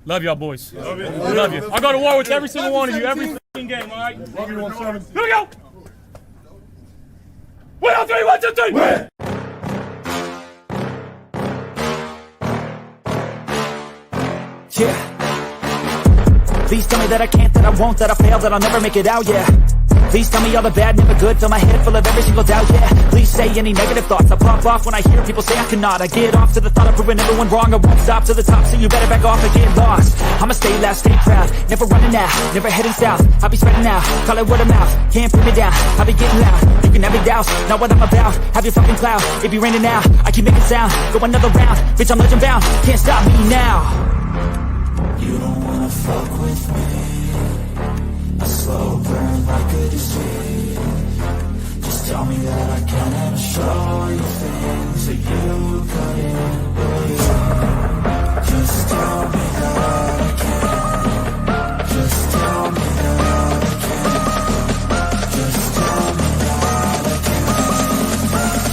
Love y'all, boys. Love you. Love you. I go to war with every single one of you every game, all right? Love you, 1-7. Here we go. 1, 2, 3, 1, 2, 3. Win. Yeah. Please tell me that I can't, that I won't, that I fail, that I'll never make it out, yeah. Please tell me all the bad, never good, fill my head full of every single doubt, yeah. Please say any negative thoughts, I pop off when I hear people say I cannot. I get off to the thought of proving everyone wrong, I won't stop to the top, so you better back off and get lost. I'ma stay loud, stay proud, never running out, never heading south. I'll be spreading out, call it word of mouth, can't put me down, I'll be getting loud. You can have me douse, not what I'm about, have your fucking cloud. It be raining now, I keep making sound, go another round, bitch I'm legend bound, can't stop me now. You don't wanna fuck with me, a slow burn like a disease. Just tell me that I can and show you things that you couldn't believe. Just tell me that I can. Just tell me that I can. Just tell me that I can.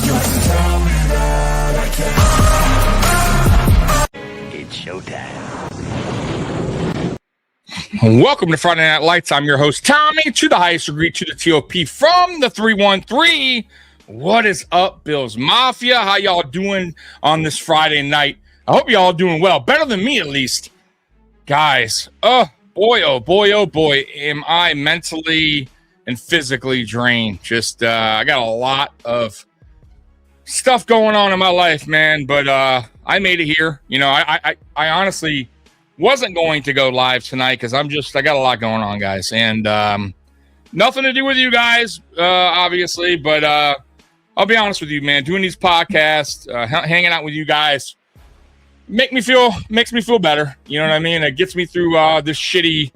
Just tell me that I can. It's showtime. Welcome to Friday Night Lights. I'm your host, Tommy, to the highest degree, to the TOP from the 313. What is up, Bills Mafia? How y'all doing on this Friday night? I hope y'all doing well. Better than me, at least. Guys, oh boy, am I mentally and physically drained. Just, I got a lot of stuff going on in my life, man, but I made it here. You know, I honestly wasn't going to go live tonight because I got a lot going on, guys, and nothing to do with you guys, obviously, but I'll be honest with you, man, doing these podcasts, hanging out with you guys makes me feel better. You know what I mean? It gets me through this shitty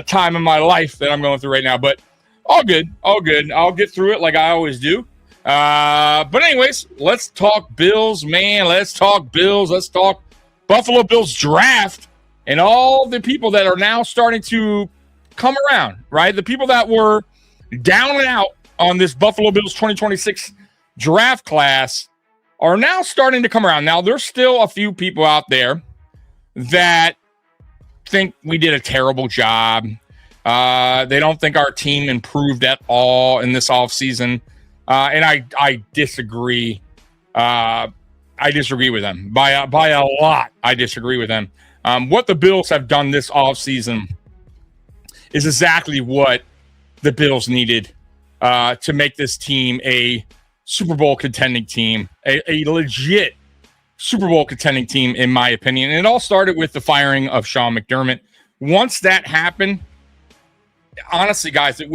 time in my life that I'm going through right now, but all good. I'll get through it like I always do. But anyways, let's talk Bills, man. Let's talk Bills. Let's talk Buffalo Bills draft and all the people that are now starting to come around, right? The people that were down and out on this Buffalo Bills 2026 draft class are now starting to come around. Now, there's still a few people out there that think we did a terrible job. They don't think our team improved at all in this offseason. And I disagree. I disagree with them by a lot. I disagree with them. What the Bills have done this offseason is exactly what the Bills needed to make this team a Super Bowl contending team, a legit Super Bowl contending team, in my opinion. And it all started with the firing of Sean McDermott. Once that happened, honestly, guys, it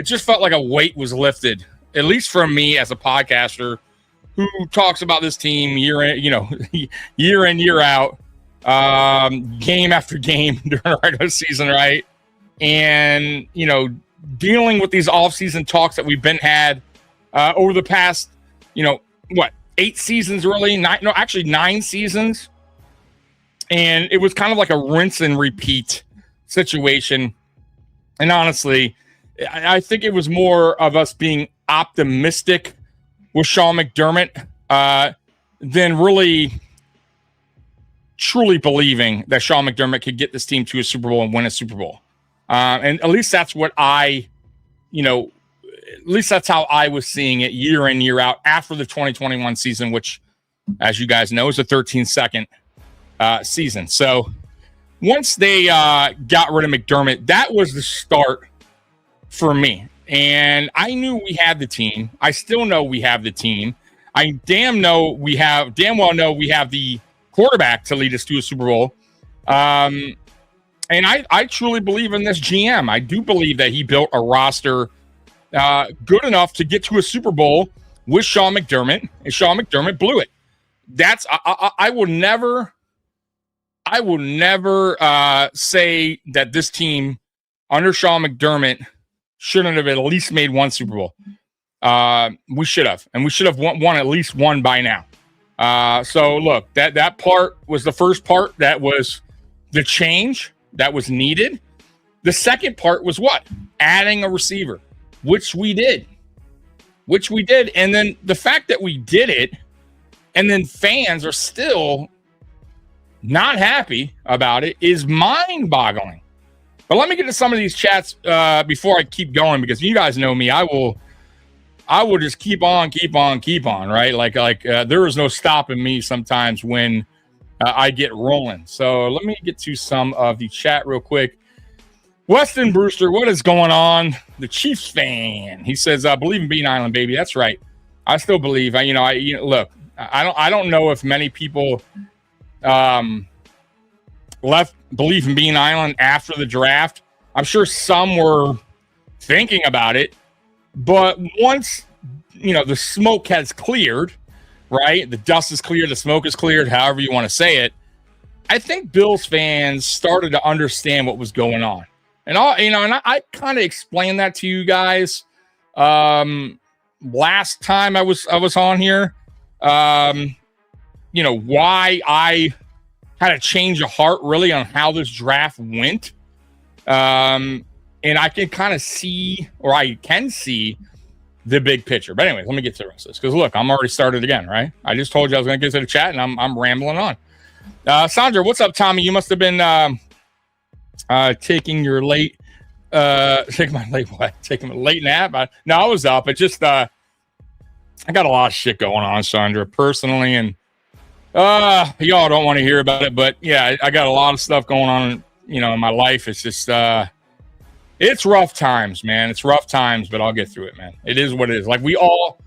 just felt like a weight was lifted, at least from me as a podcaster who talks about this team year in, year out, game after game during the regular season, right? And, dealing with these offseason talks that we've been had over the past, 8 seasons, really? 9 seasons. And it was kind of like a rinse and repeat situation. And honestly, I think it was more of us being optimistic with Sean McDermott than really truly believing that Sean McDermott could get this team to a Super Bowl and win a Super Bowl. And at least that's what at least that's how I was seeing it year in, year out after the 2021 season, which, as you guys know, is a 13-second season. So once they got rid of McDermott, that was the start for me. And I knew we had the team. I still know we have the team. I damn well know we have the quarterback to lead us to a Super Bowl. And I truly believe in this GM. I do believe that he built a roster good enough to get to a Super Bowl with Sean McDermott, and Sean McDermott blew it. I will never say that this team under Sean McDermott shouldn't have at least made one Super Bowl. We should have, and we should have won at least one by now. So look, that part was the first part. That was the change that was needed. The second part was what? Adding a receiver, which we did. And then the fact that we did it, and then fans are still not happy about it is mind-boggling. But let me get to some of these chats before I keep going, because you guys know me. I will just keep on, right? Like there is no stopping me sometimes when I get rolling. So let me get to some of the chat real quick. Weston Brewster, what is going on? The Chiefs fan. He says, "Believe in Bean Island, baby." That's right. I still believe. Look. I don't know if many people left Belief in Bean Island after the draft. I'm sure some were thinking about it, but once the smoke has cleared, right? The dust is cleared, the smoke is cleared, however you want to say it. I think Bills fans started to understand what was going on. And I kind of explained that to you guys last time I was on here. Why I had a change of heart really on how this draft went. And I can kind of see, or I can see the big picture. But anyway, let me get to the rest of this. Because look, I'm already started again, right? I just told you I was going to get to the chat, and I'm rambling on. Sandra, what's up, Tommy? You must have been taking your late taking a late nap. No, I was up. It just I got a lot of shit going on, Sandra, personally, and y'all don't want to hear about it, but yeah, I got a lot of stuff going on, in my life. It's just it's rough times, man. It's rough times, but I'll get through it, man. It is what it is. Like we all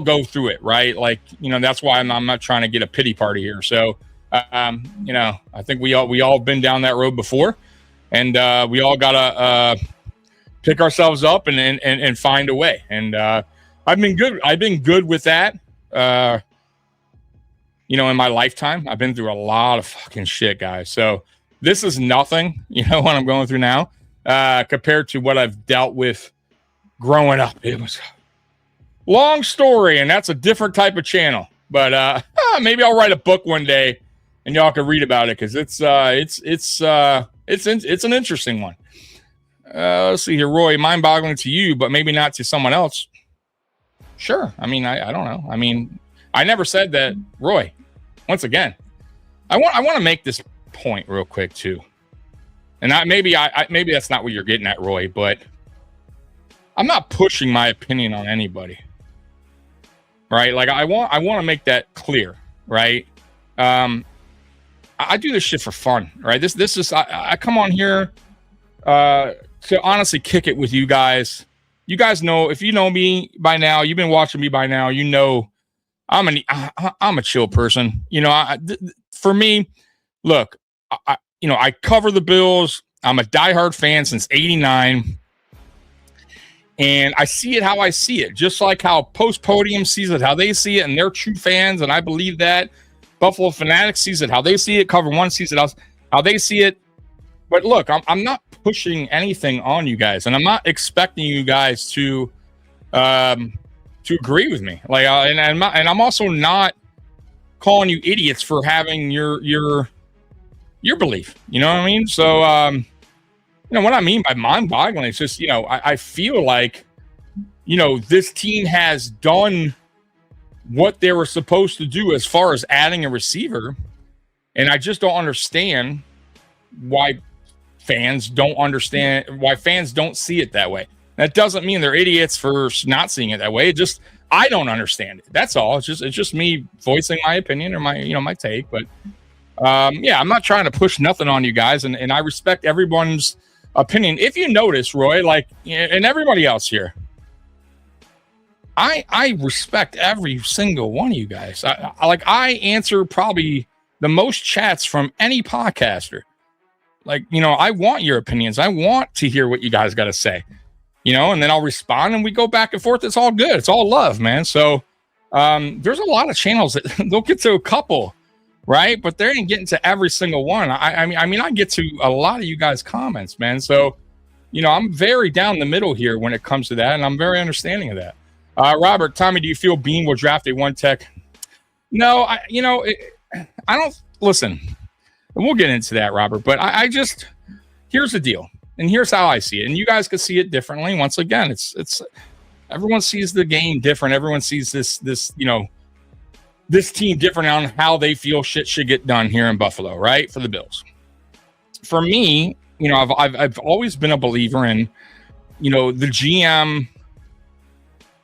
go through it, right? Like, that's why I'm not trying to get a pity party here. So I think we all been down that road before, and we all gotta pick ourselves up and find a way. And I've been good with that. In my lifetime, I've been through a lot of fucking shit, guys. So this is nothing, what I'm going through now, compared to what I've dealt with growing up. It was a long story, and that's a different type of channel. But maybe I'll write a book one day, and y'all can read about it, because it's an interesting one. Let's see here, Roy. Mind-boggling to you, but maybe not to someone else. Sure. I mean, I don't know. I mean, I never said that, Roy. Once again, I want to make this point real quick too, and maybe that's not what you're getting at, Roy. But I'm not pushing my opinion on anybody, right? Like I want to make that clear, right? I do this shit for fun, right? This is I come on here to honestly kick it with you guys. You guys know, if you know me by now, you've been watching me by now, I'm a chill person. For me, look, I cover the Bills. I'm a diehard fan since '89, and I see it how I see it. Just like how Post Podium sees it, how they see it, and they're true fans, and I believe that. Buffalo Fanatics sees it how they see it. Cover One sees it how they see it. But look, I'm not pushing anything on you guys, and I'm not expecting you guys to agree with me. Like, and I'm also not calling you idiots for having your belief. You know what I mean? So, what I mean by mind-boggling, it's just, I feel like, this team has done what they were supposed to do as far as adding a receiver, and I just don't understand why fans don't see it that way. That doesn't mean they're idiots for not seeing it that way. I don't understand it. That's all. It's just me voicing my opinion or my take. But I'm not trying to push nothing on you guys, and I respect everyone's opinion. If you notice, Roy, like, and everybody else here, I respect every single one of you guys. I answer probably the most chats from any podcaster. Like, I want your opinions. I want to hear what you guys got to say. And then I'll respond, and we go back and forth. It's all good. It's all love, man. So there's a lot of channels that they'll get to a couple, right? But they ain't getting to every single one. I mean, I get to a lot of you guys' comments, man. So, I'm very down the middle here when it comes to that, and I'm very understanding of that. Robert, Tommy, do you feel Beane will draft a one tech? No, I don't. Listen, we'll get into that, Robert. But I just, here's the deal. And here's how I see it. And you guys can see it differently. Once again, it's everyone sees the game different. Everyone sees this this team different on how they feel shit should get done here in Buffalo, right? For the Bills. For me, I've always been a believer in, the GM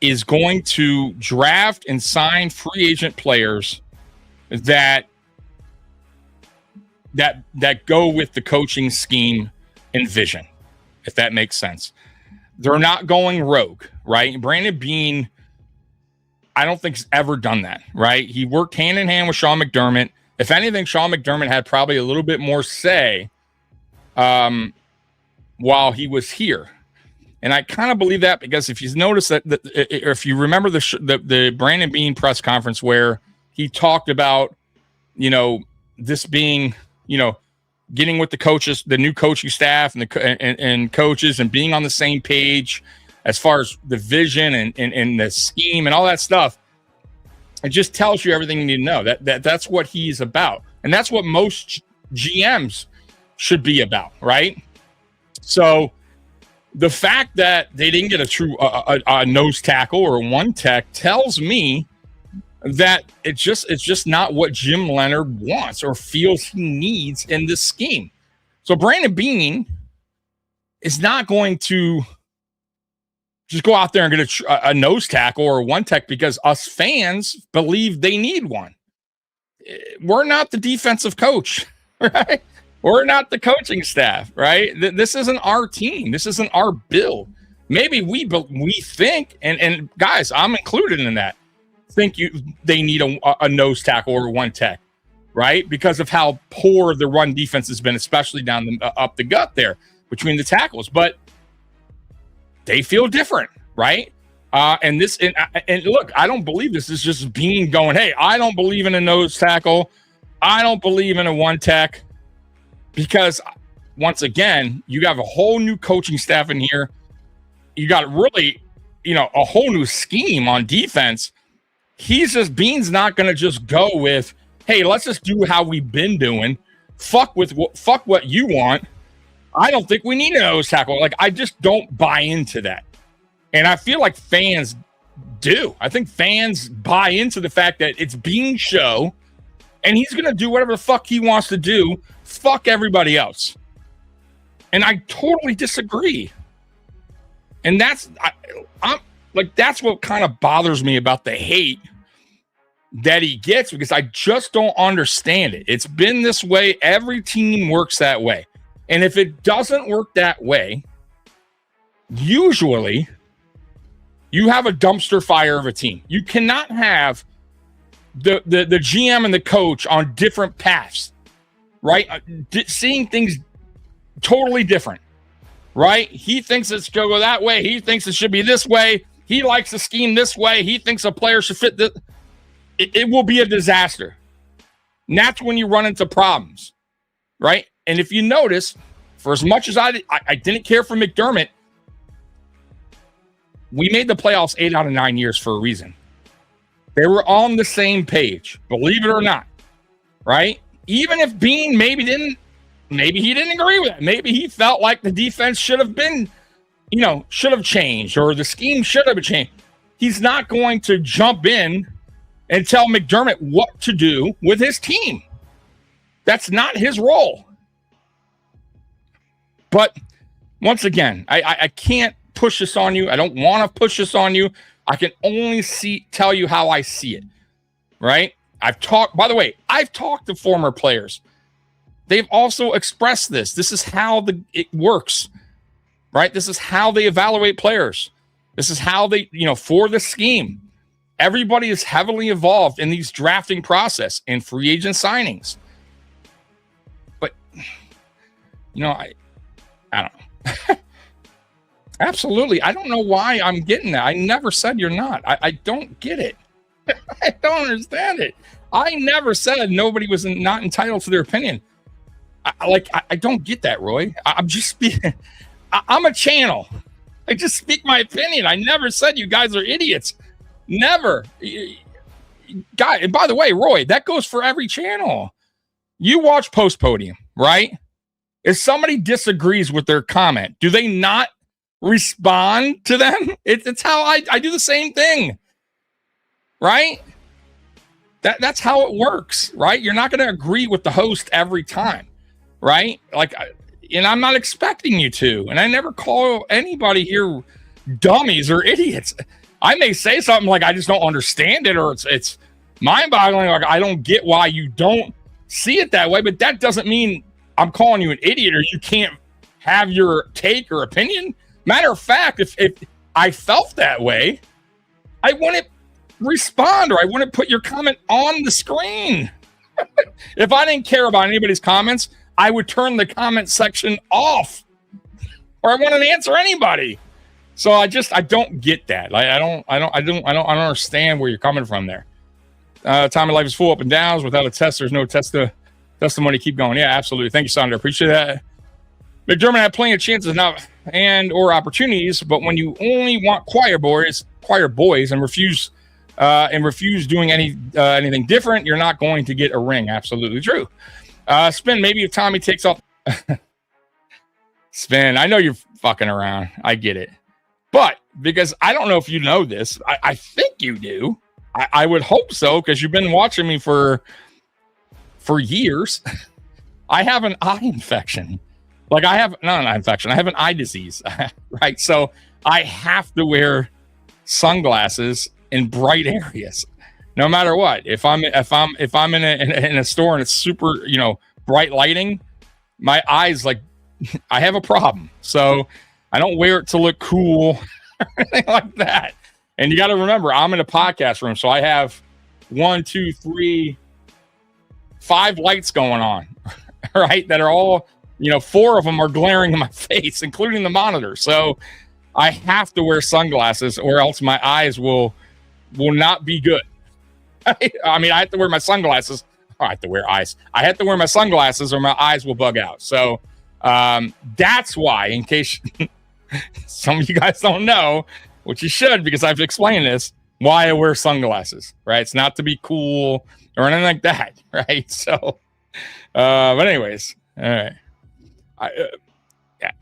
is going to draft and sign free agent players that go with the coaching scheme and vision, if that makes sense. They're not going rogue, right? Brandon Beane, I don't think he's ever done that, right? He worked hand in hand with Sean McDermott. If anything, Sean McDermott had probably a little bit more say while he was here. And I kind of believe that because if you notice that, if you remember the Brandon Beane press conference where he talked about, this being, getting with the coaches, the new coaching staff and coaches and being on the same page as far as the vision and the scheme and all that stuff, it just tells you everything you need to know. That's what he's about. And that's what most GMs should be about, right? So the fact that they didn't get a true a nose tackle or a one tech tells me that it's just not what Jim Leonard wants or feels he needs in this scheme. So Brandon Beane is not going to just go out there and get a nose tackle or a one tech because us fans believe they need one. We're not the defensive coach, right? We're not the coaching staff, right? This isn't our team. This isn't our build. Maybe we think, and guys, I'm included in that, think they need a nose tackle or a one tech, right? Because of how poor the run defense has been, especially down up the gut there between the tackles. But they feel different, right? And look, I don't believe this is just Beane going, hey, I don't believe in a nose tackle. I don't believe in a one tech. Because once again, you have a whole new coaching staff in here. You got really, a whole new scheme on defense. Beane's not going to just go with, hey, let's just do how we've been doing. Fuck what you want. I don't think we need a nose tackle. Like, I just don't buy into that. And I feel like fans do. I think fans buy into the fact that it's Beane's show and he's going to do whatever the fuck he wants to do. Fuck everybody else. And I totally disagree. And that's what kind of bothers me about the hate that he gets, because I just don't understand it. It's been this way. Every team works that way. And if it doesn't work that way, usually you have a dumpster fire of a team. You cannot have the GM and the coach on different paths, right? Seeing things totally different, right? He thinks it's going to go that way. He thinks it should be this way. He likes the scheme this way. He thinks a player should fit this. It will be a disaster. And that's when you run into problems, right? And if you notice, for as much as I didn't care for McDermott, we made the playoffs 8 out of 9 years for a reason. They were on the same page, believe it or not, right? Even if Beane maybe he didn't agree with it. Maybe he felt like the defense should have been, should have changed, or the scheme should have changed. He's not going to jump in and tell McDermott what to do with his team. That's not his role. But once again, I can't push this on you. I don't want to push this on you. I can only tell you how I see it, right? By the way, I've talked to former players. They've also expressed this. This is how it works, right? This is how they evaluate players. This is how they, for the scheme. Everybody is heavily involved in these drafting process and free agent signings. But, I don't know. Absolutely. I don't know why I'm getting that. I never said you're not. I don't get it. I don't understand it. I never said nobody was not entitled to their opinion. I don't get that, Roy. I'm just speaking. I'm a channel. I just speak my opinion. I never said you guys are idiots. Never. Guy, and by the way, Roy, that goes for every channel. You watch Post Podium, right? If somebody disagrees with their comment, do they not respond to them? It's how I do the same thing, right? That's how it works, right? You're not going to agree with the host every time, right? Like, and I'm not expecting you to. And I never call anybody here dummies or idiots. I may say something like I just don't understand it, or it's mind-boggling. Like, I don't get why you don't see it that way, but that doesn't mean I'm calling you an idiot or you can't have your take or opinion. Matter of fact, if I felt that way, I wouldn't respond, or I wouldn't put your comment on the screen. If I didn't care about anybody's comments, I would turn the comment section off, or I wouldn't answer anybody. So I don't get that. I don't understand where you're coming from there. Time of life is full up and downs. Without a test, there's no testimony. Keep going. Yeah, absolutely. Thank you, Sandra. Appreciate that. McDermott had plenty of chances now or opportunities, but when you only want choir boys and refuse doing anything different, you're not going to get a ring. Absolutely true. Spin, maybe if Tommy takes off. Spin, I know you're fucking around. I get it. But because I don't know if you know this, I think you do. I would hope so, because you've been watching me for years. I have an eye infection. Like, I have not an eye infection. I have an eye disease, right? So I have to wear sunglasses in bright areas, no matter what. If I'm in a store and it's super, bright lighting, my eyes, like, I have a problem. So I don't wear it to look cool or anything like that. And you got to remember, I'm in a podcast room, so I have 1, 2, 3, 5 lights going on, right? That are all, 4 of them are glaring in my face, including the monitor. So I have to wear sunglasses, or else my eyes will not be good. I mean, I have to wear my sunglasses. I have to wear my sunglasses, or my eyes will bug out. So that's why, in case some of you guys don't know, which you should, because I've explained this, why I wear sunglasses, right? It's not to be cool or anything like that, right? So, but anyways, all right. Yeah.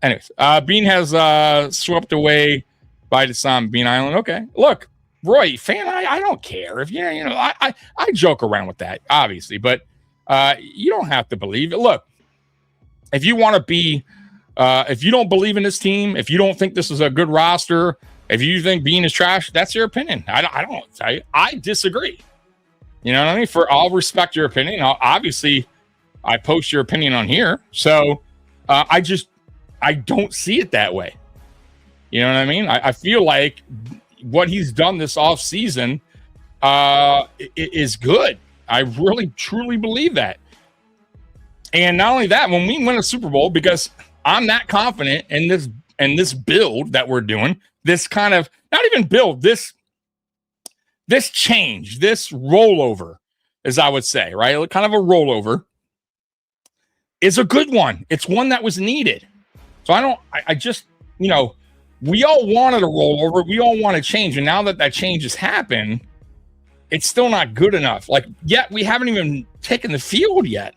Anyways, Beane has swept away by the Sam Beane Island. Okay. Look, Roy, fan, I don't care if I joke around with that, obviously, but you don't have to believe it. Look, if you want to be, if you don't believe in this team, if you don't think this is a good roster, if you think Beane is trash, that's your opinion. I don't tell you. I disagree. You know what I mean? I'll respect your opinion. Obviously, I post your opinion on here. So I don't see it that way. You know what I mean? I feel like what he's done this offseason is good. I really, truly believe that. And not only that, when we win a Super Bowl, because I'm that confident in this build that we're doing, this kind of, not even build, this change, this rollover, as I would say, right? Kind of a rollover is a good one. It's one that was needed. So I just, we all wanted a rollover. We all want to change. And now that change has happened, it's still not good enough. Like, yet we haven't even taken the field yet.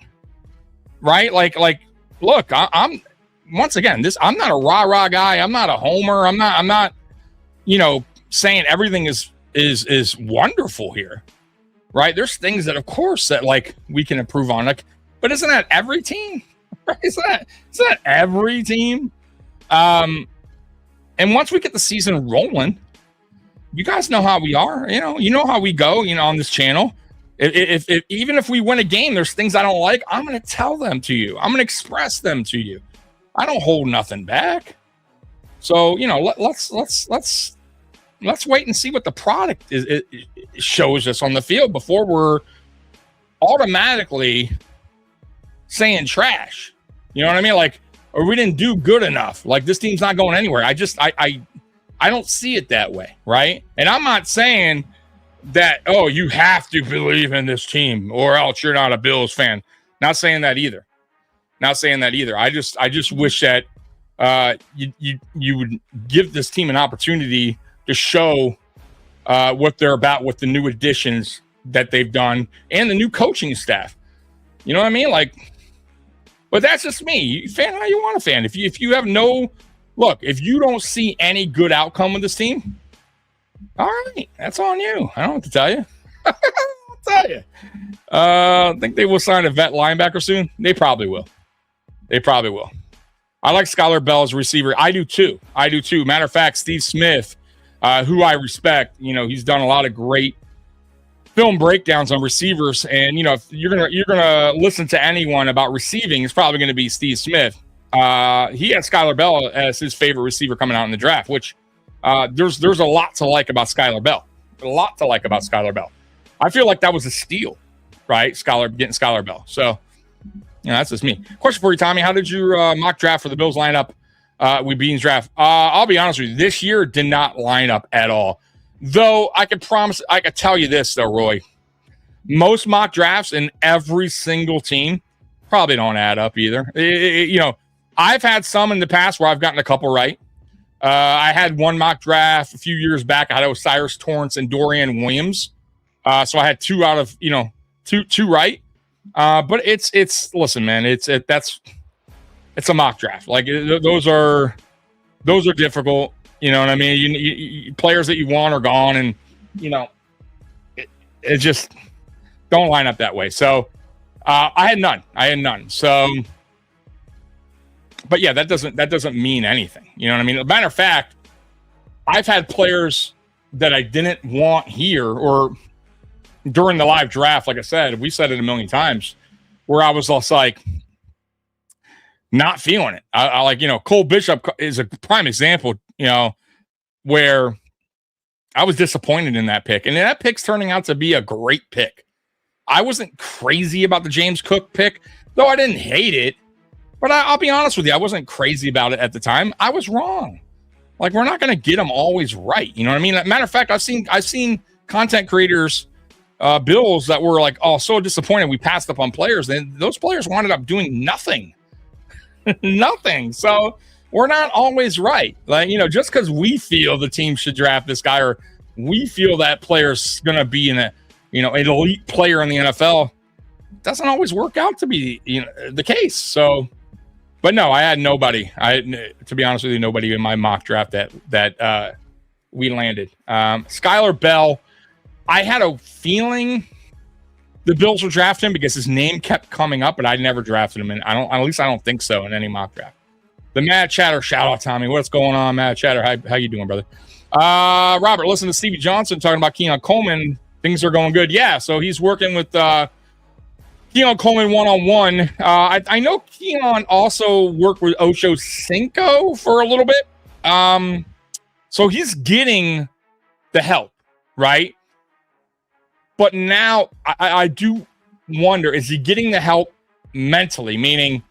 Right? Like, look, I'm once again, I'm not a rah-rah guy. I'm not a homer. I'm not, saying everything is wonderful here. Right? There's things that, of course, that like we can improve on. Like, but isn't that every team? Right? Isn't that every team? And once we get the season rolling, you guys know how we are. You know how we go. On this channel. If even if we win a game, there's things I don't like, I'm going to tell them to you. I'm going to express them to you. I don't hold nothing back. So let's wait and see what the product it shows us on the field before we're automatically saying trash. You know what I mean? Like, or we didn't do good enough. Like, this team's not going anywhere. I don't see it that way, right? And I'm not saying that, you have to believe in this team or else you're not a Bills fan. Not saying that either. I just wish that you would give this team an opportunity to show what they're about with the new additions that they've done and the new coaching staff. You know what I mean? Like, but that's just me. You fan how you want to fan. If you have if you don't see any good outcome with this team, all right, that's on you. I don't know what to tell you. tell you. I think they will sign a vet linebacker soon. They probably will. I like Skyler Bell as a receiver. I do too. Matter of fact, Steve Smith, who I respect, he's done a lot of great film breakdowns on receivers. And, if you're gonna listen to anyone about receiving, it's probably going to be Steve Smith. He had Skyler Bell as his favorite receiver coming out in the draft, which there's a lot to like about Skyler Bell. I feel like that was a steal, right? Getting Skyler Bell. So, that's just me. Question for you, Tommy. How did your mock draft for the Bills line up with Beane's draft? I'll be honest with you. This year did not line up at all. Though I could tell you this, though, Roy. Most mock drafts in every single team probably don't add up either. I've had some in the past where I've gotten a couple right. I had one mock draft a few years back. I had Osiris Torrance and Dorian Williams. So I had two out of, two right. But it's listen, man, it's a mock draft. Like those are difficult. You know what I mean? You players that you want are gone, and it just don't line up that way. So I had none. So, but yeah, that doesn't mean anything. You know what I mean? As a matter of fact, I've had players that I didn't want here or during the live draft. Like I said, we said it a million times, where I was just like not feeling it. I like, Cole Bishop is a prime example, where I was disappointed in that pick. And that pick's turning out to be a great pick. I wasn't crazy about the James Cook pick, though I didn't hate it. But I'll be honest with you, I wasn't crazy about it at the time. I was wrong. Like, we're not going to get them always right. You know what I mean? Matter of fact, I've seen content creators, Bills, that were like, oh, so disappointed we passed up on players. And those players wound up doing nothing. Nothing. So we're not always right. Like, just because we feel the team should draft this guy, or we feel that player's going to be an elite player in the NFL, doesn't always work out to be the case. So, but no, I had nobody. To be honest with you, nobody in my mock draft that we landed. Skyler Bell, I had a feeling the Bills would draft him because his name kept coming up, but I never drafted him, and at least I don't think so in any mock draft. The Mad Chatter, shout out, Tommy. What's going on, Mad Chatter? How you doing, brother? Robert, listen to Stevie Johnson talking about Keon Coleman. Things are going good. Yeah, so he's working with Keon Coleman one-on-one. I know Keon also worked with Ocho Cinco for a little bit. So he's getting the help, right? But now I do wonder, is he getting the help mentally? Meaning,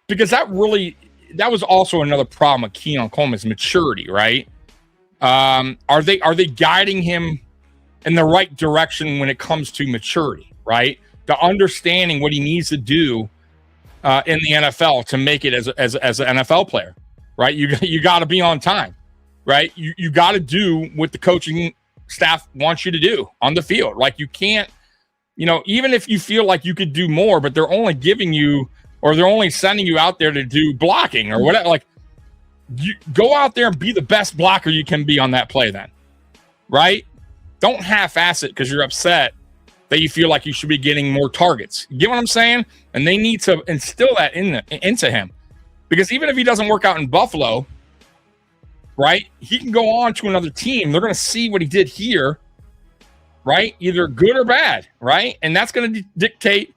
because that was also another problem with Keon Coleman's maturity, right? Are they guiding him in the right direction when it comes to maturity, right? To understanding what he needs to do in the NFL to make it as an NFL player, right? You got to be on time, right? You got to do what the coaching staff wants you to do on the field. Like, you can't, even if you feel like you could do more, but they're only giving you, or they're only sending you out there to do blocking or whatever, like, you go out there and be the best blocker you can be on that play then, right? Don't half-ass it because you're upset that you feel like you should be getting more targets. You get what I'm saying? And they need to instill that into him, because even if he doesn't work out in Buffalo, right, he can go on to another team. They're going to see what he did here, right? Either good or bad, right? And that's going to dictate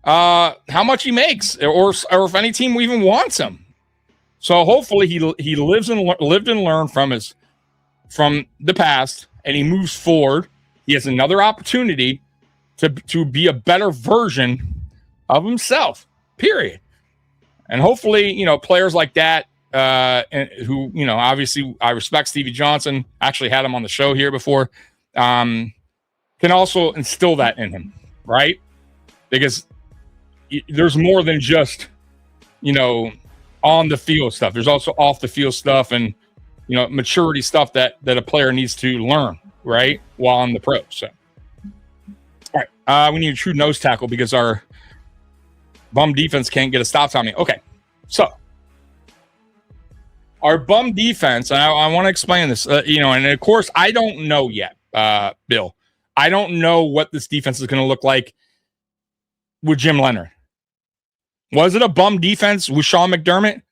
how much he makes, or if any team even wants him. So hopefully he lived and learned from the past, and he moves forward. He has another opportunity to be a better version of himself, period. And hopefully, players like that, who, obviously I respect Stevie Johnson, actually had him on the show here before, can also instill that in him, right? Because there's more than just, on the field stuff. There's also off the field stuff and, maturity stuff that a player needs to learn, right, while on the pro. So, all right, we need a true nose tackle because our bum defense can't get a stop Tommy. Okay, so our bum defense, and I want to explain this, and of course, I don't know yet, Bill. I don't know what this defense is going to look like with Jim Leonard. Was it a bum defense with Sean McDermott?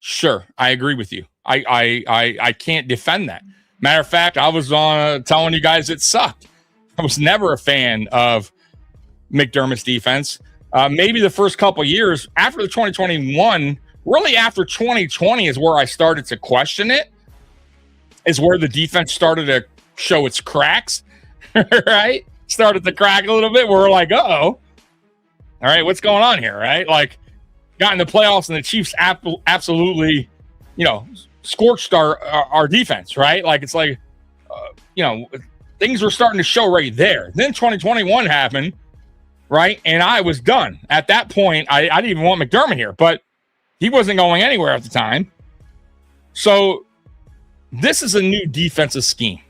Sure, I agree with you. I can't defend that. Matter of fact, I was telling you guys it sucked. I was never a fan of McDermott's defense. Maybe the first couple years after the 2021, really after 2020 is where I started to question it, is where the defense started to show its cracks, right? Started to crack a little bit. We're like, uh-oh. All right, what's going on here, right? Like, got in the playoffs and the Chiefs absolutely, scorched our defense, right? Like, it's like, things were starting to show right there. Then 2021 happened, right? And I was done. At that point, I didn't even want McDermott here, but he wasn't going anywhere at the time. So this is a new defensive scheme,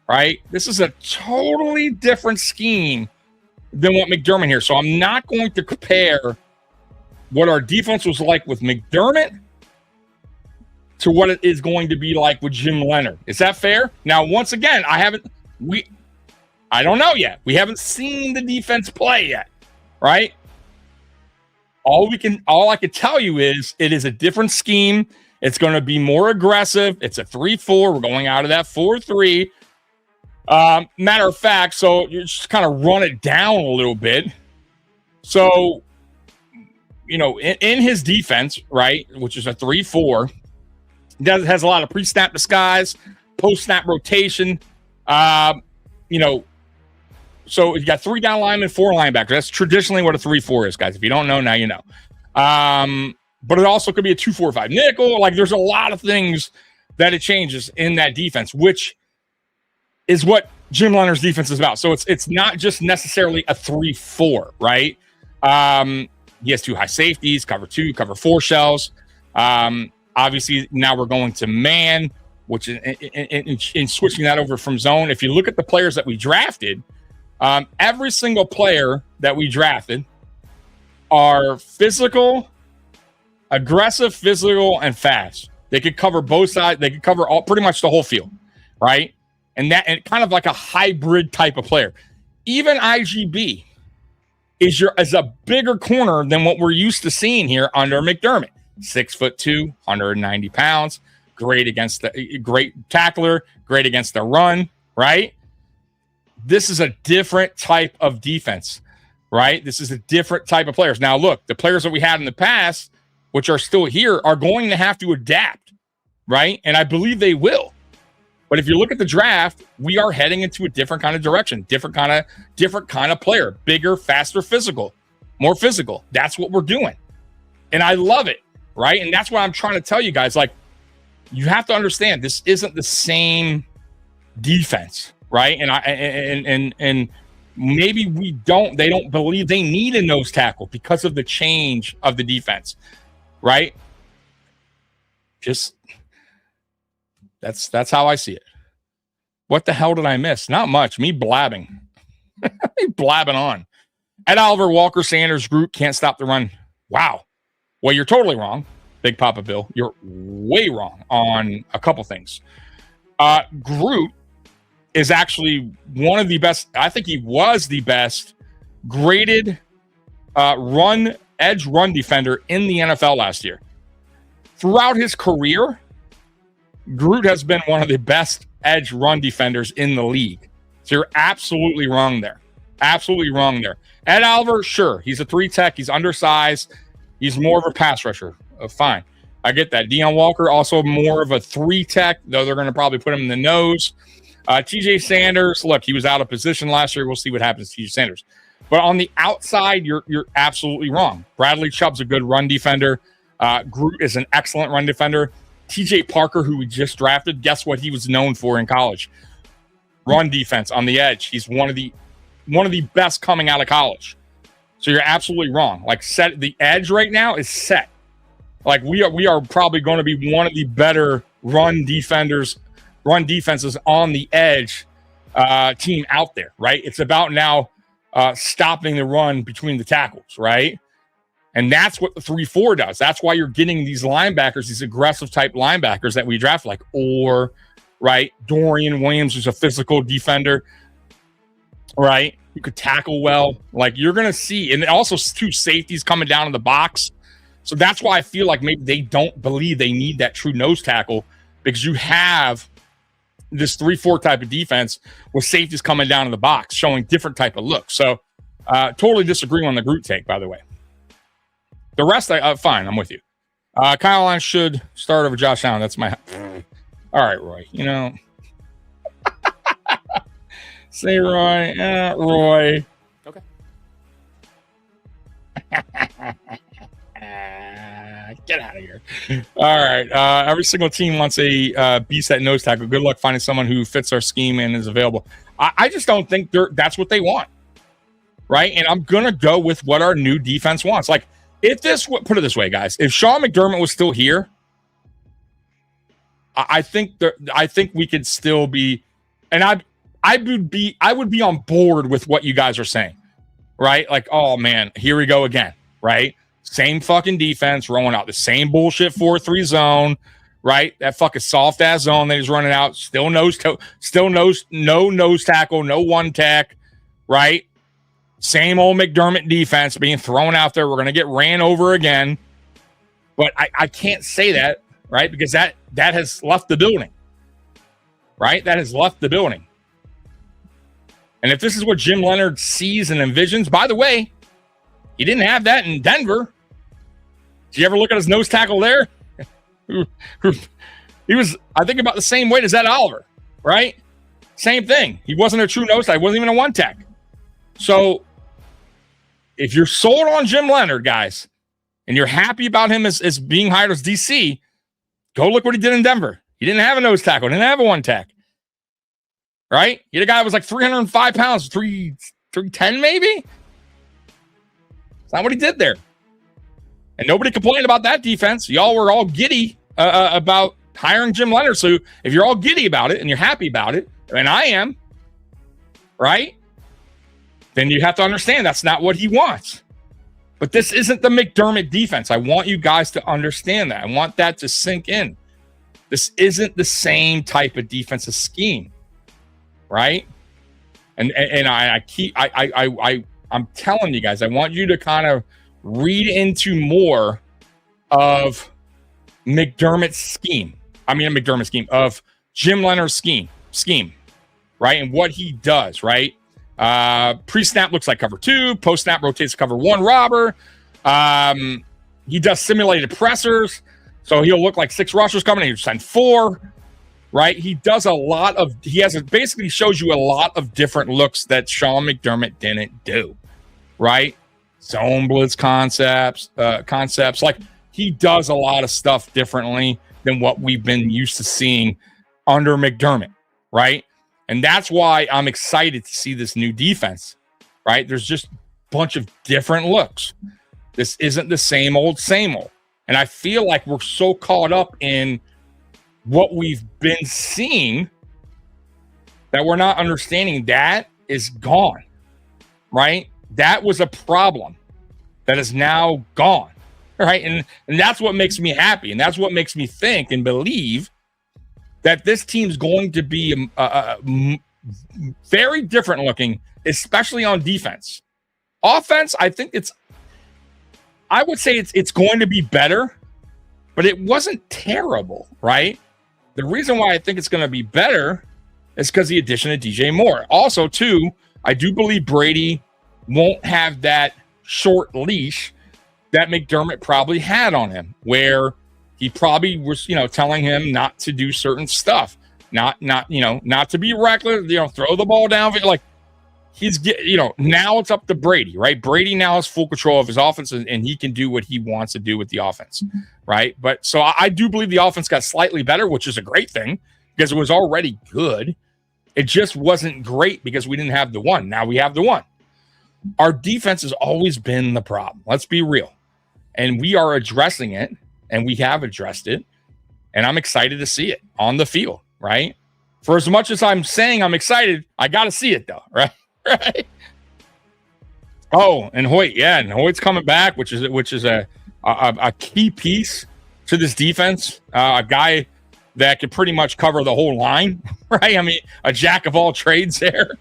right? This is a totally different scheme than what McDermott here. So I'm not going to compare what our defense was like with McDermott to what it is going to be like with Jim Leonard. Is that fair? Now, once again, I don't know yet. We haven't seen the defense play yet, right? All I can tell you is it is a different scheme. It's going to be more aggressive. It's a 3-4. We're going out of that 4-3. Matter of fact, so you just kind of run it down a little bit. So, in his defense, right, which is a 3-4, has a lot of pre-snap disguise, post-snap rotation. So you got 3 down linemen, 4 linebackers. That's traditionally what a 3-4 is, guys. If you don't know, now you know. But it also could be a 2-4-5 nickel. Like, there's a lot of things that it changes in that defense, which is what Jim Leonard's defense is about. So it's not just necessarily a 3-4, right? He has 2 high safeties, cover 2, cover 4 shells. Obviously, now we're going to man, which in switching that over from zone. If you look at the players that we drafted, every single player that we drafted are physical, aggressive, physical, and fast. They could cover both sides. They could cover pretty much the whole field, right? And kind of like a hybrid type of player. Even IGB is a bigger corner than what we're used to seeing here under McDermott. 6'2", 190 pounds, great tackler, great against the run, right? This is a different type of defense, right? This is a different type of players. Now, look, the players that we had in the past, which are still here, are going to have to adapt, right? And I believe they will. But if you look at the draft, we are heading into a different kind of direction, different kind of player, bigger, faster, more physical. That's what we're doing. And I love it, right? And that's what I'm trying to tell you guys. Like, you have to understand, this isn't the same defense, right? And maybe they don't believe they need a nose tackle because of the change of the defense, right? That's how I see it. What the hell did I miss? Not much. Me blabbing. Blabbing on. Ed Oliver, Walker, Sanders, Groot can't stop the run. Wow. Well, you're totally wrong, Big Papa Bill. You're way wrong on a couple things. Groot is actually one of the best. I think he was the best graded edge run defender in the NFL last year. Throughout his career, Groot has been one of the best edge run defenders in the league. So you're absolutely wrong there. Absolutely wrong there. Ed Oliver, sure, he's a 3-tech. He's undersized. He's more of a pass rusher. Fine. I get that. Deion Walker, also more of a 3-tech, though they're going to probably put him in the nose. TJ Sanders, look, he was out of position last year. We'll see what happens to TJ Sanders. But on the outside, you're absolutely wrong. Bradley Chubb's a good run defender. Groot is an excellent run defender. TJ Parker, who we just drafted, guess what he was known for in college? Run defense on the edge. He's one of the best coming out of college. So you're absolutely wrong. Like, the edge right now is set. Like, we are probably going to be one of the better run defenses on the edge team out there, right? It's about now stopping the run between the tackles, right? And that's what the 3-4 does. That's why you're getting these linebackers, these aggressive type linebackers that we draft, like Orr, right? Dorian Williams, who's a physical defender. right? You could tackle well. Like, you're going to see, and also 2 safeties coming down in the box. So that's why I feel like maybe they don't believe they need that true nose tackle, because you have this 3-4 type of defense with safeties coming down in the box, showing different type of looks. So totally disagree on the Groot take, by the way. The rest, fine, I'm with you. Kyle Allen should start over Josh Allen. That's my... All right, Roy, you know... Say Roy. Roy. Okay. Get out of here. All right. Every single team wants a beast at nose tackle. Good luck finding someone who fits our scheme and is available. I just don't think that's what they want. Right? And I'm going to go with what our new defense wants. Like, if this, put it this way, guys, if Sean McDermott was still here, I think we could still be, and I would be on board with what you guys are saying, right? Like, oh man, here we go again, right? Same fucking defense, rolling out the same bullshit 4-3 zone, right? That fucking soft ass zone that he's running out, no nose tackle, no one tech, right? Same old McDermott defense being thrown out there. We're gonna get ran over again, but I can't say that, right? Because that has left the building, right? That has left the building. And if this is what Jim Leonard sees and envisions, by the way, he didn't have that in Denver. Did you ever look at his nose tackle there? He was, I think, about the same weight as Ed Oliver, right? Same thing. He wasn't a true nose tackle. He wasn't even a one tech. So if you're sold on Jim Leonard, guys, and you're happy about him as being hired as DC, go look what he did in Denver. He didn't have a nose tackle. Didn't have a one tech. Right? You had a guy that was like 305 pounds, 310 maybe? That's not what he did there. And nobody complained about that defense. Y'all were all giddy about hiring Jim Leonard. So if you're all giddy about it and you're happy about it, and I am, right? Then you have to understand that's not what he wants. But this isn't the McDermott defense. I want you guys to understand that. I want that to sink in. This isn't the same type of defensive scheme. Right? And I'm telling you guys, I want you to kind of read into more of McDermott's scheme. Of Jim Leonard's scheme, right? And what he does, right? Pre-snap looks like cover 2, post-snap rotates cover 1 robber. He does simulated pressers, so he'll look like 6 rushers coming and he'll send 4. Right? He does basically shows you a lot of different looks that Sean McDermott didn't do. Right? Zone blitz concepts. Like, he does a lot of stuff differently than what we've been used to seeing under McDermott. Right? And that's why I'm excited to see this new defense. Right? There's just a bunch of different looks. This isn't the same old. And I feel like we're so caught up in what we've been seeing that we're not understanding that is gone, right? That was a problem that is now gone, right? And that's what makes me happy. And that's what makes me think and believe that this team's going to be very different looking, especially on defense. Offense, I would say it's going to be better, but it wasn't terrible, right? The reason why I think it's going to be better is because the addition of DJ Moore. Also, too, I do believe Brady won't have that short leash that McDermott probably had on him, where he probably was, telling him not to do certain stuff, not to be reckless, throw the ball down. Like, now it's up to Brady, right? Brady now has full control of his offense, and he can do what he wants to do with the offense, right? But so I do believe the offense got slightly better, which is a great thing because it was already good. It just wasn't great because we didn't have the one. Now we have the one. Our defense has always been the problem. Let's be real. And we are addressing it, and we have addressed it, and I'm excited to see it on the field, right? For as much as I'm saying I'm excited, I got to see it, though, right? Right. Oh, and Hoyt, and Hoyt's coming back, which is a key piece to this defense. A guy that could pretty much cover the whole line, right? I mean, a jack of all trades there.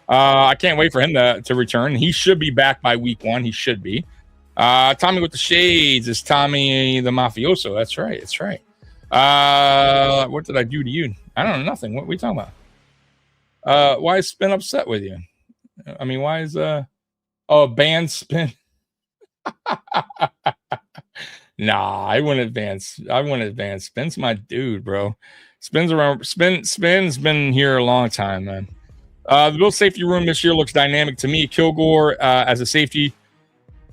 I can't wait for him to return. He should be back by week 1. He should be. Tommy with the shades is Tommy the mafioso. That's right. That's right. What did I do to you? I don't know. Nothing. What are we talking about? Why is Spin upset with you? I mean, why is ban Spin? Nah, I wouldn't advance. Spin's my dude, bro. Spin's around. Spin's been here a long time, man. The Bills safety room this year looks dynamic to me. Kilgore as a safety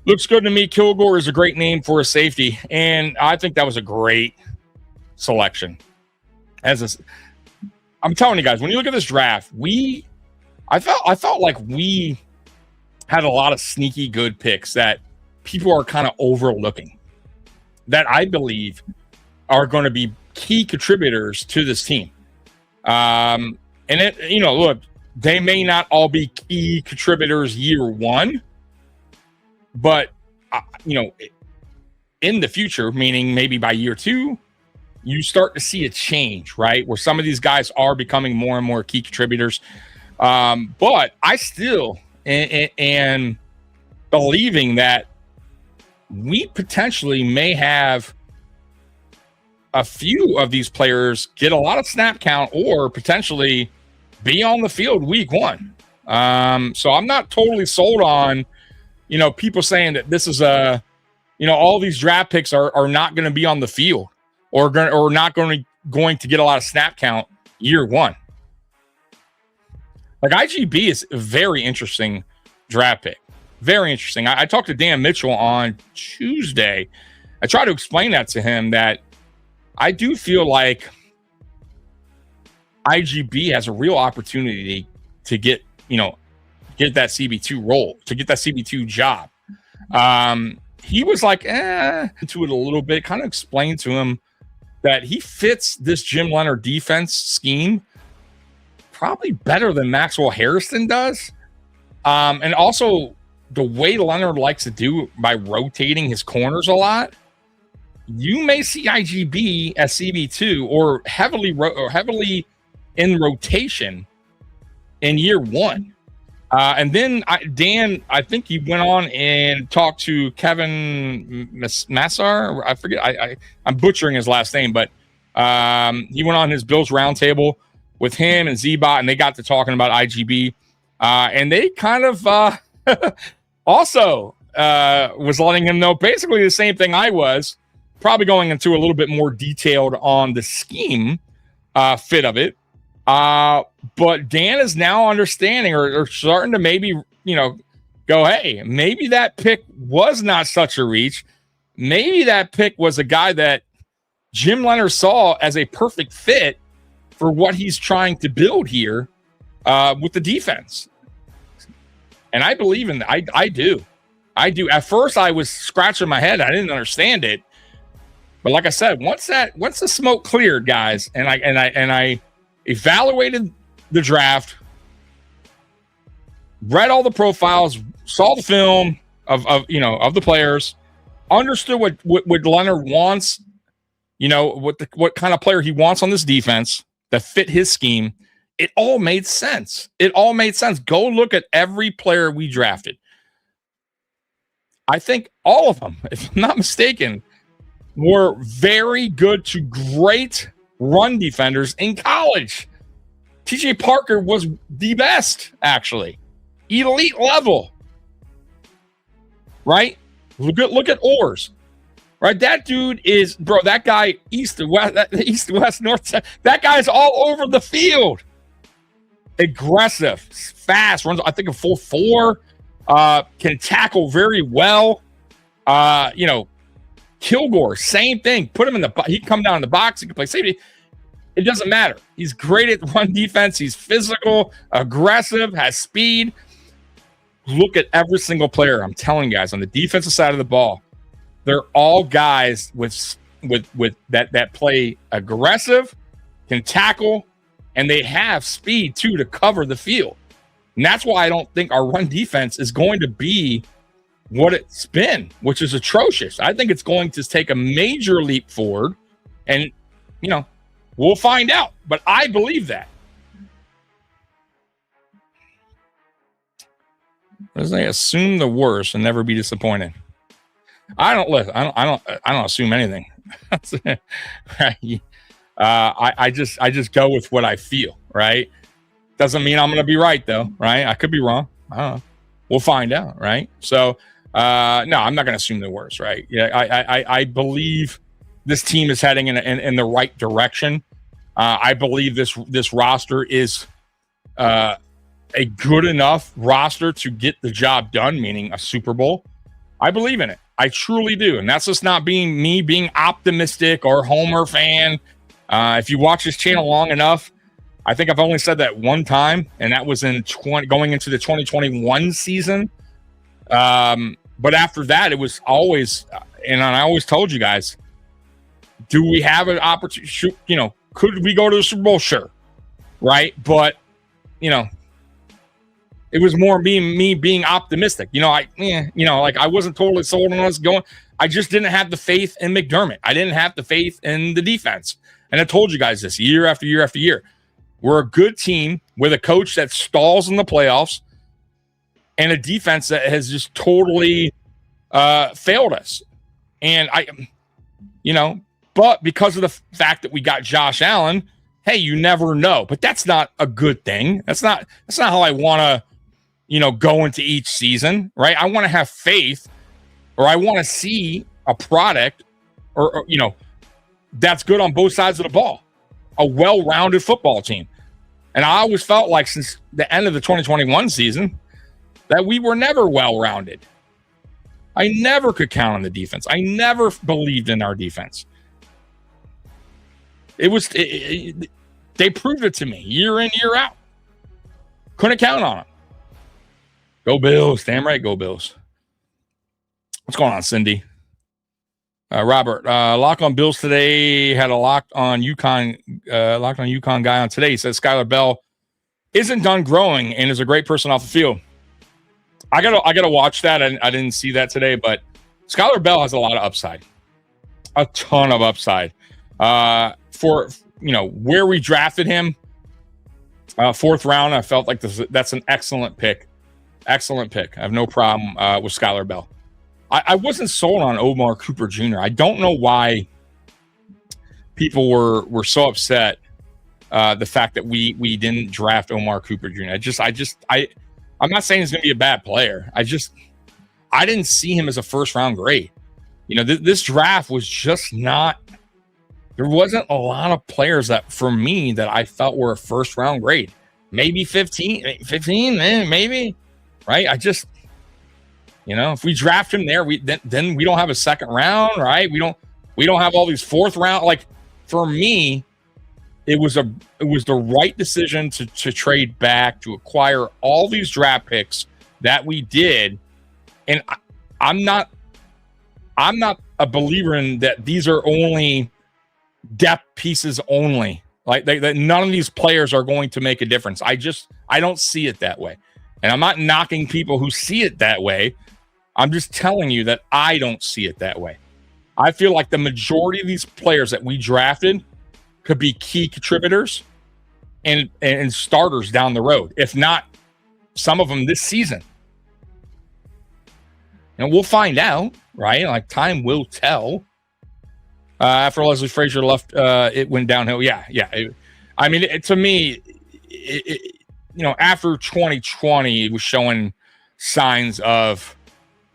looks good to me. Kilgore is a great name for a safety, and I think that was a great selection. I'm telling you guys, when you look at this draft, I felt like we had a lot of sneaky good picks that people are kind of overlooking, that I believe are going to be key contributors to this team. And look, they may not all be key contributors year 1, but in the future, meaning maybe by year 2, you start to see a change, right? Where some of these guys are becoming more and more key contributors. But I still am believing that we potentially may have a few of these players get a lot of snap count or potentially be on the field week 1. So I'm not totally sold on, people saying that this is all these draft picks are not going to be on the field or not going to get a lot of snap count year 1. Like IGB is a very interesting draft pick. Very interesting. I talked to Dan Mitchell on Tuesday. I tried to explain that to him, that I do feel like IGB has a real opportunity to get that CB2 role, to get that CB2 job. He was like, into it a little bit, kind of explained to him that he fits this Jim Leonard defense scheme probably better than Maxwell Harrison does. And also the way Leonard likes to do by rotating his corners a lot, you may see IGB as CB2 or heavily in rotation in year 1. And then Dan, I think he went on and talked to Kevin Massar. I forget. I'm butchering his last name, but he went on his Bills roundtable with him and Z-Bot, and they got to talking about IGB. And they kind of also was letting him know basically the same thing I was, probably going into a little bit more detailed on the scheme fit of it. But Dan is now understanding or starting to maybe, go, hey, maybe that pick was not such a reach. Maybe that pick was a guy that Jim Leonard saw as a perfect fit for what he's trying to build here with the defense. And I believe in that. I do. At first, I was scratching my head. I didn't understand it. But like I said, once the smoke cleared, guys, and I evaluated the draft, read all the profiles, saw the film of the players, understood what Leonard wants, what kind of player he wants on this defense that fit his scheme. It all made sense. Go look at every player we drafted. I think all of them, if I'm not mistaken, were very good to great run defenders in college. TJ Parker was the best, actually. Elite level. Right? Look at Orrs. Right? That dude is, bro, that guy east to west, north, south, that guy's all over the field. Aggressive, fast, runs, I think, a 4.4, can tackle very well. Kilgore, same thing. Put him he can come down in the box, he can play safety. It doesn't matter. He's great at run defense. He's physical, aggressive, has speed. Look at every single player. I'm telling you guys, on the defensive side of the ball, they're all guys with that play aggressive, can tackle, and they have speed too to cover the field. And that's why I don't think our run defense is going to be what it's been, which is atrocious. I think it's going to take a major leap forward, and we'll find out. But I believe that. Let's say assume the worst and never be disappointed. I don't assume anything. I just go with what I feel, right? Doesn't mean I'm going to be right though, right? I could be wrong. I don't know. We'll find out, right? So, no, I'm not going to assume the worst, right? Yeah, I believe this team is heading in the right direction. I believe this roster is a good enough roster to get the job done, meaning a Super Bowl. I believe in it. I truly do. And that's just not being optimistic or Homer fan. If you watch this channel long enough, I think I've only said that one time, and that was going into the 2021 season. But after that, it was always, and I always told you guys, do we have an opportunity? Could we go to the Super Bowl? Sure. Right. But, it was more me being optimistic. I wasn't totally sold on us going. I just didn't have the faith in McDermott. I didn't have the faith in the defense. And I told you guys this year after year after year. We're a good team with a coach that stalls in the playoffs and a defense that has just totally failed us. And but because of the fact that we got Josh Allen, hey, you never know. But that's not a good thing. That's not how I want to, go into each season, right? I want to have faith, or I want to see a product or that's good on both sides of the ball, a well-rounded football team. And I always felt like since the end of the 2021 season that we were never well-rounded. I never could count on the defense. I never believed in our defense. They proved it to me year in, year out. Couldn't count on them. Go Bills. Damn right, go Bills. What's going on, Cindy? Robert, lock on Bills today. Had a locked on UConn guy on today. He says Skyler Bell isn't done growing and is a great person off the field. I gotta watch that. I didn't see that today, but Skyler Bell has a lot of upside, a ton of upside. For where we drafted him, 4th round, I felt like that's an excellent pick. Excellent pick. I have no problem with Skyler Bell. I wasn't sold on Omar Cooper Jr. I don't know why people were so upset the fact that we didn't draft Omar Cooper Jr. I'm not saying he's going to be a bad player. I didn't see him as a 1st-round grade. This draft was just not. There wasn't a lot of players that, for me, that I felt were a 1st-round grade. Maybe 15, maybe, right? If we draft him there, then we don't have a 2nd round, right? We don't have all these 4th round. Like, for me, it was the right decision to trade back, to acquire all these draft picks that we did. And I'm not a believer in that these are only depth pieces only. Like that none of these players are going to make a difference. I don't see it that way. And I'm not knocking people who see it that way. I'm just telling you that I don't see it that way. I feel like the majority of these players that we drafted could be key contributors and starters down the road, if not some of them this season. And we'll find out, right? Like, time will tell. After Leslie Frazier left, it went downhill. Yeah. To me, after 2020, it was showing signs of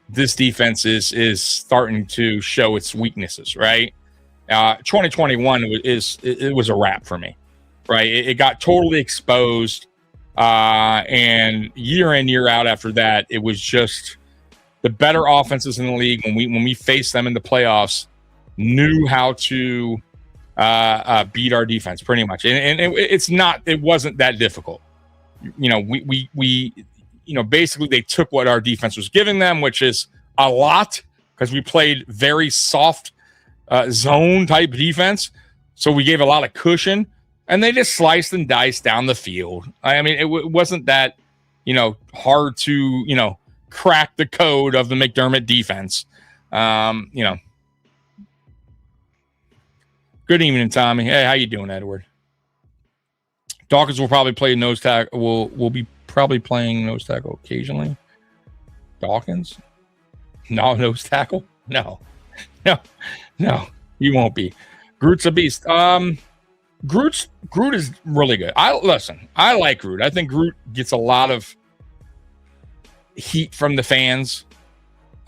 this defense is starting to show its weaknesses, right? 2021 it was a wrap for me, right? It got totally exposed, and year in, year out after that, it was just the better offenses in the league when we faced them in the playoffs knew how to beat our defense pretty much, and it wasn't that difficult. Basically they took what our defense was giving them, which is a lot, because we played very soft zone type defense. So we gave a lot of cushion, and they just sliced and diced down the field. I mean, it wasn't that, hard to, crack the code of the McDermott defense. Good evening, Tommy. Hey, how you doing, Edward? Dawkins will probably play nose tackle. Will be probably playing nose tackle occasionally. Dawkins? No, nose tackle? No. He won't be. Groot's a beast. Groot is really good. I like Groot. I think Groot gets a lot of heat from the fans.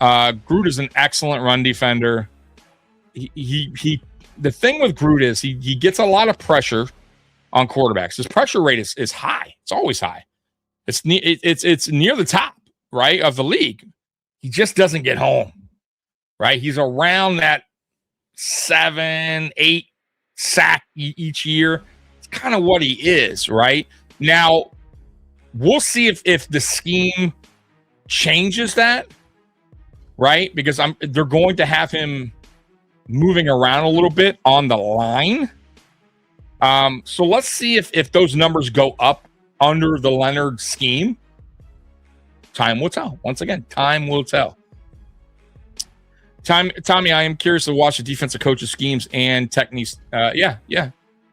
Groot is an excellent run defender. He the thing with Groot is he gets a lot of pressure on quarterbacks. His pressure rate is high. It's always high. It's near the top, right, of the league. He just doesn't get home, right? He's around that 7-8 sack each year. It's kind of what he is, right? Now, we'll see if the scheme changes that, right? Because they're going to have him moving around a little bit on the line. So let's see if those numbers go up under the Leonard scheme. Time will tell. Once again, time will tell. Tommy, I am curious to watch the defensive coaches' schemes and techniques. Yeah,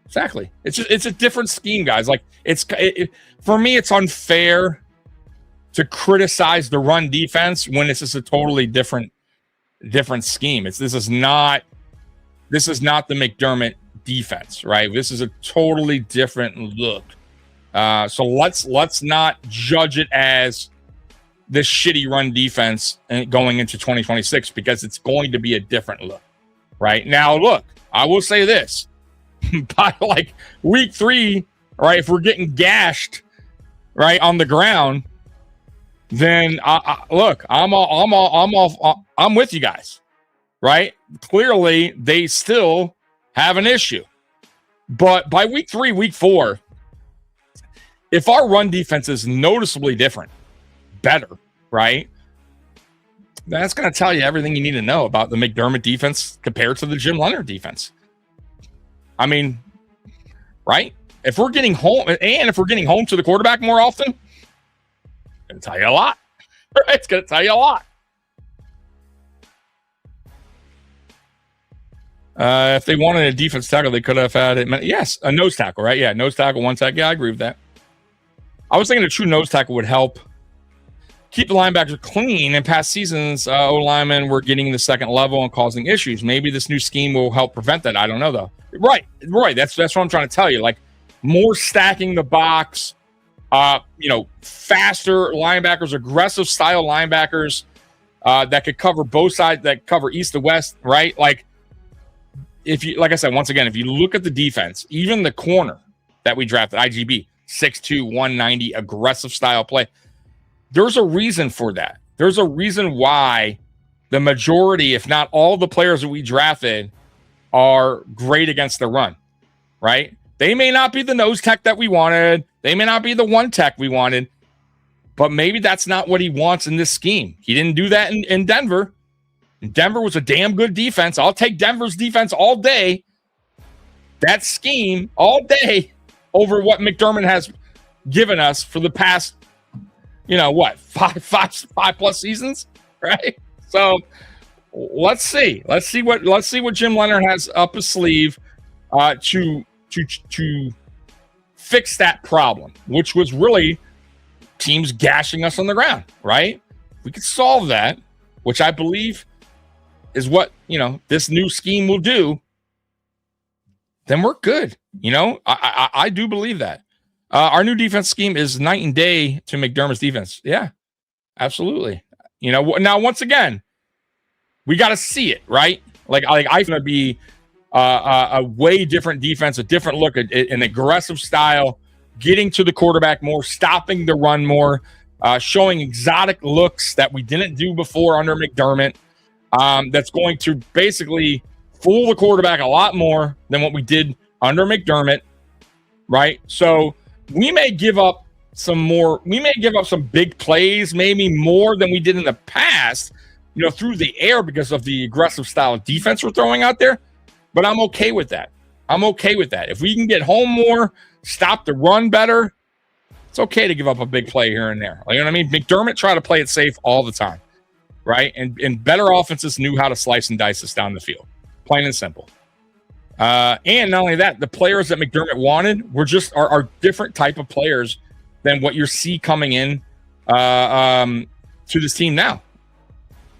exactly. It's a different scheme, guys. Like for me, it's unfair to criticize the run defense when this is a totally different scheme. This is not the McDermott defense, right? This is a totally different look. So let's not judge it as this shitty run defense and going into 2026, because it's going to be a different look right now. Look, I will say this: by like week 3, right, if we're getting gashed right on the ground, then look, I'm with you guys, right? Clearly, they still have an issue, but by week 3, week 4, if our run defense is noticeably better, right? That's going to tell you everything you need to know about the McDermott defense compared to the Jim Leonard defense. I mean, right? If we're getting home to the quarterback more often, it's going to tell you a lot. Right? It's going to tell you a lot. If they wanted a defense tackle, they could have had it. Yes, a nose tackle, right? Yeah, nose tackle, one tackle. Yeah, I agree with that. I was thinking a true nose tackle would help keep the linebackers clean. In past seasons, O-linemen were getting the second level and causing issues. Maybe this new scheme will help prevent that. I don't know, though. Right. That's what I'm trying to tell you. Like, more stacking the box, faster linebackers, aggressive style linebackers that could cover both sides, that cover east to west, right? Like I said, once again, if you look at the defense, even the corner that we drafted, IGB, 6'2", 190, aggressive style play. There's a reason for that. There's a reason why the majority, if not all, the players that we drafted are great against the run, right? They may not be the nose tech that we wanted. They may not be the one tech we wanted, but maybe that's not what he wants in this scheme. He didn't do that in Denver. Denver was a damn good defense. I'll take Denver's defense all day. That scheme all day over what McDermott has given us for the past, five plus seasons, right? So let's see what Jim Leonard has up his sleeve to fix that problem, which was really teams gashing us on the ground, right? We could solve that, which I believe is what this new scheme will do. Then we're good. I do believe that. Our new defense scheme is night and day to McDermott's defense. Yeah, absolutely. Now, once again, we got to see it, right? Like I'm going to be a way different defense, a different look, an aggressive style, getting to the quarterback more, stopping the run more, showing exotic looks that we didn't do before under McDermott. That's going to basically fool the quarterback a lot more than what we did under McDermott, right? So we may give up some big plays, maybe more than we did in the past, through the air because of the aggressive style of defense we're throwing out there. But I'm okay with that. If we can get home more, stop the run better, it's okay to give up a big play here and there. You know what I mean? McDermott tried to play it safe all the time, right? And better offenses knew how to slice and dice us down the field. Plain and simple. And not only that, the players that McDermott wanted are different type of players than what you see coming in to this team now.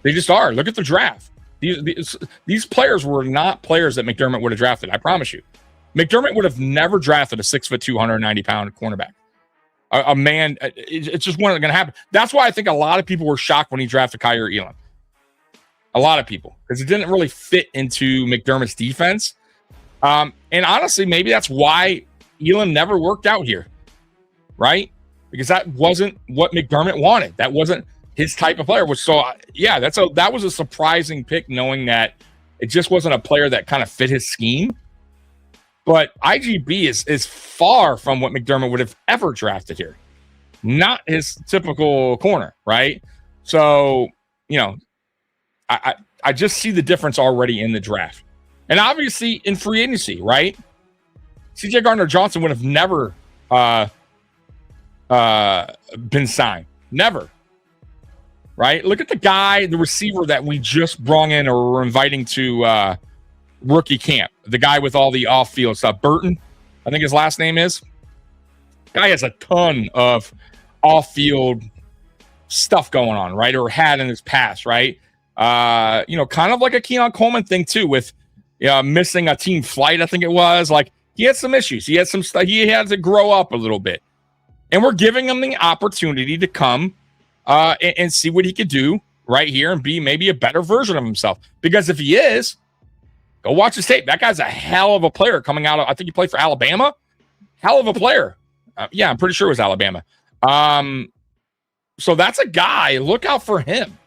They just are. Look at the draft. These players were not players that McDermott would have drafted. I promise you. McDermott would have never drafted a 6'2", 190-pound cornerback. A man, it's just wasn't going to happen. That's why I think a lot of people were shocked when he drafted Kaiir Elam. A lot of people, because it didn't really fit into McDermott's defense. And honestly, maybe that's why Elam never worked out here, right? Because that wasn't what McDermott wanted. That wasn't his type of player. That was a surprising pick, knowing that it just wasn't a player that kind of fit his scheme. But IGB is far from what McDermott would have ever drafted here. Not his typical corner, right? So, I just see the difference already in the draft. And obviously in free agency, right? CJ Gardner-Johnson would have never been signed. Never. Right? Look at the receiver that we just brought in or were inviting to rookie camp. The guy with all the off-field stuff. Burton, I think his last name is. Guy has a ton of off-field stuff going on, right? Or had in his past, right? Kind of like a Keon Coleman thing too, with missing a team flight, I think it was. Like, he had some issues. He had some stuff. He had to grow up a little bit. And we're giving him the opportunity to come and see what he could do right here and be maybe a better version of himself. Because if he is, go watch his tape. That guy's a hell of a player coming out of, I think he played for Alabama. Hell of a player. I'm pretty sure it was Alabama. So that's a guy. Look out for him,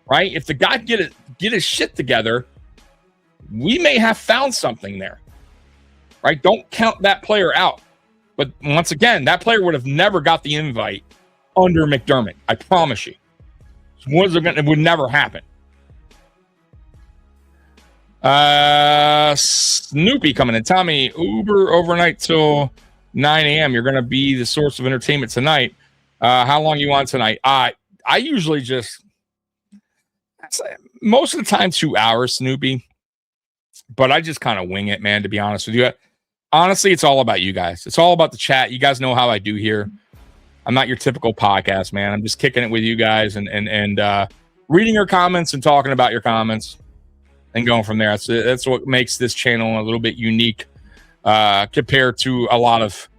right? If the guy get his shit together, we may have found something there, right? Don't count that player out. But once again, that player would have never got the invite under McDermott. I promise you. It would never happen. Snoopy coming in. Tommy, Uber overnight till 9 a.m. You're going to be the source of entertainment tonight. How long you on tonight? I usually just, most of the time, 2 hours, Snoopy. But I just kind of wing it, man, to be honest with you. Honestly, it's all about you guys. It's all about the chat. You guys know how I do here. I'm not your typical podcast, man. I'm just kicking it with you guys and reading your comments and talking about your comments and going from there. That's what makes this channel a little bit unique compared to a lot of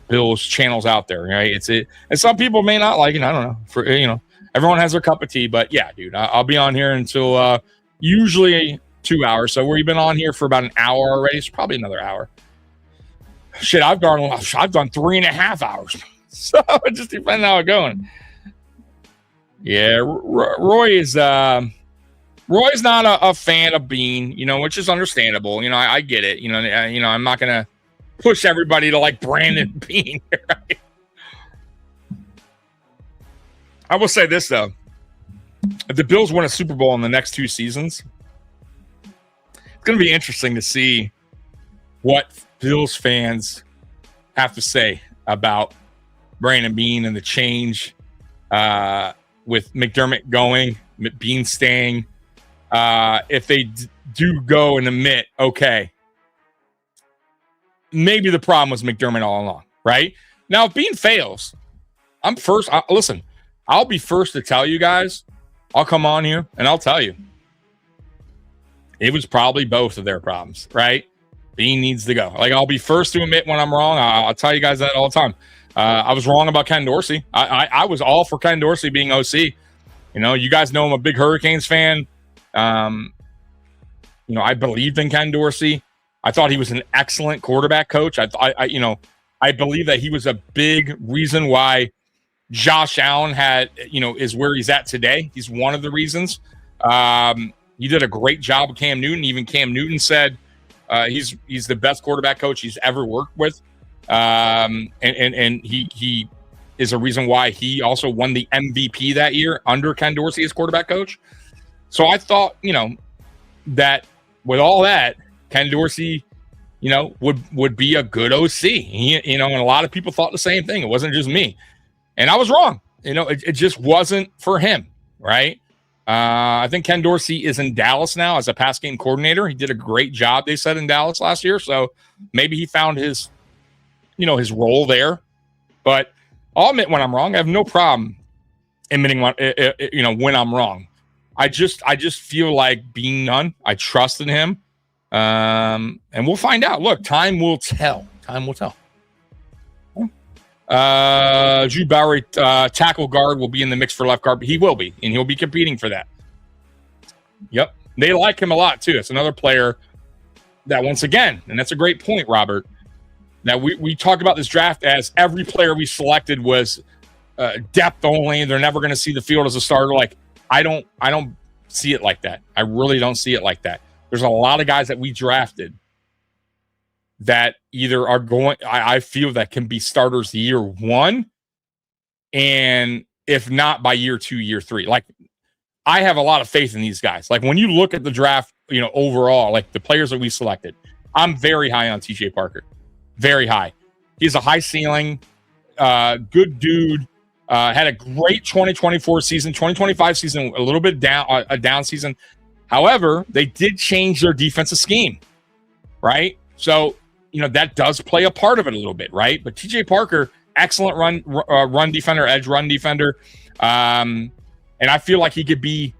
Bills channels out there, right? And some people may not like it. I don't know. Everyone has their cup of tea, but yeah, dude, I'll be on here until usually 2 hours. So we've been on here for about an hour already. It's probably another hour. Shit, I've done 3.5 hours. So it just depends how it's going. Yeah, Roy's not a fan of Beane, which is understandable. I get it. I'm not gonna push everybody to like Brandon Beane. Right? I will say this though: if the Bills win a Super Bowl in the next 2 seasons, it's gonna be interesting to see what Bills fans have to say about Brandon Beane and the change with McDermott going, Beane staying. If they do go and admit, okay, maybe the problem was McDermott all along, right? Now, if Beane fails, listen, I'll be first to tell you guys. I'll come on here and I'll tell you. It was probably both of their problems, right? Beane needs to go. Like, I'll be first to admit when I'm wrong. I'll tell you guys that all the time. I was wrong about Ken Dorsey. I was all for Ken Dorsey being OC. You guys know I'm a big Hurricanes fan. I believed in Ken Dorsey. I thought he was an excellent quarterback coach. I believe that he was a big reason why Josh Allen is where he's at today. He's one of the reasons. He did a great job with Cam Newton. Even Cam Newton said he's the best quarterback coach he's ever worked with. And he is a reason why he also won the MVP that year under Ken Dorsey as quarterback coach. So I thought, that with all that, Ken Dorsey, would be a good OC. And a lot of people thought the same thing. It wasn't just me. And I was wrong. It just wasn't for him, right? I think Ken Dorsey is in Dallas now as a pass game coordinator. He did a great job, they said, in Dallas last year. So maybe he found his role there. But I'll admit when I'm wrong. I have no problem admitting when I'm wrong. I just feel like Beane none. I trust in him. And we'll find out. Look, time will tell. Time will tell. Jude Bowry, tackle guard, will be in the mix for left guard. He will be, and he'll be competing for that. Yep. They like him a lot, too. It's another player that, once again, and that's a great point, Robert, that we talk about this draft as every player we selected was depth only. They're never going to see the field as a starter. Like, I don't see it like that. I really don't see it like that. There's a lot of guys that we drafted that either are going, I feel that can be starters year one, and if not by year 2, year 3. Like, I have a lot of faith in these guys. Like, when you look at the draft, overall, like the players that we selected, I'm very high on TJ Parker. Very high. He's a high ceiling, good dude. Had a great 2024 season, 2025 season, a little bit down, a down season. However, they did change their defensive scheme, right? So, that does play a part of it a little bit, right? But TJ Parker, excellent run defender, edge run defender. And I feel like he could be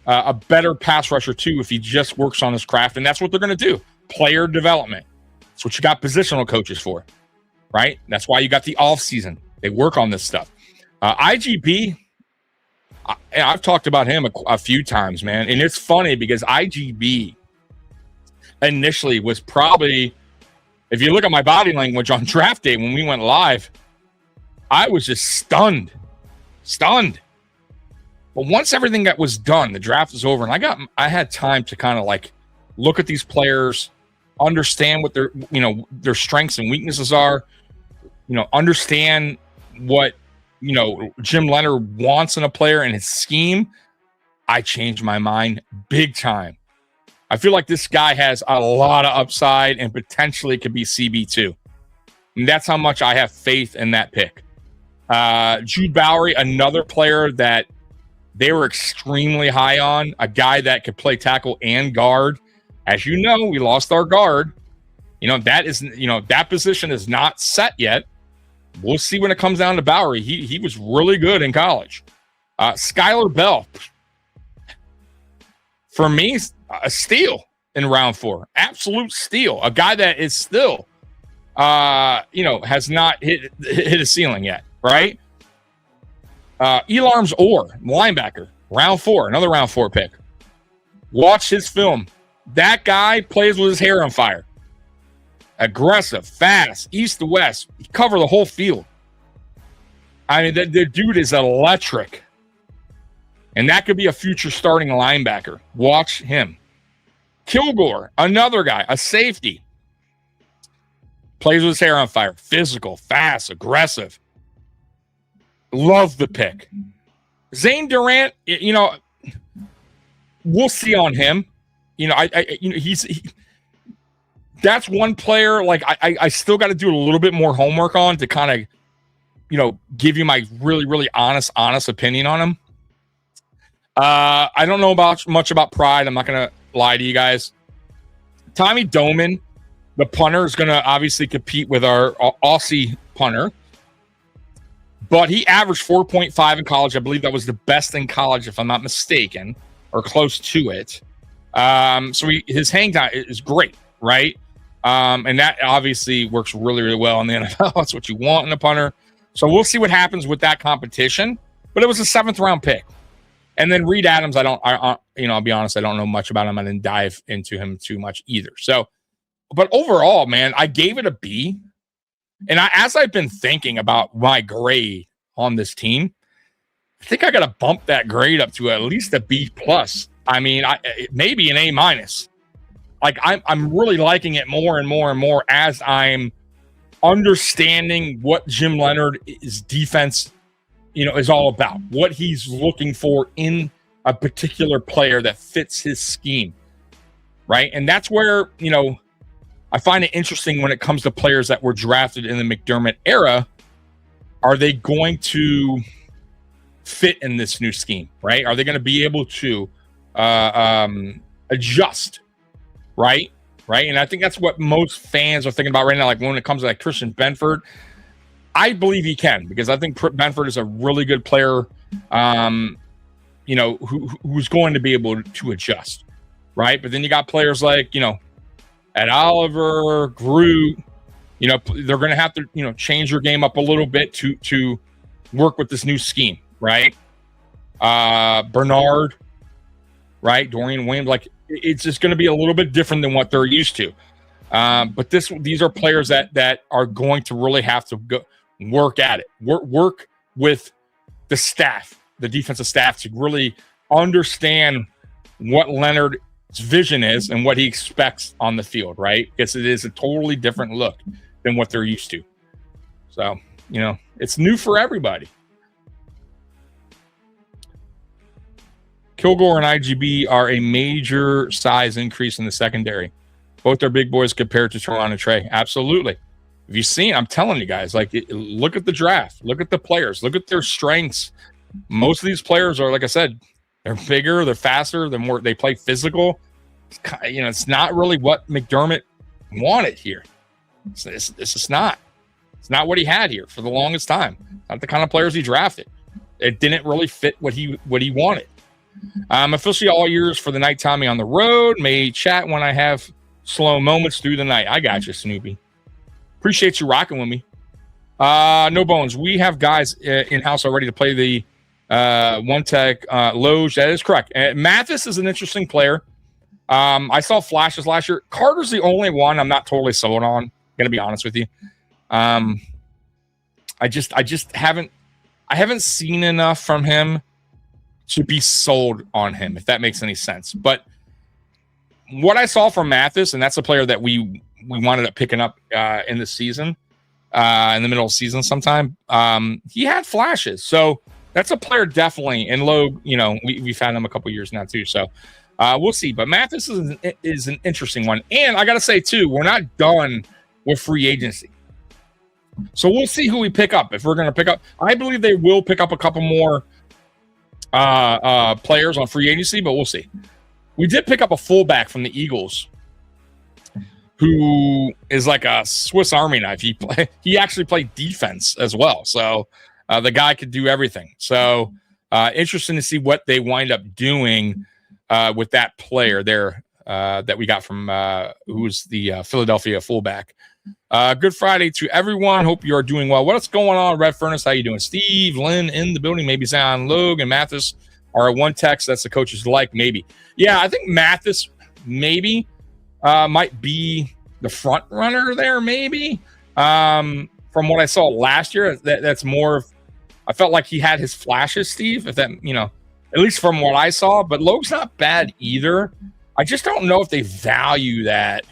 a better pass rusher too if he just works on his craft. And that's what they're going to do. Player development. That's what you got positional coaches for, right? That's why you got the off season. They work on this stuff. IGB, I've talked about him a few times, man. And it's funny because IGB initially was probably, if you look at my body language on draft day when we went live, I was just stunned. But once everything that was done, the draft was over, and I had time to kind of like look at these players, understand what their strengths and weaknesses are, understand what Jim Leonard wants in a player and his scheme. I changed my mind big time. I feel like this guy has a lot of upside and potentially could be CB2. And that's how much I have faith in that pick. Jude Bowry, another player that they were extremely high on, a guy that could play tackle and guard. As you know, we lost our guard. That position is not set yet. We'll see when it comes down to Bowry. He was really good in college. Skyler Bell, for me, a steal in round 4. Absolute steal. A guy that is still, has not hit a ceiling yet, right? Elarms-Orr, linebacker, round 4, another round 4 pick. Watch his film. That guy plays with his hair on fire. Aggressive, fast, east to west. He covered the whole field. I mean, the dude is electric. And that could be a future starting linebacker. Watch him. Kilgore, another guy, a safety. Plays with his hair on fire. Physical, fast, aggressive. Love the pick. Zane Durant, we'll see on him. That's one player, like, I still got to do a little bit more homework on to kind of, give you my really, really honest opinion on him. I don't know much about pride. I'm not going to lie to you guys. Tommy Doman, the punter, is going to obviously compete with our Aussie punter. But he averaged 4.5 in college. I believe that was the best in college, if I'm not mistaken, or close to it. So his hang time is great, right? And that obviously works really, really well in the NFL. That's what you want in a punter. So we'll see what happens with that competition. But it was a 7th round pick. And then Reed Adams, I'll be honest, I don't know much about him. I didn't dive into him too much either. So, but overall, man, I gave it a B. And as I've been thinking about my grade on this team, I think I got to bump that grade up to at least a B+. I mean, maybe an A-. Like, I'm really liking it more and more and more as I'm understanding what Jim Leonard's defense, is all about, what he's looking for in a particular player that fits his scheme, right? And that's where, I find it interesting when it comes to players that were drafted in the McDermott era. Are they going to fit in this new scheme, right? Are they going to be able to adjust, right? And I think that's what most fans are thinking about right now. Like when it comes to like Christian Benford, I believe he can, because I think Benford is a really good player who's going to be able to adjust, right? But then you got players like, Ed Oliver, Groot, they're going to have to, change their game up a little bit to work with this new scheme, right? Bernard, right? Dorian Williams, like it's just going to be a little bit different than what they're used to. But these are players that are going to really have to work at it, work with the staff, the defensive staff, to really understand what Leonard's vision is and what he expects on the field, right? Because it is a totally different look than what they're used to. So, it's new for everybody. Kilgore and IGB are a major size increase in the secondary. Both are big boys compared to Teron and Trey. Absolutely. Have you seen? I'm telling you guys, look at the draft. Look at the players. Look at their strengths. Most of these players are, like I said, they're bigger, they're faster, they play physical. It's not really what McDermott wanted here. It's just not. It's not what he had here for the longest time. Not the kind of players he drafted. It didn't really fit what he wanted. Officially all years for the night Tommy on the road. May chat when I have slow moments through the night. I got you, Snoopy. Appreciate you rocking with me. No bones. We have guys in-house already to play the one tech Loge. That is correct. Mathis is an interesting player. I saw flashes last year. Carter's the only one I'm not totally sold on. Going to be honest with you. I haven't seen enough from him to be sold on him, if that makes any sense. But what I saw from Mathis, and that's a player that we wanted up picking up in the season, in the middle of the season sometime. He had flashes. So that's a player definitely. And Logue, we've had him a couple years now too. So we'll see. But Mathis is an interesting one. And I got to say too, we're not done with free agency. So we'll see who we pick up. If we're going to pick up, I believe they will pick up a couple more players on free agency, but we'll see. We did pick up a fullback from the Eagles who is like a Swiss Army knife. He actually played defense as well. So the guy could do everything. So interesting to see what they wind up doing with that player there that we got from who's the Philadelphia fullback. Good Friday to everyone. Hope you are doing well. What's going on, Red Furnace? How you doing? Steve, Lynn in the building. Maybe Zion, Logue, and Mathis are one text. That's the coaches like. Maybe. Yeah, I think Mathis maybe might be the front runner there. Maybe from what I saw last year, that's more of. I felt like he had his flashes, Steve. If that at least from what I saw. But Logue's not bad either. I just don't know if they value that.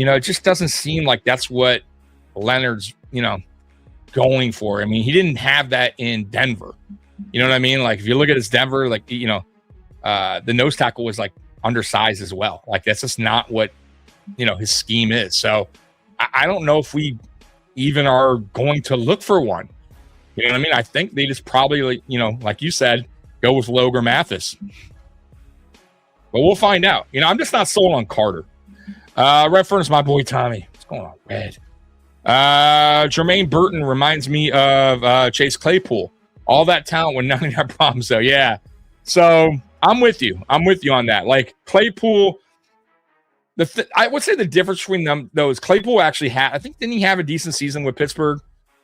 It just doesn't seem like that's what Leonard's, going for. I mean, he didn't have that in Denver. You know what I mean? Like, if you look at his Denver, like, the nose tackle was, like, undersized as well. Like, that's just not what, his scheme is. So, I don't know if we even are going to look for one. You know what I mean? I think they just probably, like you said, go with Logue or Mathis. But we'll find out. I'm just not sold on Carter. Red Furnace, my boy Tommy. What's going on, Red? Jermaine Burton reminds me of Chase Claypool. All that talent with 99 problems, though. Yeah. So I'm with you. I'm with you on that. Like Claypool, I would say the difference between them, though, is Claypool actually had, I think, didn't he have a decent season with Pittsburgh?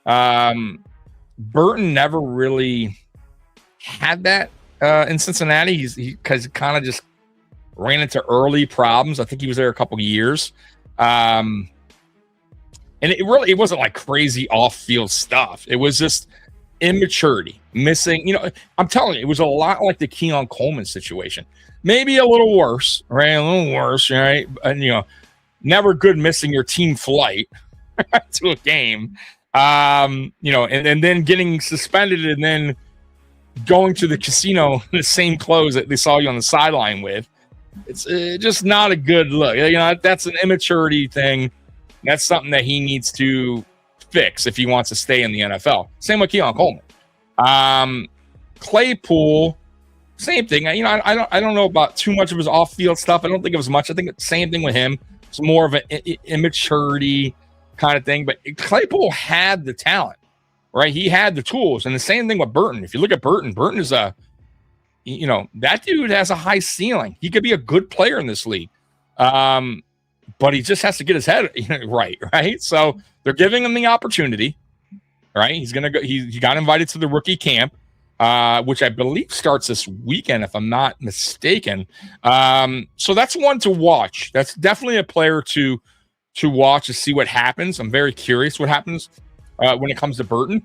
Burton never really had that in Cincinnati. Because he kind of just ran into early problems. I think he was there a couple of years. And it wasn't like crazy off-field stuff. It was just immaturity, missing. I'm telling you, it was a lot like the Keon Coleman situation. Maybe a little worse, right? A little worse, right? And, never good missing your team flight to a game. And then getting suspended and then going to the casino in the same clothes that they saw you on the sideline with. It's just not a good look. That's an immaturity thing. That's something that he needs to fix if he wants to stay in the NFL. Same with Keon Coleman. Claypool, same thing. I don't know about too much of his off-field stuff. I don't think it was much. I think it's the same thing with him. It's more of an immaturity kind of thing. But Claypool had the talent. right? He had the tools. And the same thing with Burton. If you look at Burton is that dude has a high ceiling. He could be a good player in this league. But he just has to get his head right? So they're giving him the opportunity, right? He's going to go. He got invited to the rookie camp, which I believe starts this weekend, if I'm not mistaken. So that's one to watch. That's definitely a player to watch to see what happens. I'm very curious what happens when it comes to Burton,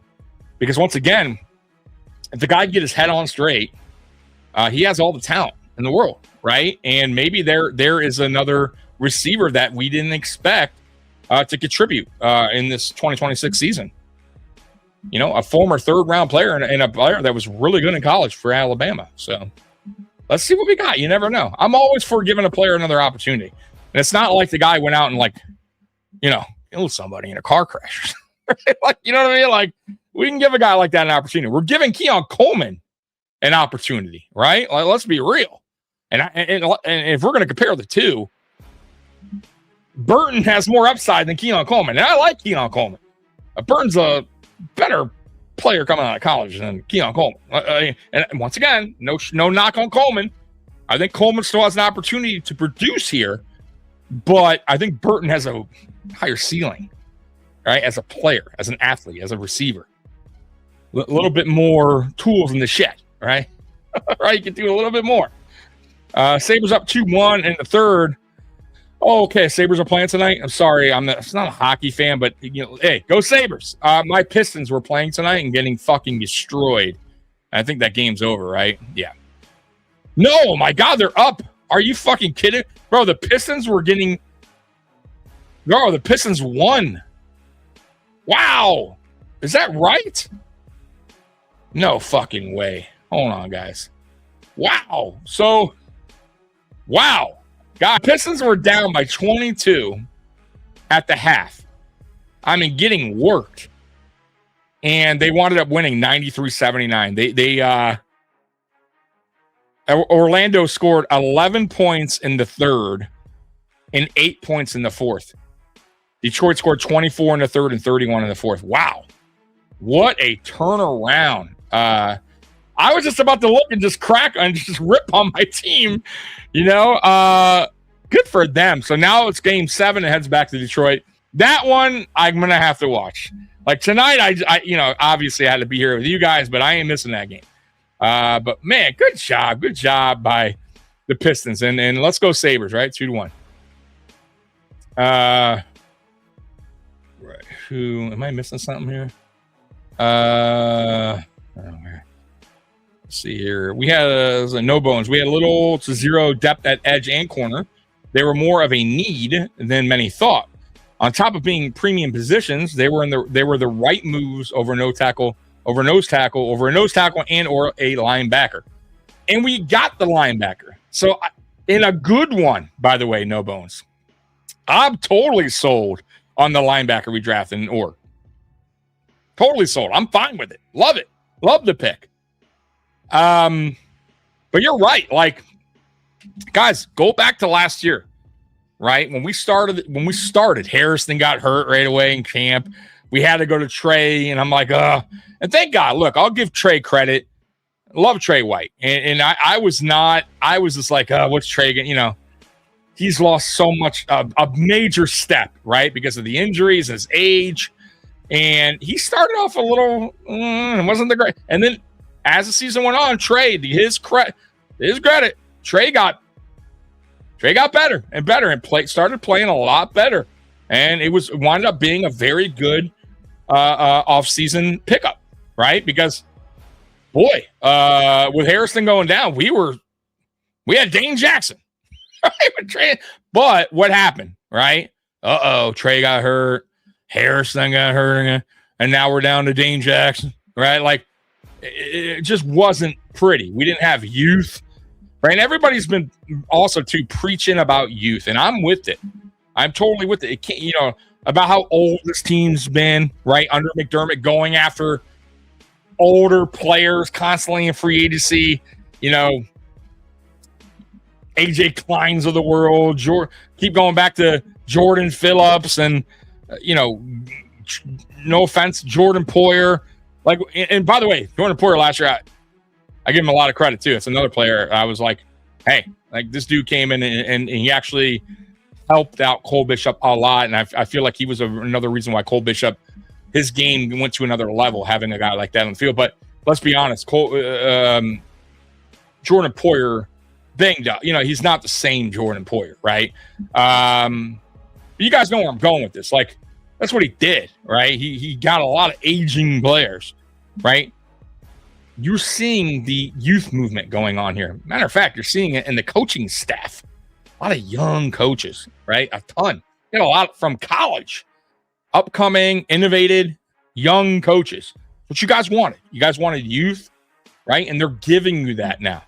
because once again, if the guy can get his head on straight, he has all the talent in the world, right? And maybe there is another receiver that we didn't expect to contribute in this 2026 season. A former third-round player and a player that was really good in college for Alabama. So let's see what we got. You never know. I'm always for giving a player another opportunity. And it's not like the guy went out and killed somebody in a car crash. You know what I mean? Like, we can give a guy like that an opportunity. We're giving Keon Coleman an opportunity, right? Like, let's be real. And if we're going to compare the two, Burton has more upside than Keon Coleman. And I like Keon Coleman. Burton's a better player coming out of college than Keon Coleman. And once again, no knock on Coleman. I think Coleman still has an opportunity to produce here, but I think Burton has a higher ceiling, right? As a player, as an athlete, as a receiver. A little bit more tools in the shed, right? Right, you can do a little bit more. Sabres up 2-1 in the third. Oh, okay. Sabres are playing tonight. I'm sorry. It's not a hockey fan, but hey, go Sabres. My Pistons were playing tonight and getting fucking destroyed. I think that game's over, right? Yeah. No, my God, they're up. Are you fucking kidding? Bro, the Pistons won. Wow. Is that right? No fucking way. Hold on, guys. Wow. So, wow. God, Pistons were down by 22 at the half. I mean, getting worked. And they wound up winning 93-79. Orlando scored 11 points in the third and 8 points in the fourth. Detroit scored 24 in the third and 31 in the fourth. Wow. What a turnaround. I was just about to look and just crack and just rip on my team, good for them. So now it's game 7 and heads back to Detroit. That one I'm going to have to watch. Like tonight, I obviously I had to be here with you guys, but I ain't missing that game. But man, good job by the Pistons. And let's go Sabres, right? 2-1. Right. Who am I missing something here? I don't know where. Let's see here. We had no bones. We had a little to zero depth at edge and corner. They were more of a need than many thought. On top of being premium positions, they were the right moves over nose tackle, and or a linebacker. And we got the linebacker. So in a good one, by the way, no bones. I'm totally sold on the linebacker we drafted in Orr. Totally sold. I'm fine with it. Love it. Love the pick. But you're right. Like, guys, go back to last year, right? When we started, Harrison got hurt right away in camp. We had to go to Trey, and I'm like, and thank God. Look, I'll give Trey credit. Love Trey White. And I was just like, what's Trey going? He's lost so much, a major step, right? Because of the injuries, his age. And he started off a little, wasn't the great. And then as the season went on, Trey, his credit, Trey got better and better and started playing a lot better. And it wound up being a very good off-season pickup, right? Because, boy, with Harrison going down, we had Dane Jackson. Right? But what happened, right? Trey got hurt. Harrison got hurt again. And now we're down to Dane Jackson, right? Like, it just wasn't pretty. We didn't have youth, right? And everybody's been also, too, preaching about youth. And I'm with it. I'm totally with it. It can't, about how old this team's been, right? Under McDermott, going after older players constantly in free agency, AJ Kleins of the world, keep going back to Jordan Phillips and, no offense, Jordan Poyer, Like, and by the way, Jordan Poyer last year, I give him a lot of credit too. It's another player. I was like, hey, like this dude came in and he actually helped out Cole Bishop a lot. And I feel like he was another reason why Cole Bishop, his game went to another level, having a guy like that on the field. But let's be honest, Jordan Poyer banged up. You know, he's not the same Jordan Poyer, right? You guys know where I'm going with this. Like, that's what he did, right? He got a lot of aging players, right? You're seeing the youth movement going on here. Matter of fact, you're seeing it in the coaching staff. A lot of young coaches, right? A ton. You know, a lot from college. Upcoming, innovative, young coaches. What you guys wanted. You guys wanted youth, right? And they're giving you that now,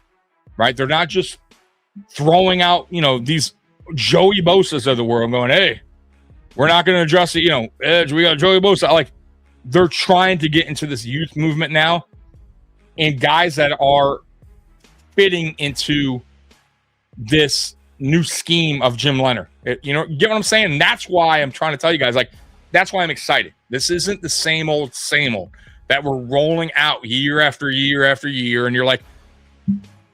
right? They're not just throwing out, you know, these Joey Bosa's of the world going, hey, we're not going to address it, you know, Edge, we got Joey Bosa. Like, they're trying to get into this youth movement now. And guys that are fitting into this new scheme of Jim Leonard. You know, get what I'm saying? And that's why I'm trying to tell you guys, like, that's why I'm excited. This isn't the same old that we're rolling out year after year after year. And you're like,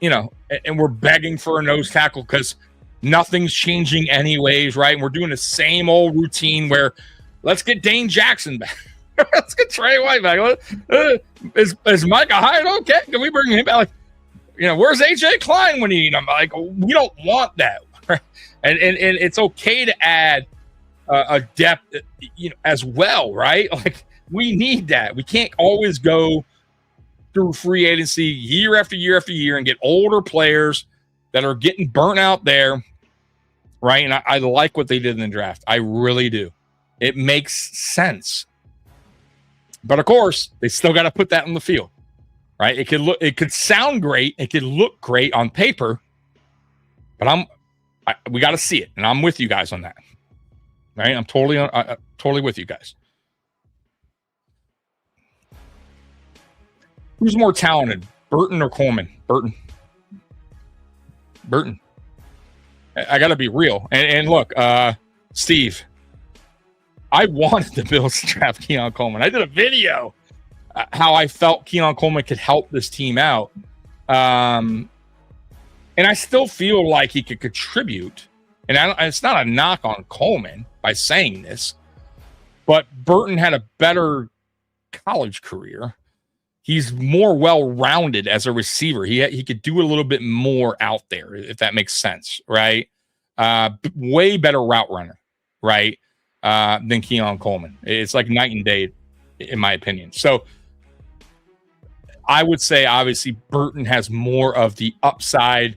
you know, and we're begging for a nose tackle because nothing's changing anyways, right? And we're doing the same old routine where let's get Dane Jackson back. Let's get Trey White back. Is Micah Hyde okay? Can we bring him back? Like, you know, where's AJ Klein when you need him? Like, we don't want that. Right? And it's okay to add a depth, you know, as well, right? Like, we need that. We can't always go through free agency year after year after year and get older players that are getting burnt out there, right? And I like what they did in the draft. I really do. It makes sense. But of course, they still got to put that on the field, right? It could sound great, it could look great on paper, but we got to see it, and I'm with you guys on that, right? I'm totally with you guys. Who's more talented, Burton or Coleman? Burton. I got to be real, and look, Steve. I wanted the Bills to draft Keon Coleman. I did a video how I felt Keon Coleman could help this team out. And I still feel like he could contribute. And it's not a knock on Coleman by saying this, but Burton had a better college career. He's more well-rounded as a receiver. He could do a little bit more out there, if that makes sense, right? Way better route runner, right? Than Keon Coleman. It's like night and day, in my opinion. So I would say, obviously, Burton has more of the upside,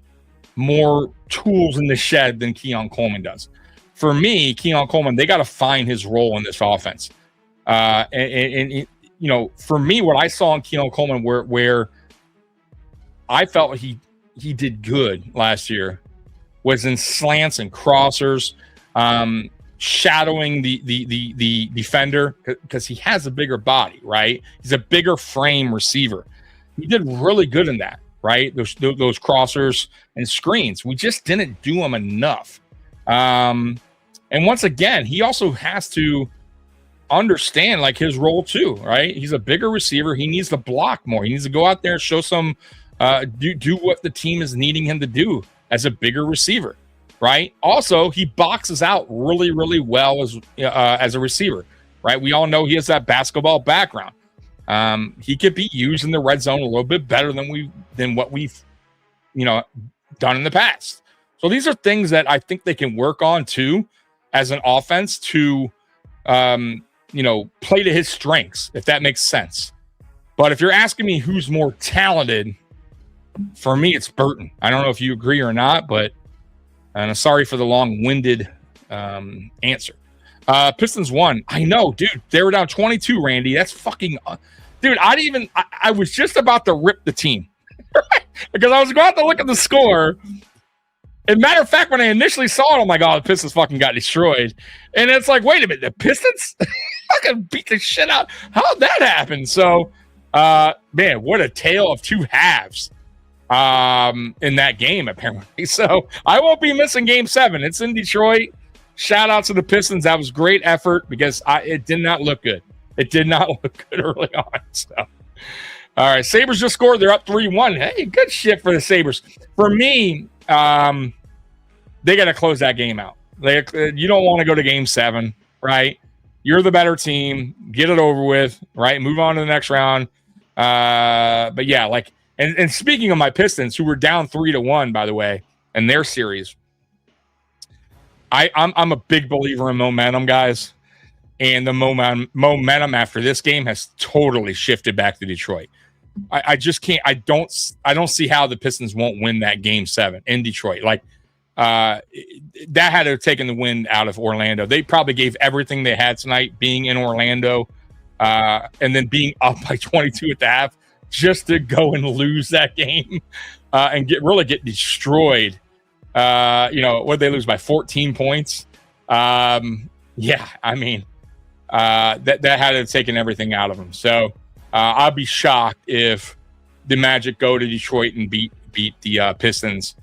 more tools in the shed than Keon Coleman does. For me, Keon Coleman, they got to find his role in this offense. And you know, for me, what I saw in Keon Coleman, where I felt he did good last year, was in slants and crossers. Shadowing the defender because he has a bigger body, right? He's a bigger frame receiver. He did really good in that, right? Those crossers and screens. We just didn't do them enough. And once again, he also has to understand like his role too, right? He's a bigger receiver. He needs to block more. He needs to go out there and show some do what the team is needing him to do as a bigger receiver. Right. Also, he boxes out really, really well as a receiver. Right. We all know he has that basketball background. He could be used in the red zone a little bit better than what we've, you know, done in the past. So these are things that I think they can work on too, as an offense to, you know, play to his strengths, if that makes sense. But if you're asking me who's more talented, for me, it's Burton. I don't know if you agree or not, but. And I'm sorry for the long-winded answer. Pistons won. I know, dude. They were down 22, Randy. That's fucking... dude, I was just about to rip the team. Because I was about to look at the score. And matter of fact, when I initially saw it, I'm like, oh, the Pistons fucking got destroyed. And it's like, wait a minute, the Pistons fucking beat the shit out. How'd that happen? So, man, what a tale of two halves. In that game, apparently. So I won't be missing game 7. It's in Detroit. Shout out to the Pistons. That was great effort because it did not look good. It did not look good early on. So All right, Sabres just scored. They're up 3-1. Hey, good shit for the Sabres. For me, they got to close that game out. You don't want to go to game 7, right? You're the better team. Get it over with, right? Move on to the next round. But yeah, like, and speaking of my Pistons, who were down 3-1, by the way, in their series, I'm a big believer in momentum, guys. And the momentum after this game has totally shifted back to Detroit. I just can't. I don't see how the Pistons won't win that game 7 in Detroit. Like, that had to have taken the wind out of Orlando. They probably gave everything they had tonight being in Orlando, and then being up by 22 at the half just to go and lose that game and get destroyed. What they lose by 14 points. Yeah, I mean, that had to have taken everything out of them. So I'd be shocked if the Magic go to Detroit and beat the Pistons.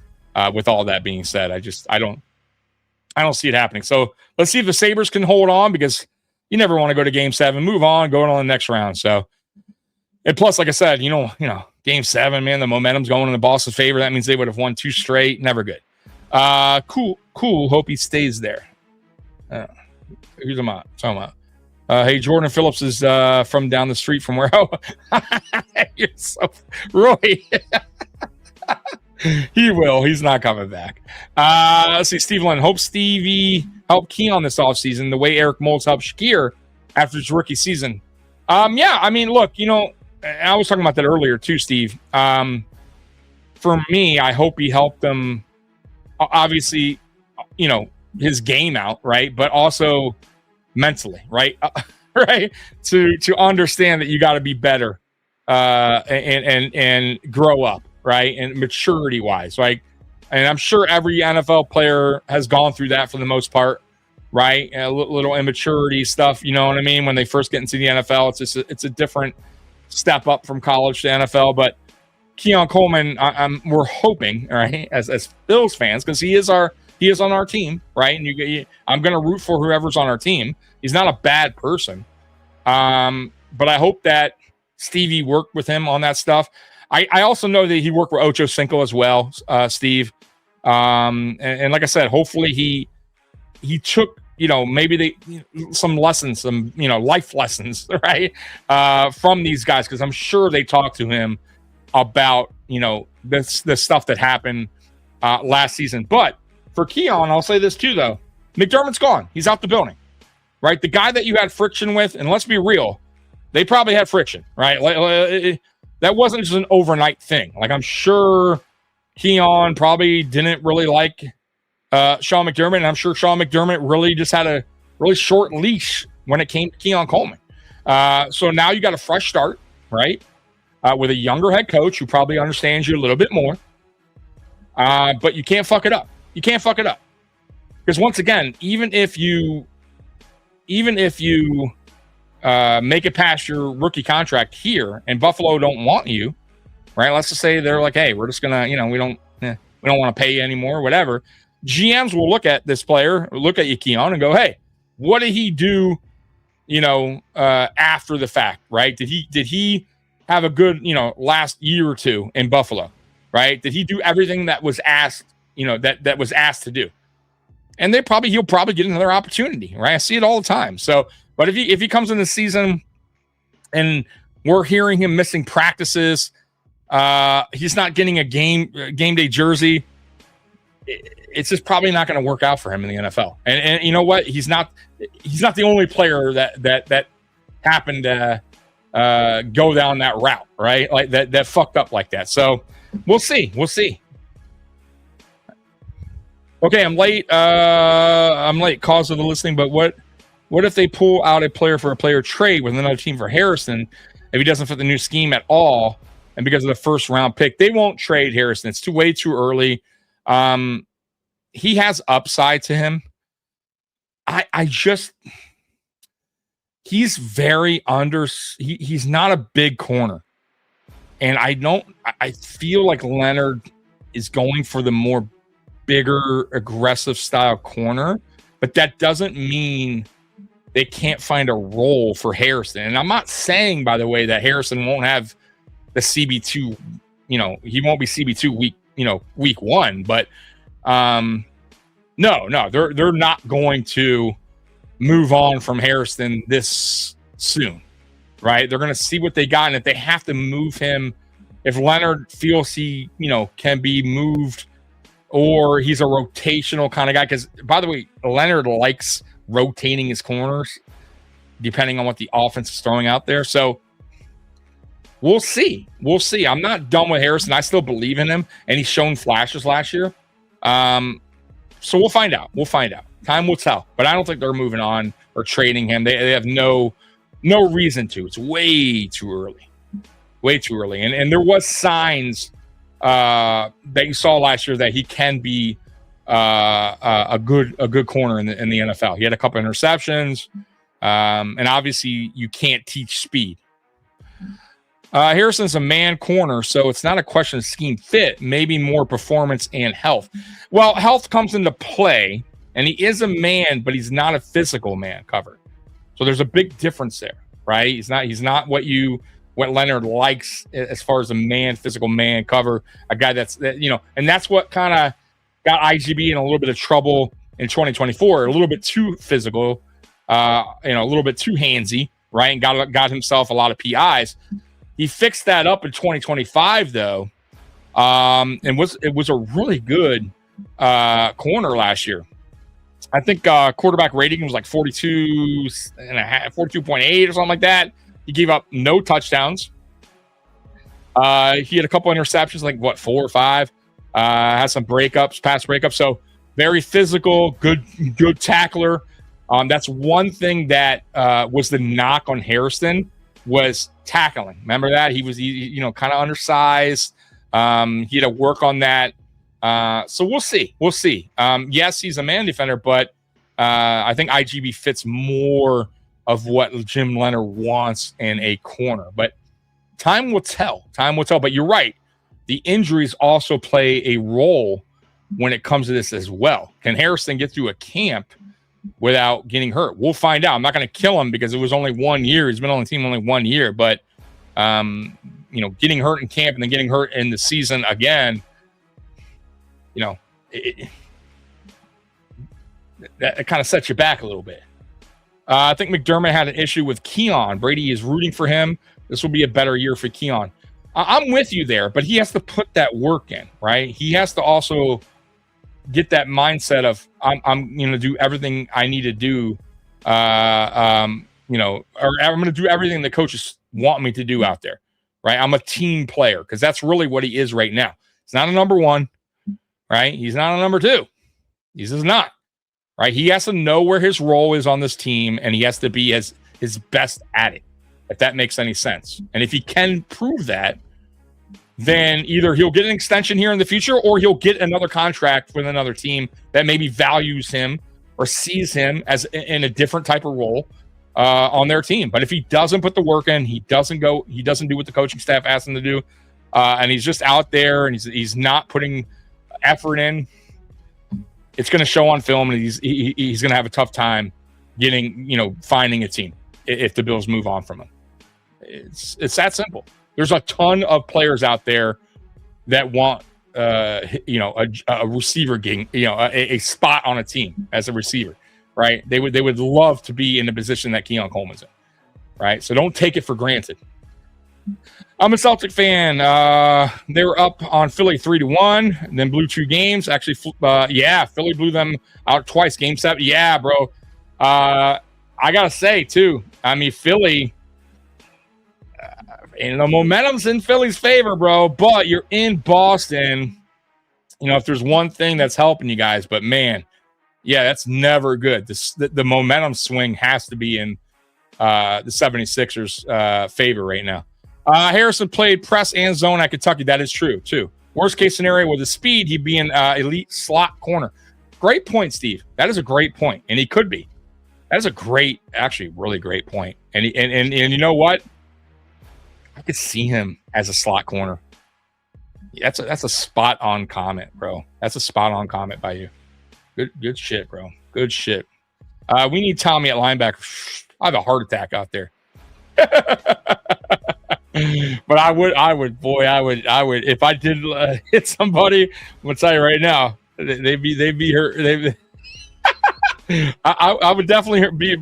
With all that being said, I don't see it happening. So let's see if the Sabres can hold on, because you never want to go to game 7, move on, go on the next round. So, and plus, like I said, game 7, man, the momentum's going in the Boston favor. That means they would have won 2 straight. Never good. Cool. Hope he stays there. Who's am I talking about? Hey, Jordan Phillips is from down the street from where you're so Roy. He will. He's not coming back. Let's see. Steve Lynn. Hope Stevie helped Keon this offseason the way Eric Moulds helped Shakir after his rookie season. Yeah, I mean, look, I was talking about that earlier too, Steve. For me, I hope he helped them, obviously, his game out, right? But also mentally, right? Right? To understand that you got to be better and grow up. Right. And maturity wise, right. And I'm sure every NFL player has gone through that for the most part. Right. A little immaturity stuff. You know what I mean? When they first get into the NFL, it's a different step up from college to NFL. But Keon Coleman, we're hoping, right, as Bills fans, because he is on our team. Right. And I'm going to root for whoever's on our team. He's not a bad person. But I hope that Stevie worked with him on that stuff. I also know that he worked with Ocho Cinco as well, Steve. And like I said, hopefully he took, maybe some lessons, some, life lessons, right, from these guys, because I'm sure they talked to him about, the stuff that happened last season. But for Keon, I'll say this too, though. McDermott's gone. He's out the building, right? The guy that you had friction with, and let's be real, they probably had friction, right? That wasn't just an overnight thing. Like, I'm sure Keon probably didn't really like Sean McDermott, and I'm sure Sean McDermott really just had a really short leash when it came to Keon Coleman. So now you got a fresh start, right, with a younger head coach who probably understands you a little bit more. But you can't fuck it up. You can't fuck it up. Because once again, even if you make it past your rookie contract here, and Buffalo don't want you, right? Let's just say they're like, hey, we're just gonna, we don't want to pay you anymore, whatever. GMs will look at this player, look at you, Keon, and go, hey, what did he do, after the fact, right? Did he have a good, last year or two in Buffalo, right? Did he do everything that was asked, that was asked to do? And he'll probably get another opportunity, right? I see it all the time. So. But if he comes in the season and we're hearing him missing practices, he's not getting a game day jersey, it's just probably not going to work out for him in the NFL. And you know what? He's not the only player that happened to go down that route, right? Like that fucked up like that. So we'll see. Okay, I'm late. Cause of the listening, but what if they pull out a player for a player trade with another team for Harrison if he doesn't fit the new scheme at all, and because of the first round pick? They won't trade Harrison. It's way too early. He has upside to him. He's very he's not a big corner. And I feel like Leonard is going for the more bigger, aggressive style corner, but that doesn't mean they can't find a role for Harrison. And I'm not saying, by the way, that Harrison won't have the CB2, he won't be CB2 week 1, but no, they're not going to move on from Harrison this soon, right? They're going to see what they got, and if they have to move him, if Leonard feels he, can be moved, or he's a rotational kind of guy, because, by the way, Leonard likes rotating his corners depending on what the offense is throwing out there. So we'll see. I'm not done with Harrison. I still believe in him, and he's shown flashes last year. So we'll find out. Time will tell. But I don't think they're moving on or trading him. They have no reason to. It's way too early. And there was signs that you saw last year that he can be a good corner in the NFL. He had a couple interceptions, and obviously you can't teach speed. Harrison's a man corner, so it's not a question of scheme fit, maybe more performance and health. Well, health comes into play, and he is a man, but he's not a physical man cover. So there's a big difference there, right? He's not what Leonard likes as far as a physical man cover, a guy and that's what kind of got IGB in a little bit of trouble in 2024, a little bit too physical, a little bit too handsy, right? And got himself a lot of PIs. He fixed that up in 2025, though, and it was a really good corner last year. I think quarterback rating was like 42.8 or something like that. He gave up no touchdowns. He had a couple interceptions, like 4 or 5. Had some pass breakups. So very physical, good tackler. That's one thing that was the knock on Harrison, was tackling. Remember that? He was, kind of undersized. He had to work on that. So we'll see. Yes, he's a man defender, but I think IGB fits more of what Jim Leonard wants in a corner. But time will tell. But you're right. The injuries also play a role when it comes to this as well. Can Harrison get through a camp without getting hurt? We'll find out. I'm not going to kill him because it was only 1 year. He's been on the team only 1 year. But, getting hurt in camp and then getting hurt in the season again, that kind of sets you back a little bit. I think McDermott had an issue with Keon. Brady is rooting for him. This will be a better year for Keon. I'm with you there, but he has to put that work in, right? He has to also get that mindset of I'm going to do everything I need to do, or I'm going to do everything the coaches want me to do out there, right? I'm a team player, because that's really what he is right now. He's not a number 1, right? He's not a number 2. He's just not, right? He has to know where his role is on this team, and he has to be his best at it, if that makes any sense. And if he can prove that, then either he'll get an extension here in the future, or he'll get another contract with another team that maybe values him or sees him as in a different type of role on their team. But if he doesn't put the work in, he doesn't do what the coaching staff asks him to do, and he's just out there and he's not putting effort in, it's going to show on film, and he's going to have a tough time finding a team if the Bills move on from him. It's that simple. There's a ton of players out there that want, a receiver gig, a spot on a team as a receiver, right? They would love to be in the position that Keon Coleman's in, right? So don't take it for granted. I'm a Celtic fan. They were up on Philly 3-1, then blew 2 games. Actually, Philly blew them out twice. Game 7, yeah, bro. I gotta say too. I mean, Philly. And the momentum's in Philly's favor, bro. But you're in Boston. If there's one thing that's helping you guys, but man, yeah, that's never good. The momentum swing has to be in the 76ers' favor right now. Harrison played press and zone at Kentucky. That is true, too. Worst case scenario with the speed, he'd be an elite slot corner. Great point, Steve. That is a great point, and he could be. That is a great, actually, really great point. And you know what? I could see him as a slot corner. That's a spot on comment, bro. That's a spot on comment by you. Good shit, bro. Good shit. We need Tommy at linebacker. I have a heart attack out there. But I would, if I did hit somebody, I'm gonna tell you right now, they'd be hurt. I would definitely be,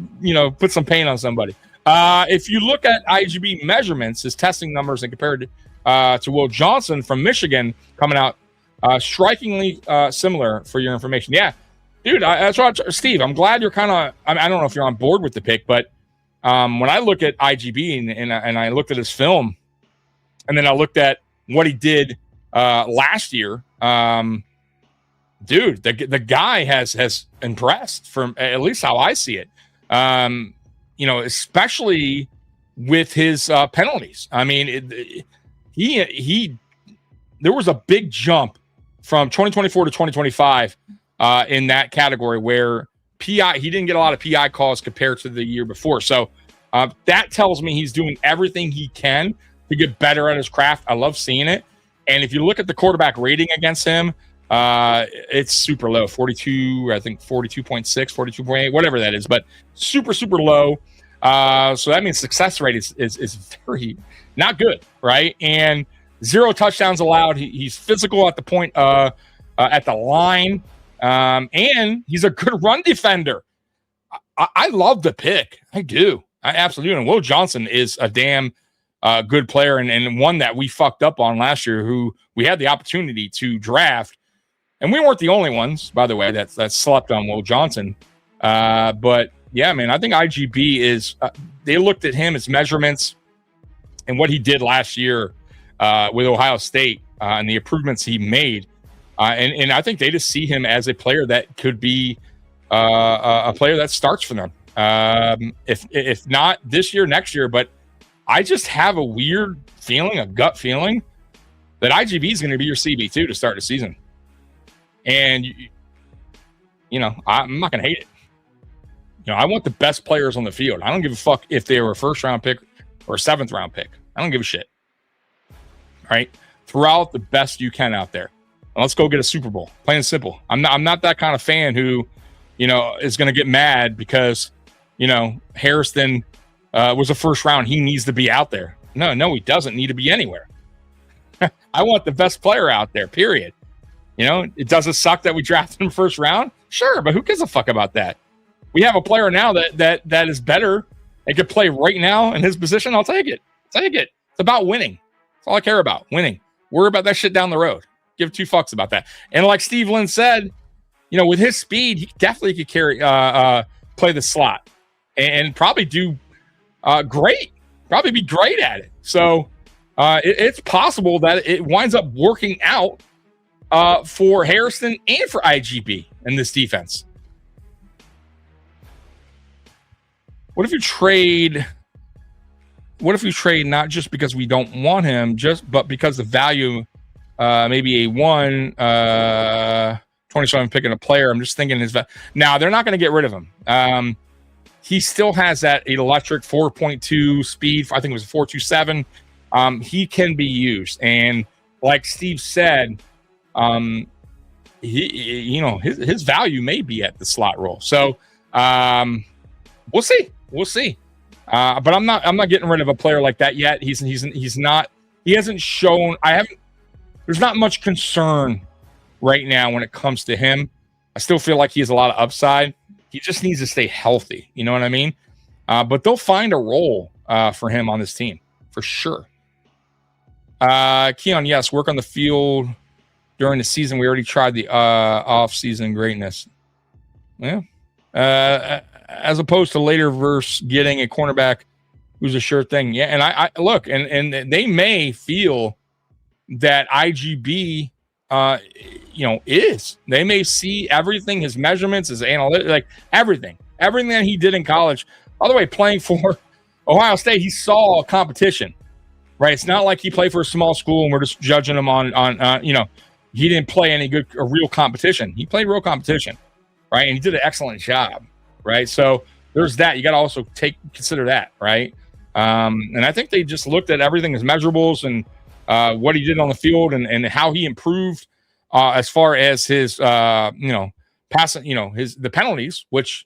put some pain on somebody. If you look at IGB measurements, his testing numbers, and compared to Will Johnson from Michigan coming out, strikingly similar for your information. Yeah, dude, that's right, Steve. I'm glad you're kind of. I don't know if you're on board with the pick, but when I look at IGB and I looked at his film, and then I looked at what he did last year, dude, the guy has impressed from at least how I see it. Especially with his penalties. I mean, he there was a big jump from 2024 to 2025 in that category where he didn't get a lot of PI calls compared to the year before. So that tells me he's doing everything he can to get better at his craft. I love seeing it. And if you look at the quarterback rating against him, it's super low, 42, I think 42.6, 42.8, whatever that is, but super, super low. So that means success rate is very not good, right? And 0 touchdowns allowed. He's physical at the point, at the line, and he's a good run defender. I love the pick. I do. I absolutely do. And Will Johnson is a damn good player and one that we fucked up on last year, who we had the opportunity to draft. And we weren't the only ones, by the way, that slept on Will Johnson. But yeah, man, I think IGB is, they looked at him, his measurements, and what he did last year with Ohio State and the improvements he made. And I think they just see him as a player that could be a player that starts for them. If not this year, next year. But I just have a weird feeling, a gut feeling, that IGB is going to be your CB2 to start the season. And, I'm not going to hate it. I want the best players on the field. I don't give a fuck if they were a first-round pick or a seventh-round pick. I don't give a shit. All right? Throw out the best you can out there. And let's go get a Super Bowl. Plain and simple. I'm not that kind of fan who, is going to get mad because, Harrison was a first round. He needs to be out there. No, he doesn't need to be anywhere. I want the best player out there, period. It doesn't suck that we drafted him first round. Sure, but who gives a fuck about that? We have a player now that is better and could play right now in his position. I'll take it. It's about winning. That's all I care about, winning. Worry about that shit down the road. Give 2 fucks about that. And like Steve Lynn said, with his speed, he definitely could play the slot and probably do great. Probably be great at it. So it's possible that it winds up working out for Harrison and for IGB in this defense. What if you trade not just because we don't want him, but because the value, maybe a 27 picking a player? I'm just thinking his value. Now, they're not going to get rid of him. He still has that electric 4.2 speed. I think it was 4.27. He can be used. And like Steve said, his value may be at the slot role. So we'll see. But I'm not getting rid of a player like that yet. He's not. He hasn't shown. There's not much concern right now when it comes to him. I still feel like he has a lot of upside. He just needs to stay healthy. You know what I mean? But they'll find a role for him on this team for sure. Keon, yes, work on the field during the season. We already tried the off-season greatness. Yeah. As opposed to later versus getting a cornerback who's a sure thing. Yeah, and I look, and they may feel that IGB, is. They may see everything, his measurements, his analytics, like everything that he did in college. By the way, playing for Ohio State, he saw competition, right? It's not like he played for a small school and we're just judging him on he didn't play any good or real competition. He played real competition, right? And he did an excellent job, right? So there's that. You got to also consider that, right? And I think they just looked at everything as measurables and what he did on the field and how he improved as far as his passing, the penalties, which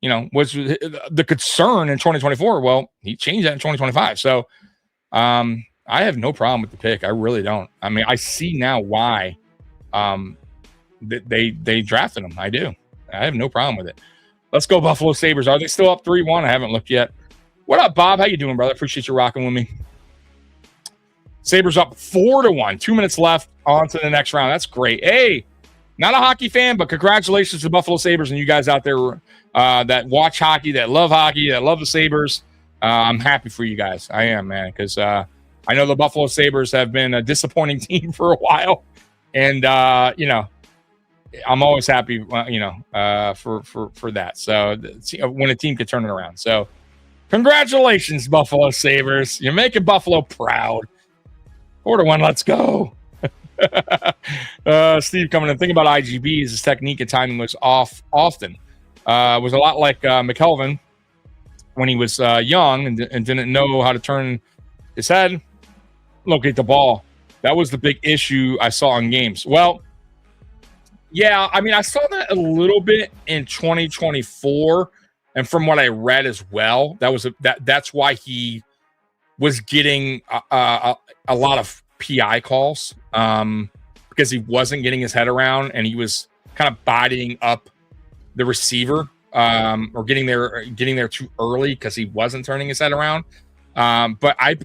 was the concern in 2024. Well, he changed that in 2025. So I have no problem with the pick. I really don't. I mean, I see now why they drafted him. I do. I have no problem with it. Let's go Buffalo Sabres. Are they still up 3-1? I haven't looked yet. What up, Bob? How you doing, brother? Appreciate you rocking with me. Sabres up 4-1. 2 minutes left. On to the next round. That's great. Hey, not a hockey fan, but congratulations to Buffalo Sabres and you guys out there that watch hockey, that love the Sabres. I'm happy for you guys. I am, man, because I know the Buffalo Sabres have been a disappointing team for a while. And, I'm always happy, for that. So when a team can turn it around. So congratulations, Buffalo Sabres. You're making Buffalo proud. 4-1, let's go. Steve coming in. Think about IGB. His technique and timing was off often. Was a lot like McKelvin when he was young and didn't know how to turn his head, locate the ball. That was the big issue I saw in games. Well, yeah, I mean, I saw that a little bit in 2024, and from what I read as well, that's why he was getting a lot of PI calls because he wasn't getting his head around, and he was kind of bodying up the receiver or getting there too early because he wasn't turning his head around. But I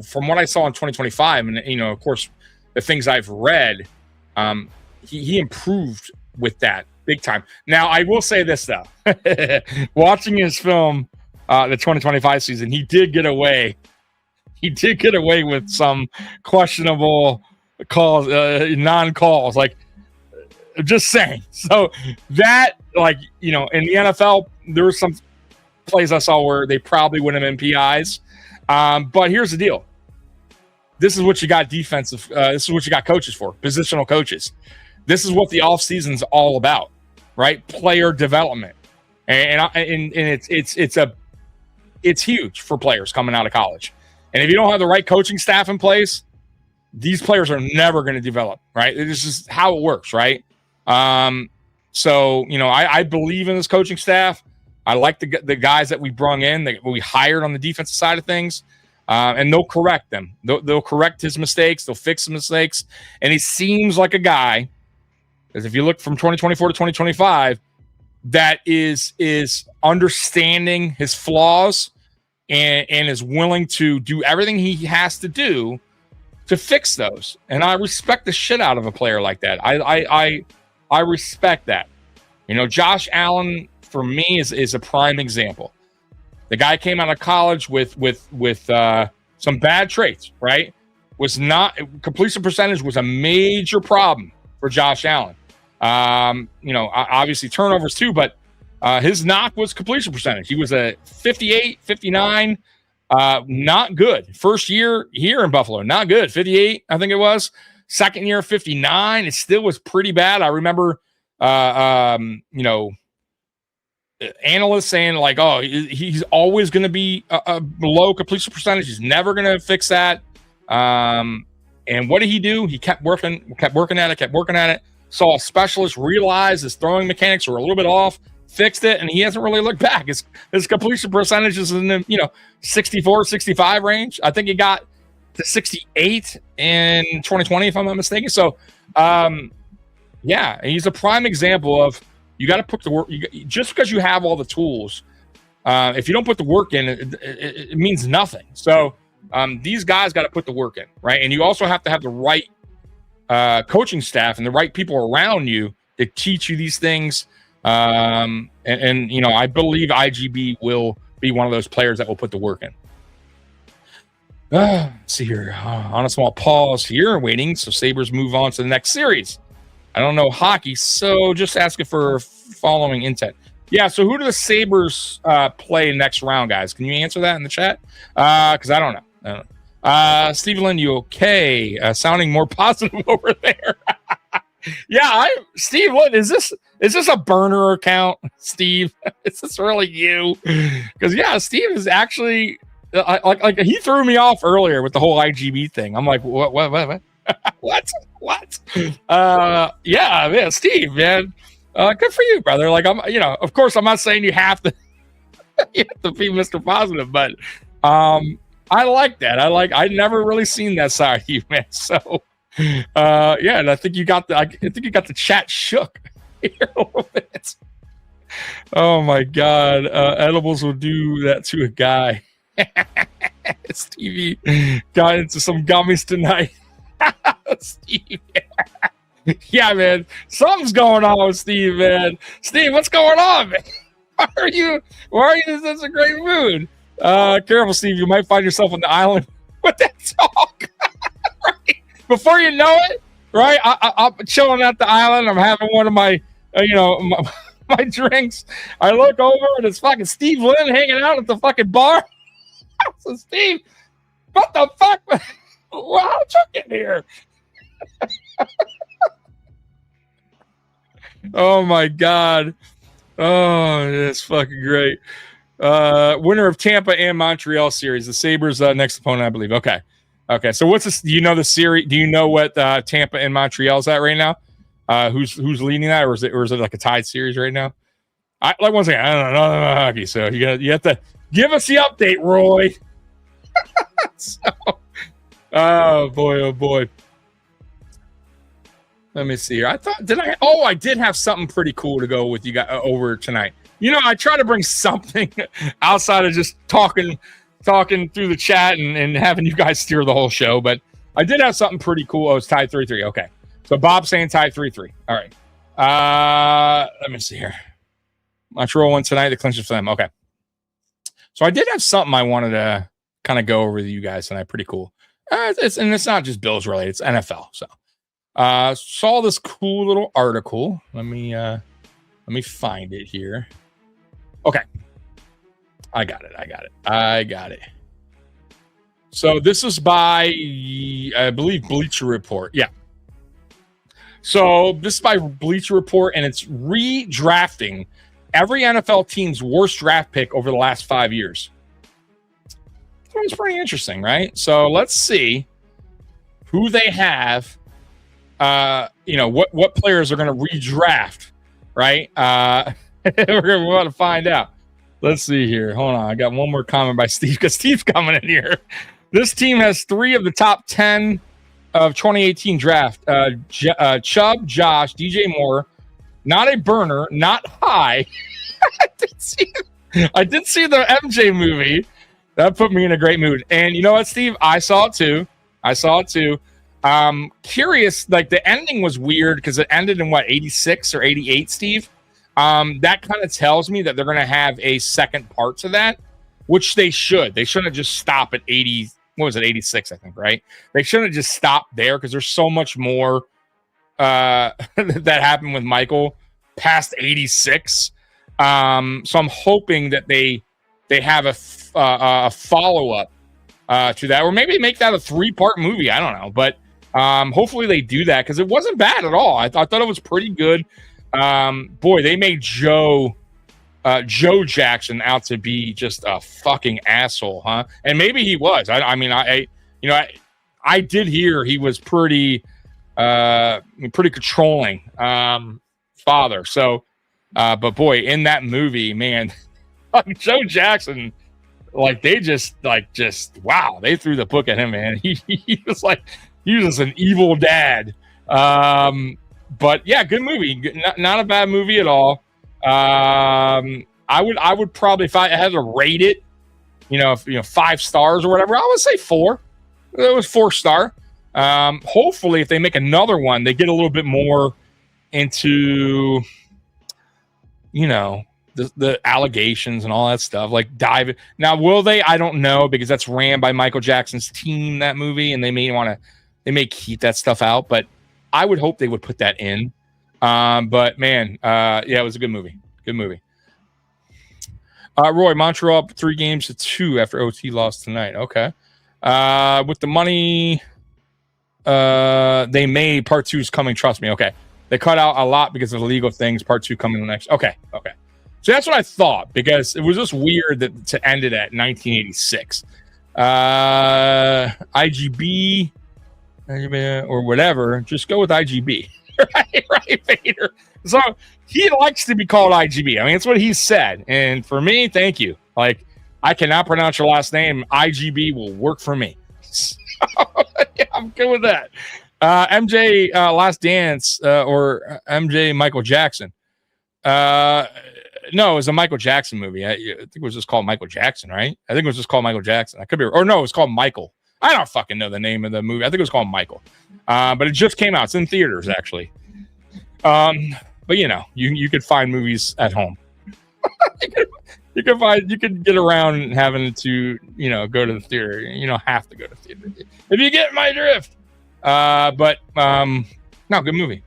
from what I saw in 2025, and of course the things I've read, he improved with that big time. Now I will say this though, watching his film, the 2025 season, he did get away with some questionable calls, non-calls. Like, just saying. So that, in the NFL, there were some plays I saw where they probably wouldn't have been PIs. But here's the deal. This is what you got defensive. This is what you got coaches for, positional coaches. This is what the offseason is all about, right? Player development. And it's huge for players coming out of college. And if you don't have the right coaching staff in place, these players are never going to develop, right? It's just how it works, right? So, I believe in this coaching staff. I like the guys that we brung in, that we hired on the defensive side of things, and they'll correct them. They'll correct his mistakes. They'll fix the mistakes. And he seems like a guy, as if you look from 2024 to 2025, that is understanding his flaws and is willing to do everything he has to do to fix those. And I respect the shit out of a player like that. I respect that. Josh Allen for me is a prime example. The guy came out of college with some bad traits, right? Completion percentage was a major problem for Josh Allen. Obviously turnovers too, but his knock was completion percentage. He was a 58, 59, not good. First year here in Buffalo, not good. 58, I think it was. Second year, 59. It still was pretty bad. I remember, analysts saying he's always going to be a below completion percentage. He's never going to fix that. And what did he do? He kept working at it. Saw a specialist, realized his throwing mechanics were a little bit off, fixed it, and he hasn't really looked back. His completion percentage is in the 64, 65 range. I think he got to 68 in 2020, if I'm not mistaken. So, he's a prime example of you got to put the work. Just because you have all the tools, if you don't put the work in, it means nothing. So these guys got to put the work in, right? And you also have to have the right coaching staff and the right people around you to teach you these things. I believe IGB will be one of those players that will put the work in. Let's see here. On a small pause here, waiting. So Sabres move on to the next series. I don't know hockey, so just asking for following intent. Yeah, so who do the Sabres play next round, guys? Can you answer that in the chat? Because I don't know. Steve Lynn, you okay? Sounding more positive over there. Yeah, Steve Lynn, is this a burner account, Steve? Is this really you? Because Steve is actually like he threw me off earlier with the whole IGB thing. I'm like, what? What? Steve, man. Good for you, brother. Like of course, I'm not saying you have to be Mr. Positive, but I like that. I never really seen that side of you, man. So and I think you got the chat shook here a little bit. Oh my God, edibles will do that to a guy. Stevie got into some gummies tonight. Steve, yeah, man, something's going on with Steve, man. Steve, what's going on, man? Why are you in such a great mood? Careful, Steve. You might find yourself on the island with that talk. Right? Before you know it, right? I'm chilling at the island. I'm having one of my, my drinks. I look over and it's fucking Steve Lynn hanging out at the fucking bar. So Steve, what the fuck? How'd you get here? Oh my God. Oh, that's fucking great. Winner of Tampa and Montreal series. The Sabres next opponent, I believe. Okay. So what's this? Do you know the series? Do you know what Tampa and Montreal is at right now? Who's leading that, or is it like a tied series right now? I like one second. I don't know hockey, so you have to give us the update, Roy. Oh boy. Let me see here. I did have something pretty cool to go with you guys over tonight. I try to bring something outside of just talking through the chat and having you guys steer the whole show, but I did have something pretty cool. Oh, it's tied 3-3. Okay. So Bob's saying tied 3-3. All right. Let me see here. Montreal won tonight. The clinches for them. Okay. So I did have something I wanted to kind of go over with you guys tonight. Pretty cool. It's not just Bills related. It's NFL. So saw this cool little article. Let me find it here. Okay. I got it. So this is by, I believe, Bleacher Report. Yeah. So this is by Bleacher Report, and it's redrafting every NFL team's worst draft pick over the last 5 years. It's pretty interesting, right? So let's see who they have. What players are going to redraft, right? We're about to find out. Let's see here. Hold on. I got one more comment by Steve because Steve's coming in here. This team has 3 of the top 10 of 2018 draft. Chubb, Josh, DJ Moore. Not a burner. Not high. I did see the MJ movie. That put me in a great mood. And you know what, Steve? I saw it too. Curious, like the ending was weird because it ended in 86 or 88, Steve? That kind of tells me that they're going to have a second part to that, which they should. They shouldn't just stop at 80. What was it? 86, I think, right? They shouldn't just stop there because there's so much more that happened with Michael past 86. So I'm hoping that they have a follow-up to that, or maybe make that a 3-part movie. I don't know, but hopefully they do that because it wasn't bad at all. I thought it was pretty good. Boy, they made Joe Jackson out to be just a fucking asshole, huh? And maybe he was. I did hear he was pretty controlling father. So, but boy, in that movie, man, like Joe Jackson, like they just wow, they threw the book at him, man. He was just an evil dad. But yeah, good movie. Not a bad movie at all. I would probably, if I had to rate it, 5 stars or whatever, I would say 4. It was 4-star. Hopefully, if they make another one, they get a little bit more into, the allegations and all that stuff. Like dive. Now, will they? I don't know because that's ran by Michael Jackson's team, that movie, and they may keep that stuff out, but I would hope they would put that in. But man, it was a good movie. Good movie. Roy, Montreal up 3-2 after OT lost tonight. Okay. With the money they made, part 2 is coming. Trust me. Okay. They cut out a lot because of the legal things. Part 2 coming next. Okay. So that's what I thought, because it was just weird to end it at 1986. IGB or whatever. Just go with IGB. right, Vader. So he likes to be called IGB. I mean, it's what he said. And for me, thank you. Like, I cannot pronounce your last name. IGB will work for me. So, yeah, I'm good with that. MJ Last Dance or MJ Michael Jackson. No, it was a Michael Jackson movie. I think it was just called Michael Jackson, right? I think it was just called Michael Jackson. I could be, or no, it was called Michael. I don't fucking know the name of the movie. I think it was called Michael. But it just came out. It's in theaters, actually. But you know, you could find movies at home. you could get around having to, you know, go to the theater. You don't have to go to the theater if you get my drift. But no, good movie.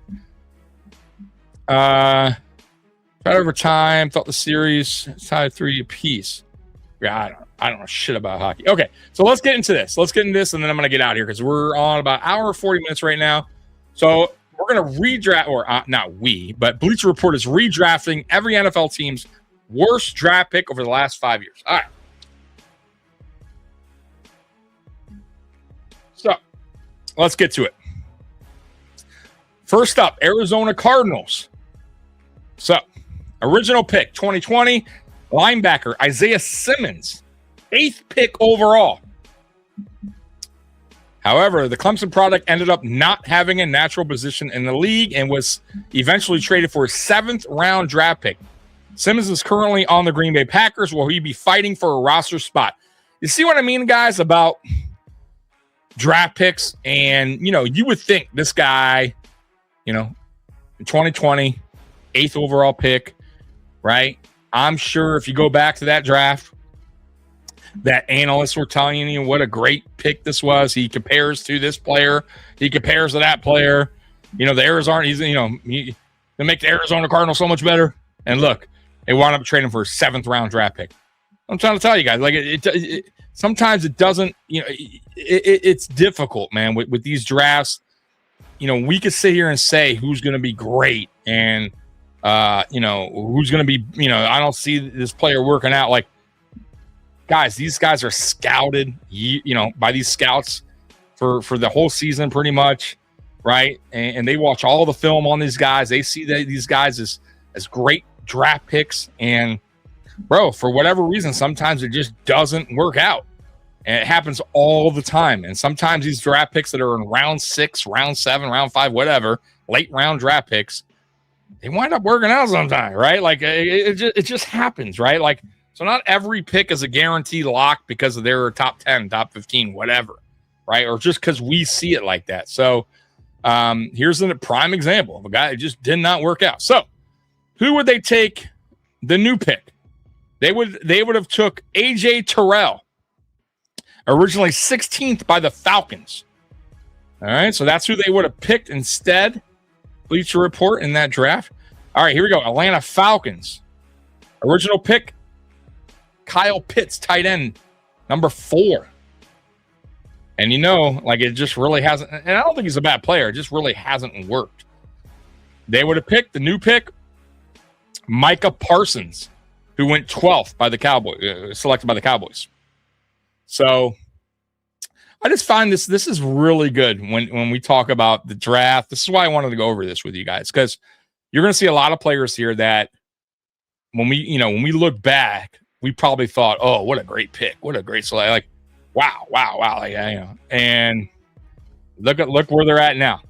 Right over time, thought the series tied 3 apiece. Yeah, I don't know shit about hockey. Okay, so let's get into this. And then I'm going to get out of here because we're on about an hour 40 minutes right now. So we're going to redraft, or not we, but Bleacher Report is redrafting every NFL team's worst draft pick over the last 5 years. All right. So let's get to it. First up, Arizona Cardinals. So, original pick, 2020, linebacker Isaiah Simmons, 8th pick overall. However, the Clemson product ended up not having a natural position in the league and was eventually traded for a 7th-round draft pick. Simmons is currently on the Green Bay Packers, where he'd be fighting for a roster spot. You see what I mean, guys, about draft picks? And, you know, you would think this guy, you know, in 2020, 8th overall pick, right? I'm sure if you go back to that draft, that analysts were telling you what a great pick this was. He compares to this player. He compares to that player. You know, the Arizona, they make the Arizona Cardinals so much better. And look, they wound up trading for a 7th-round draft pick. I'm trying to tell you guys, like it sometimes it doesn't, you know, it's difficult, man, with these drafts. You know, we could sit here and say who's going to be great and, you know, who's going to be, you know, I don't see this player working out. Like, guys, these guys are scouted, you know, by these scouts for the whole season pretty much, right? And they watch all the film on these guys. They see that these guys as great draft picks. And, bro, for whatever reason, sometimes it just doesn't work out. And it happens all the time. And sometimes these draft picks that are in round 6, round 7, round 5, whatever, late round draft picks, they wind up working out sometime, right? Like it just happens, right? Like, so not every pick is a guaranteed lock because of their top 10, top 15, whatever, right? Or just because we see it like that. So here's a prime example of a guy that just did not work out. So who would they take the new pick? They would have took AJ Terrell, originally 16th by the Falcons. All right, so that's who they would have picked instead. Bleacher Report in that draft. All right, here we go. Atlanta Falcons. Original pick, Kyle Pitts, tight end, number 4. And you know, like it just really hasn't, and I don't think he's a bad player. It just really hasn't worked. They would have picked the new pick, Micah Parsons, who went 12th by the Cowboys, selected by the Cowboys. So I just find this is really good when we talk about the draft. This is why I wanted to go over this with you guys, because you're going to see a lot of players here that when we look back, we probably thought, oh, what a great pick. What a great select. Like, wow. Like, you know, and look where they're at now.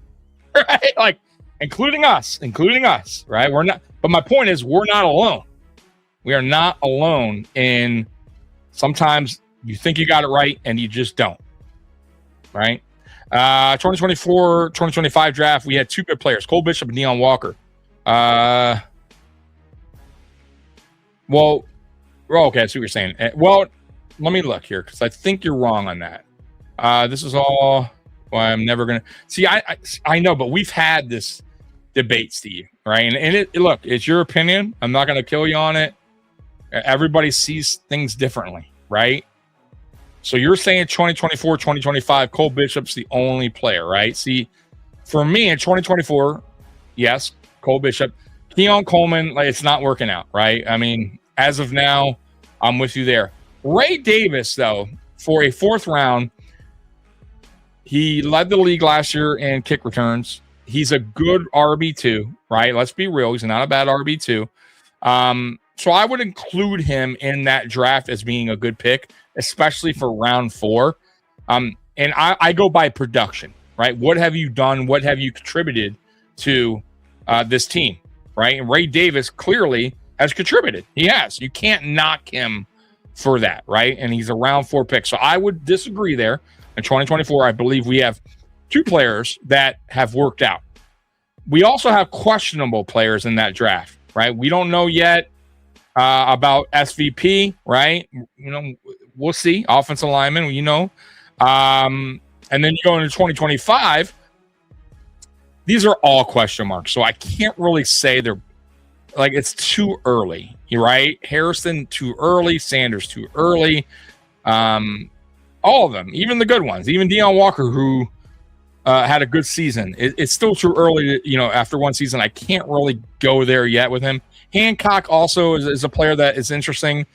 Right? Like, including us, right? We're not, but my point is we're not alone. We are not alone in sometimes you think you got it right and you just don't. Right? 2024, 2025 draft, we had 2 good players, Cole Bishop and Deion Walker. Well, okay, I see what you're saying. Well, let me look here because I think you're wrong on that. This is all. Well, I'm never gonna see. I know, but we've had this debate, Steve. Right? And look, it's your opinion. I'm not gonna kill you on it. Everybody sees things differently, right? So you're saying 2024, 2025, Cole Bishop's the only player, right? See, for me in 2024, yes, Cole Bishop. Keon Coleman, like, it's not working out, right? I mean, as of now, I'm with you there. Ray Davis, though, for a 4th round, he led the league last year in kick returns. He's a good RB2, right? Let's be real. He's not a bad RB2. So I would include him in that draft as being a good pick, especially for round 4. And I go by production, right? What have you done? What have you contributed to this team, right? And Ray Davis clearly has contributed. He has. You can't knock him for that, right? And he's a round 4 pick. So I would disagree there. In 2024, I believe we have 2 players that have worked out. We also have questionable players in that draft, right? We don't know yet about SVP, right? We'll see. Offensive lineman, and then you go into 2025. These are all question marks, so I can't really say they're like it's too early. You're right. Harrison too early. Sanders too early. All of them, even the good ones, even Deion Walker, who had a good season. It's still too early to, after one season, I can't really go there yet with him. Hancock also is a player that is interesting,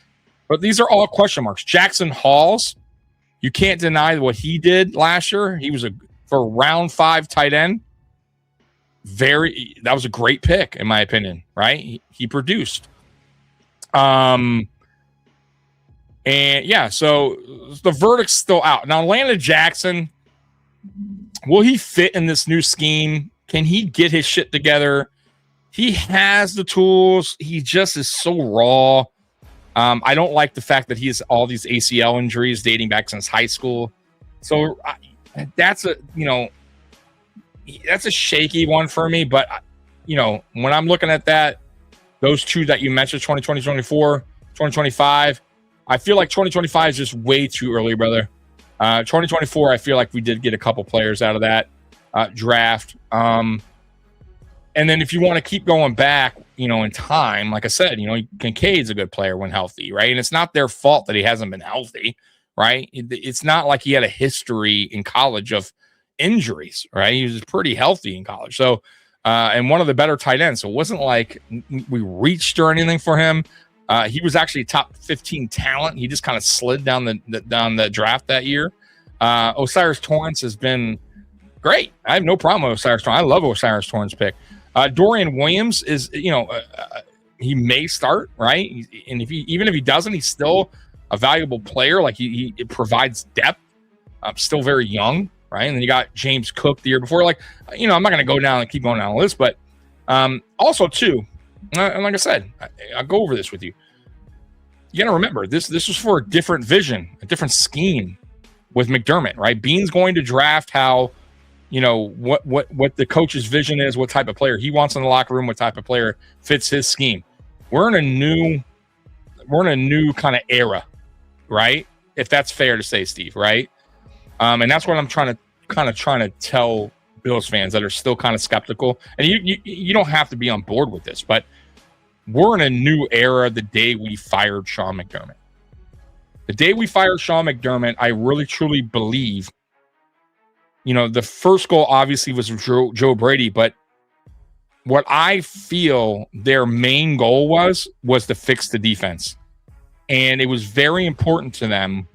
but these are all question marks. Jackson Halls, you can't deny what he did last year. He was for a round 5 tight end. That was a great pick, in my opinion, right? He produced. And yeah, so the verdict's still out. Now, Landon Jackson, will he fit in this new scheme? Can he get his shit together? He has the tools. He just is so raw. I don't like the fact that he has all these ACL injuries dating back since high school. So that's a shaky one for me. But, when I'm looking at that, those 2 that you mentioned, 2020, 2024, 2025, I feel like 2025 is just way too early, brother. 2024, I feel like we did get a couple players out of that draft. And then if you want to keep going back, in time, like I said, Kincaid's a good player when healthy, right? And it's not their fault that he hasn't been healthy, right? It's not like he had a history in college of injuries, right? He was pretty healthy in college. So, and one of the better tight ends. So it wasn't like we reached or anything for him. He was actually top 15 talent. He just kind of slid down the draft that year. Osiris Torrance has been great. I have no problem with Osiris Torrance. I love Osiris Torrance pick. Dorian Williams is, he may start, right? And even if he doesn't, he's still a valuable player. Like he provides depth. Still very young, right? And then you got James Cook the year before. Like, I'm not going to go down and keep going down the list, but also too, and like I said, I'll go over this with you. You got to remember this was for a different vision, a different scheme with McDermott, right? Beane's going to draft how, what the coach's vision is, what type of player he wants in the locker room, what type of player fits his scheme. We're in a new kind of era, right? If that's fair to say, Steve, right? And that's what I'm trying to tell Bills fans that are still kind of skeptical. And you don't have to be on board with this, but we're in a new era the day we fired Sean McDermott. The day we fired Sean McDermott, I really truly believe, the first goal obviously was Joe Brady, but what I feel their main goal was to fix the defense. And it was very important to them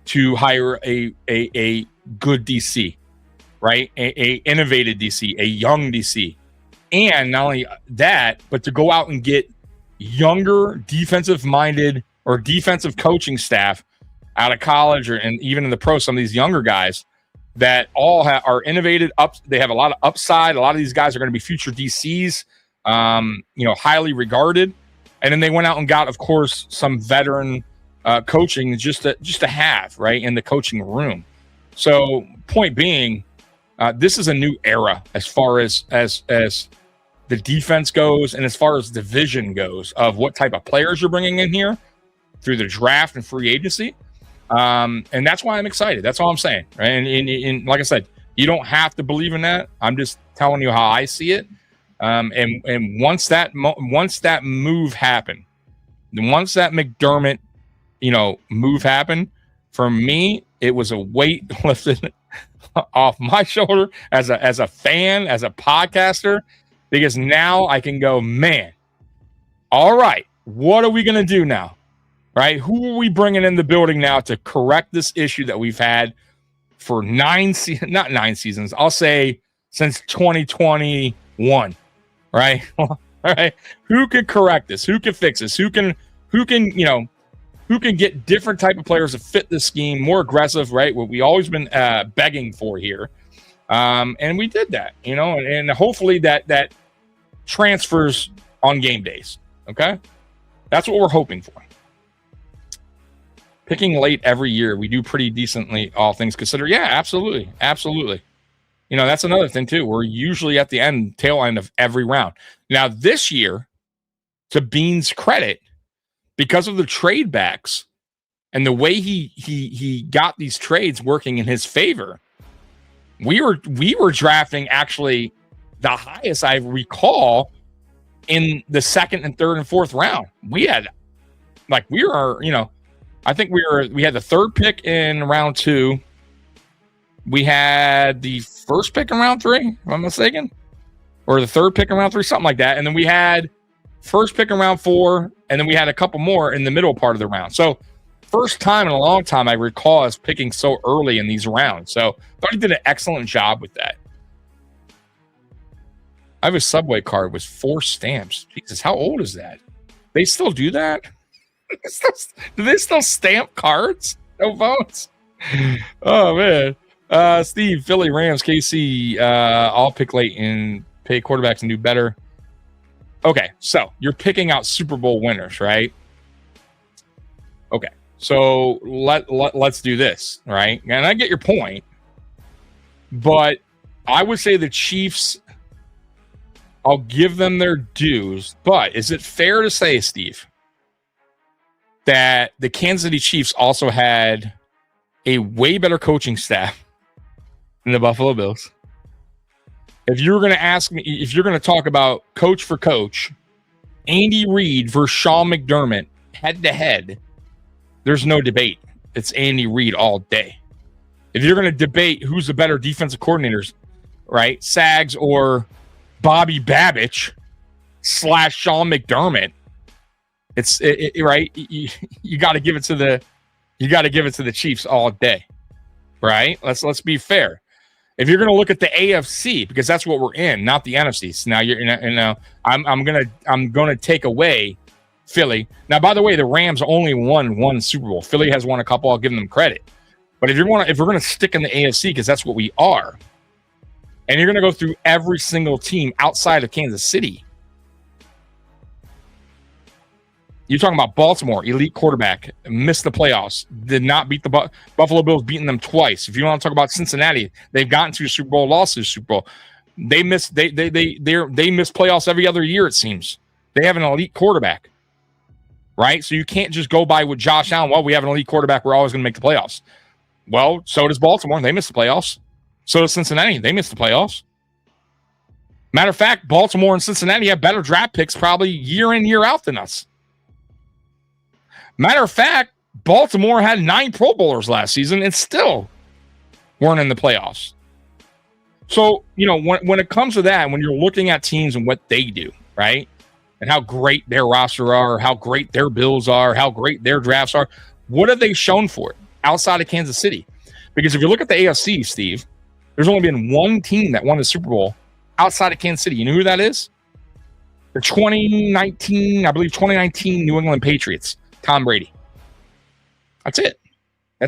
to hire a good DC, right? A innovative DC, a young DC. And not only that, but to go out and get younger defensive-minded or defensive coaching staff out of college and even in the pro, some of these younger guys that all are innovative. They have a lot of upside. A lot of these guys are going to be future DCs, highly regarded. And then they went out and got, of course, some veteran coaching just to have, right, in the coaching room. So point being, this is a new era as far as the defense goes and as far as the vision goes of what type of players you're bringing in here through the draft and free agency. And that's why I'm excited. That's all I'm saying. Right? And like I said, you don't have to believe in that. I'm just telling you how I see it. And once that move happened, once that McDermott, move happened, for me, it was a weight lifted off my shoulder as a fan, as a podcaster, because now I can go, man, all right, what are we going to do now? Right? Who are we bringing in the building now to correct this issue that we've had for not 9 seasons, I'll say since 2021, right? All right. Who could correct this? Who can fix this? Who can get different type of players to fit the scheme, more aggressive, right? What we always been begging for here. And we did that, and hopefully that transfers on game days. Okay. That's what we're hoping for. Picking late every year, we do pretty decently, all things considered. Yeah, absolutely. Absolutely. That's another thing too. We're usually at the tail end of every round. Now this year, to Beane's credit, because of the trade backs and the way he got these trades working in his favor, we were drafting actually the highest I recall in the second and third and fourth round. We had I think we had the third pick in round 2. We had the first pick in round 3, if I'm mistaken, or the third pick in round 3, something like that. And then we had first pick in round 4, and then we had a couple more in the middle part of the round. So first time in a long time I recall us picking so early in these rounds. So I thought he did an excellent job with that. I have a Subway card with 4 stamps. Jesus, how old is that? They still do that? Do they still stamp cards? No votes? Oh, man. Steve, Philly, Rams, KC, all pick late and pay quarterbacks and do better. Okay, so you're picking out Super Bowl winners, right? Okay, so let's do this, right? And I get your point, but I would say the Chiefs, I'll give them their dues, but is it fair to say, Steve, that the Kansas City Chiefs also had a way better coaching staff than the Buffalo Bills? If you're going to ask me, if you're going to talk about coach for coach, Andy Reid versus Sean McDermott head to head, there's no debate. It's Andy Reid all day. If you're going to debate who's the better defensive coordinators, right? Sags or Bobby Babich / Sean McDermott, it's right. You got to give it to the Chiefs all day, right? Let's be fair. If you're going to look at the AFC, because that's what we're in, not the NFC. So now I'm gonna take away Philly. Now, by the way, the Rams only won 1 Super Bowl. Philly has won a couple. I'll give them credit. But if we're going to stick in the AFC, because that's what we are, and you're going to go through every single team outside of Kansas City, you're talking about Baltimore, elite quarterback, missed the playoffs, did not beat the Buffalo Bills, beating them twice. If you want to talk about Cincinnati, they've gotten to the Super Bowl, lost to the Super Bowl. They miss playoffs every other year, it seems. They have an elite quarterback, right? So you can't just go by with Josh Allen. Well, we have an elite quarterback, we're always going to make the playoffs. Well, so does Baltimore. They missed the playoffs. So does Cincinnati. They missed the playoffs. Matter of fact, Baltimore and Cincinnati have better draft picks probably year in, year out than us. Matter of fact, Baltimore had 9 Pro Bowlers last season and still weren't in the playoffs. So, when it comes to that, when you're looking at teams and what they do, right, and how great their roster are, how great their Bills are, how great their drafts are, what have they shown for it outside of Kansas City? Because if you look at the AFC, Steve, there's only been 1 team that won the Super Bowl outside of Kansas City. You know who that is? The 2019 New England Patriots. Tom Brady. That's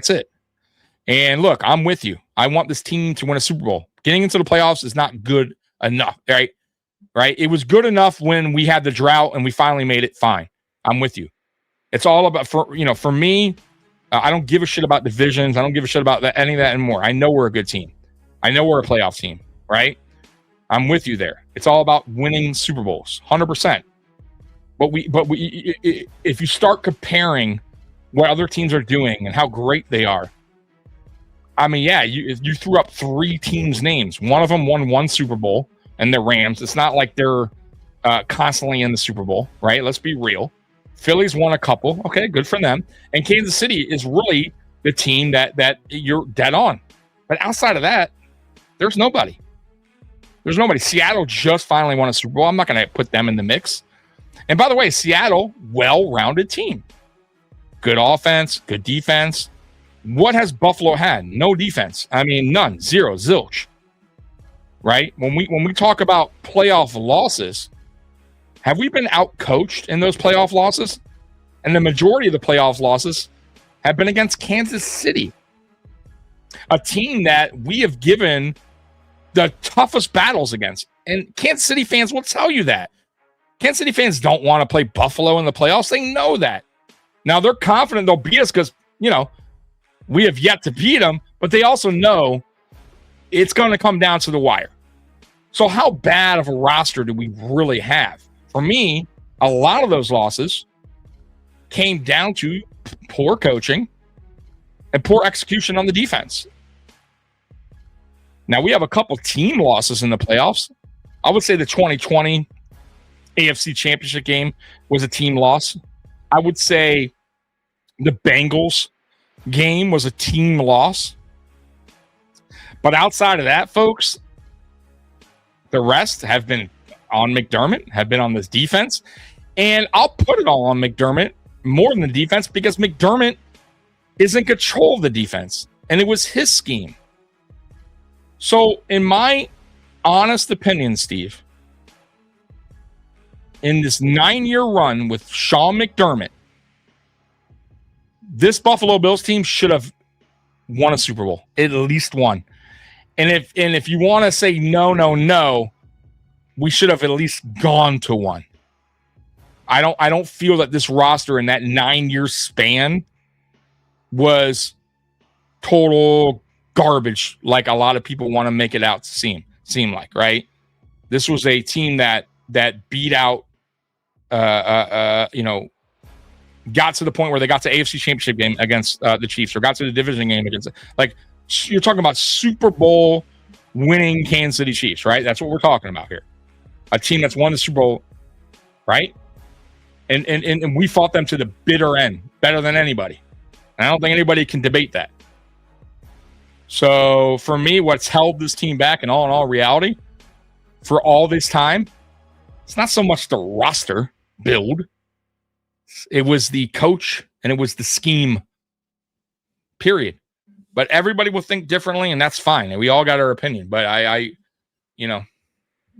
it. And look, I'm with you. I want this team to win a Super Bowl. Getting into the playoffs is not good enough, right? It was good enough when we had the drought and we finally made it. Fine. I'm with you. It's all about, for me, I don't give a shit about divisions. I don't give a shit about any of that anymore. I know we're a good team. I know we're a playoff team, right? I'm with you there. It's all about winning Super Bowls, 100%. But if you start comparing what other teams are doing and how great they are, I mean, yeah, you threw up 3 teams' names. One of them won 1 Super Bowl, and the Rams. It's not like they're constantly in the Super Bowl, right? Let's be real. Philly's won a couple. Okay, good for them. And Kansas City is really the team that you're dead on. But outside of that, there's nobody. Seattle just finally won a Super Bowl. I'm not going to put them in the mix. And by the way, Seattle, well-rounded team. Good offense, good defense. What has Buffalo had? No defense. I mean, none. Zero. Zilch. right? When we talk about playoff losses, have we been out-coached in those playoff losses? And the majority of the playoff losses have been against Kansas City, a team that we have given the toughest battles against. And Kansas City fans will tell you that. Kansas City fans don't want to play Buffalo in the playoffs. They know that. Now, they're confident they'll beat us because, we have yet to beat them, but they also know it's going to come down to the wire. So how bad of a roster do we really have? For me, a lot of those losses came down to poor coaching and poor execution on the defense. Now, we have a couple team losses in the playoffs. I would say the 2020 AFC Championship game was a team loss. I would say the Bengals game was a team loss. But outside of that, folks, the rest have been on McDermott, have been on this defense. And I'll put it all on McDermott more than the defense because McDermott is in control of the defense. And it was his scheme. So in my honest opinion, Steve, in this 9-year run with Sean McDermott, this Buffalo Bills team should have won a Super Bowl, at least one. And if you want to say no, we should have at least gone to one. I don't feel that this roster in that 9-year span was total garbage like a lot of people want to make it out to seem like, right? This was a team that beat out got to the point where they got to AFC Championship game against the Chiefs, or got to the division game against, like, you're talking about Super Bowl winning Kansas City Chiefs, right? That's what we're talking about here. A team that's won the Super Bowl, right? And we fought them to the bitter end, better than anybody. And I don't think anybody can debate that. So for me, what's held this team back in all reality for all this time, it's not so much the roster build. It was the coach and it was the scheme, period. But everybody will think differently, and that's fine. And we all got our opinion. But I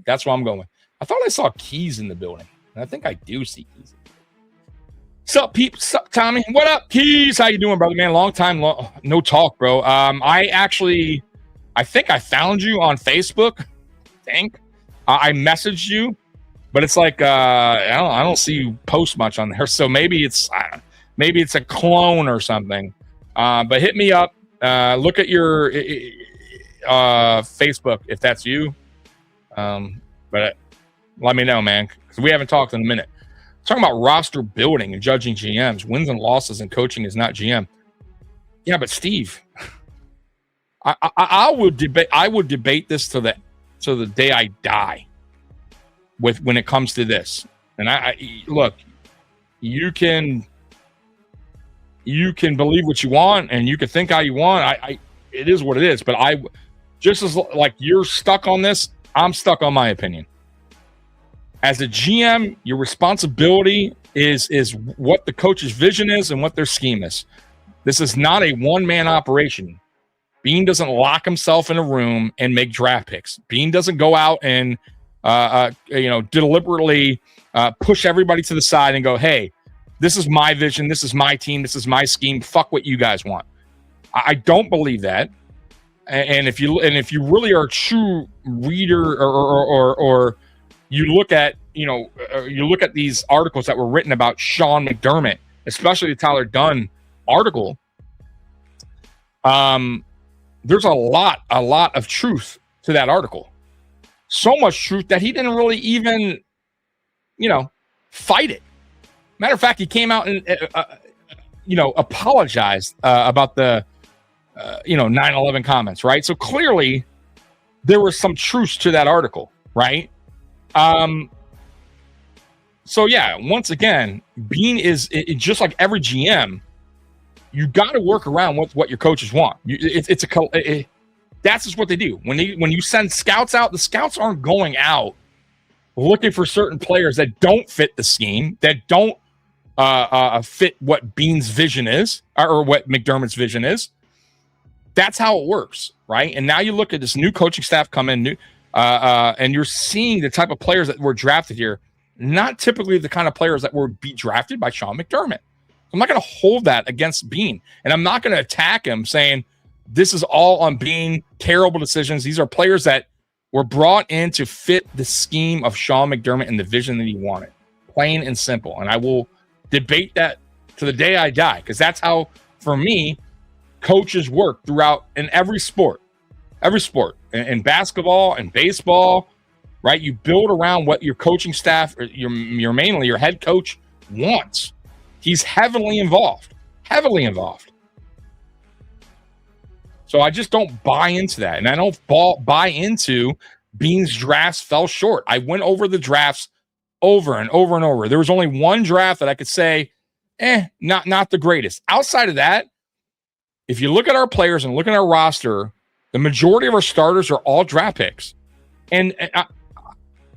that's where I'm going. I thought I saw Keys in the building. And I think I do see Keys. Sup, Pete? Sup, Tommy? What up, Keys? How you doing, brother, man? Long time, no talk, bro. I think I found you on Facebook. I messaged you, but it's like I don't see you post much on there. So maybe it's a clone or something. But hit me up. Look at your Facebook if that's you. But let me know, man, because we haven't talked in a minute. Talking about roster building and judging GMs, wins and losses, and coaching is not GM. Yeah, but Steve, I would debate this to the day I die. When it comes to this, and I look, you can believe what you want, and you can think how you want. It is what it is. But I, just as like you're stuck on this, I'm stuck on my opinion. As a GM, your responsibility is what the coach's vision is and what their scheme is. This is not a one-man operation. Beane doesn't lock himself in a room and make draft picks. Beane doesn't go out and deliberately push everybody to the side and go, hey, this is my vision, this is my team, this is my scheme, fuck what you guys want. I don't believe that. And if you really are a true reader, or you look at these articles that were written about Sean McDermott, especially the Tyler Dunn article, there's a lot of truth to that article. So much truth that he didn't really even, fight it. Matter of fact, he came out and, apologized about the, 9/11 comments, right? So clearly there was some truth to that article, right? So yeah, once again, Beane is just like every GM. You got to work around what your coaches want. That's just what they do. When you send scouts out, the scouts aren't going out looking for certain players that don't fit the scheme, that don't fit what Beane's vision is, or what McDermott's vision is. That's how it works, right? And now you look at this new coaching staff come in, And you're seeing the type of players that were drafted here, not typically the kind of players that would be drafted by Sean McDermott. I'm not going to hold that against Beane, and I'm not going to attack him saying this is all on Beane, terrible decisions. These are players that were brought in to fit the scheme of Sean McDermott and the vision that he wanted, plain and simple. And I will debate that to the day I die, because that's how, for me, coaches work throughout in every sport, in basketball and baseball, right? You build around what your coaching staff, or your mainly your head coach wants. He's heavily involved. So I just don't buy into that. And I don't buy into Beane's drafts fell short. I went over the drafts over and over and over. There was only one draft that I could say, not the greatest. Outside of that, if you look at our players and look at our roster, the majority of our starters are all draft picks. And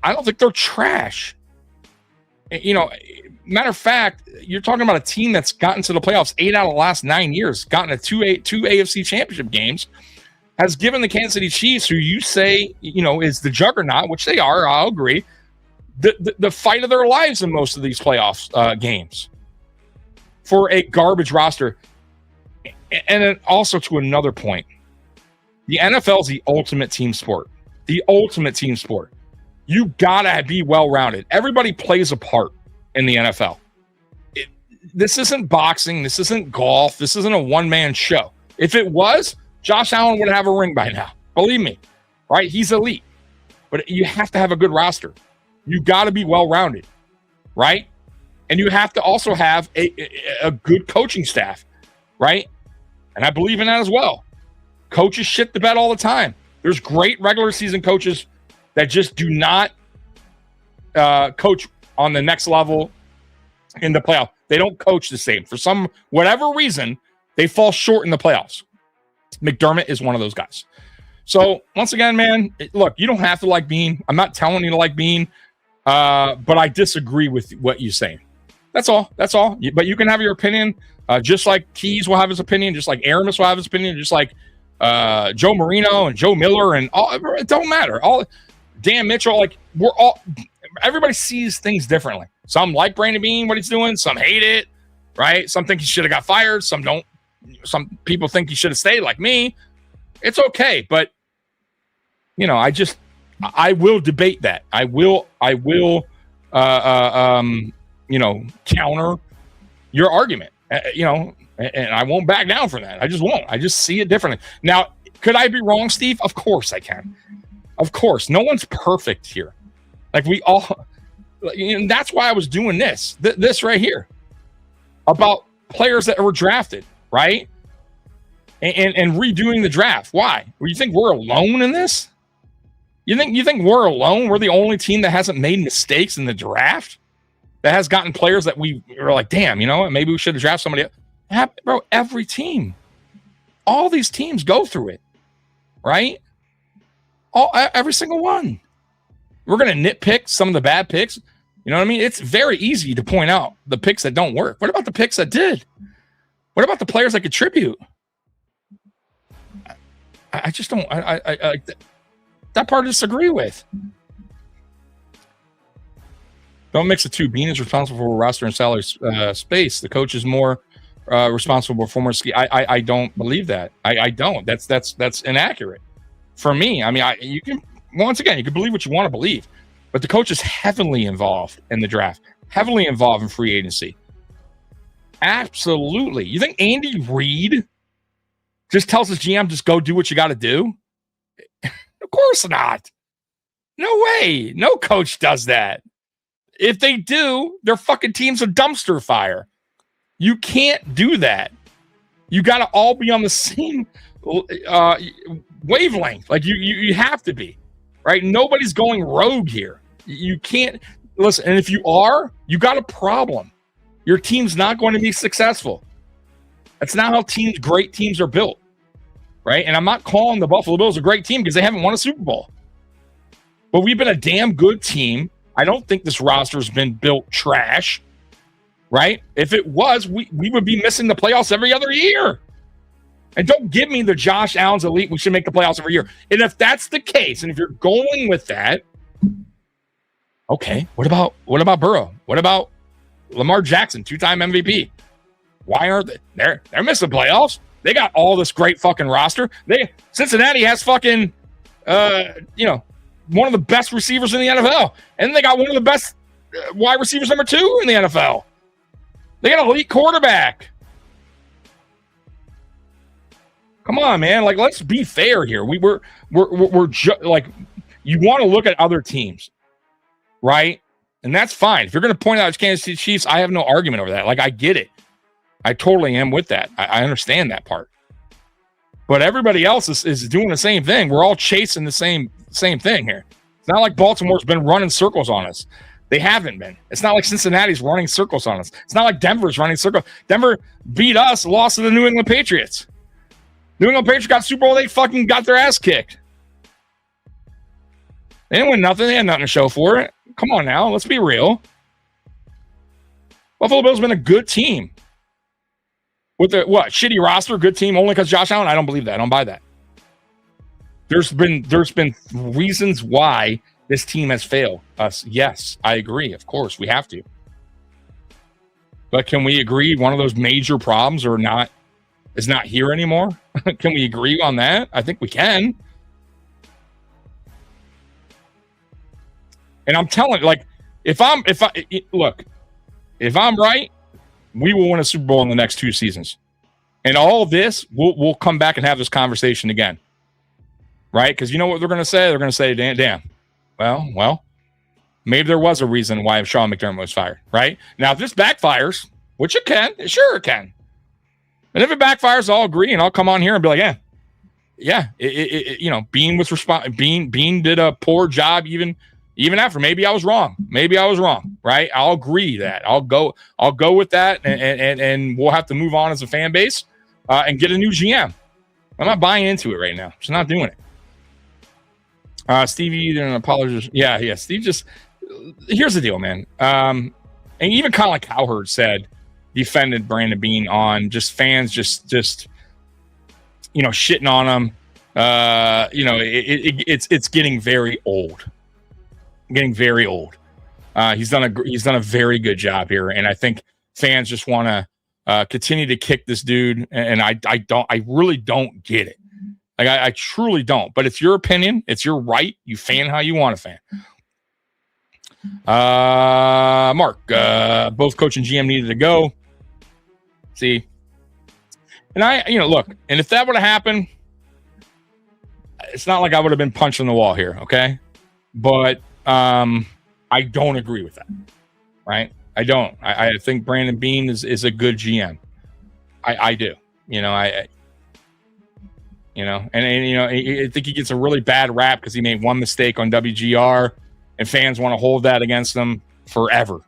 I don't think they're trash. You know, matter of fact, you're talking about a team that's gotten to the playoffs 8 out of the last 9 years, gotten to two AFC championship games, has given the Kansas City Chiefs, who you say, you know, is the juggernaut, which they are, I'll agree, the fight of their lives in most of these playoffs games for a garbage roster. And then also to another point, the NFL is the ultimate team sport. You gotta be well-rounded. Everybody plays a part in the NFL. This isn't boxing. This isn't golf. This isn't a one-man show. If it was, Josh Allen would have a ring by now. Believe me, right? He's elite. But you have to have a good roster. You got to be well-rounded, right? And you have to also have a good coaching staff, right? And I believe in that as well. Coaches shit the bed all the time. There's great regular season coaches that just do not coach on the next level in the playoff. They don't coach the same. For whatever reason, they fall short in the playoffs. McDermott is one of those guys. So, once again, man, look, you don't have to like Beane. I'm not telling you to like Beane, but I disagree with what you're saying. That's all. But you can have your opinion, just like Keys will have his opinion, just like Aramis will have his opinion, just like Joe Marino and Joe Miller and all. It don't matter. Dan Mitchell, like everybody sees things differently. Some like Brandon Beane, what he's doing. Some hate it, right? Some think he should have got fired. Some don't. Some people think he should have stayed, like me. It's okay, but you know, I will debate that. I will, you know, counter your argument. You know, and I won't back down from that. I just won't. I just see it differently. Now, could I be wrong, Steve? Of course I can. Of course, no one's perfect here. Like we all, you know, that's why I was doing this right here about players that were drafted, right? And redoing the draft. Why? Well, you think we're alone in this? You think we're alone? We're the only team that hasn't made mistakes in the draft, that has gotten players that we were like, damn, you know what? Maybe we should have drafted somebody else. Bro, every team, all these teams go through it, right? Every single one. We're going to nitpick some of the bad picks. You know what I mean? It's very easy to point out the picks that don't work. What about the picks that did? What about the players that contribute? I just don't. I that part I disagree with. Don't mix the two. Beane is responsible for roster and salary space. The coach is more responsible for more ski. I don't believe that. I don't. That's inaccurate for me. I mean, you can, once again, you can believe what you want to believe, but the coach is heavily involved in the draft, heavily involved in free agency. Absolutely. You think Andy Reid just tells his GM, just go do what you got to do? Of course not. No way. No coach does that. If they do, their fucking team's a dumpster fire. You can't do that. You got to all be on the same wavelength. Like you have to be, right? Nobody's going rogue here. You can't listen. And if you are, you got a problem. Your team's not going to be successful. That's not how great teams are built, right? And I'm not calling the Buffalo Bills a great team because they haven't won a Super Bowl. But we've been a damn good team. I don't think this roster has been built trash, right? If it was, we would be missing the playoffs every other year. And don't give me the Josh Allen's elite, we should make the playoffs every year. And if that's the case, and if you're going with that, okay, what about Burrow? What about Lamar Jackson, 2-time MVP? Why aren't they? They're missing playoffs. They got all this great fucking roster. Cincinnati has fucking one of the best receivers in the NFL. And they got one of the best wide receivers number 2 in the NFL. They got an elite quarterback. Come on, man. Like, let's be fair here. We're like, you want to look at other teams, right? And that's fine. If you're going to point out it's Kansas City Chiefs, I have no argument over that. Like, I get it. I totally am with that. I understand that part. But everybody else is doing the same thing. We're all chasing the same thing here. It's not like Baltimore's been running circles on us. They haven't been. It's not like Cincinnati's running circles on us. It's not like Denver's running circles. Denver beat us, lost to the New England Patriots. New England Patriots got Super Bowl. They fucking got their ass kicked. They didn't win nothing. They had nothing to show for it. Come on now. Let's be real. Buffalo Bills been a good team. With the shitty roster, good team only because Josh Allen? I don't believe that. I don't buy that. There's been reasons why this team has failed us. Yes, I agree. Of course, we have to. But can we agree one of those major problems is not here anymore? Can we agree on that? I think we can. And I'm telling you, like, if I'm right, we will win a Super Bowl in the next 2 seasons. And all of this, we'll come back and have this conversation again. Right? Because you know what they're going to say? They're going to say, damn. Well, maybe there was a reason why Sean McDermott was fired. Right? Now, if this backfires, which it can, sure it can. And if it backfires, I'll agree and I'll come on here and be like, Beane was Beane did a poor job even after. Maybe I was wrong. Right? I'll agree that. I'll go with that and we'll have to move on as a fan base and get a new GM. I'm not buying into it right now. Just not doing it. Stevie didn't apologize. Yeah. Steve just here's the deal, man. And even Colin Cowherd defended Brandon Beane on just fans just shitting on him. It's getting very old. He's done a very good job here, and I think fans just want to continue to kick this dude. And I really don't get it. Like I truly don't. But it's your opinion. It's your right. You fan how you want to fan. Mark, both coach and GM needed to go. See, and look, and if that would have happened, it's not like I would have been punching the wall here, okay? But I don't agree with that, right? I don't. I think Brandon Beane is a good GM. I do. I think he gets a really bad rap because he made one mistake on WGR, and fans want to hold that against him forever.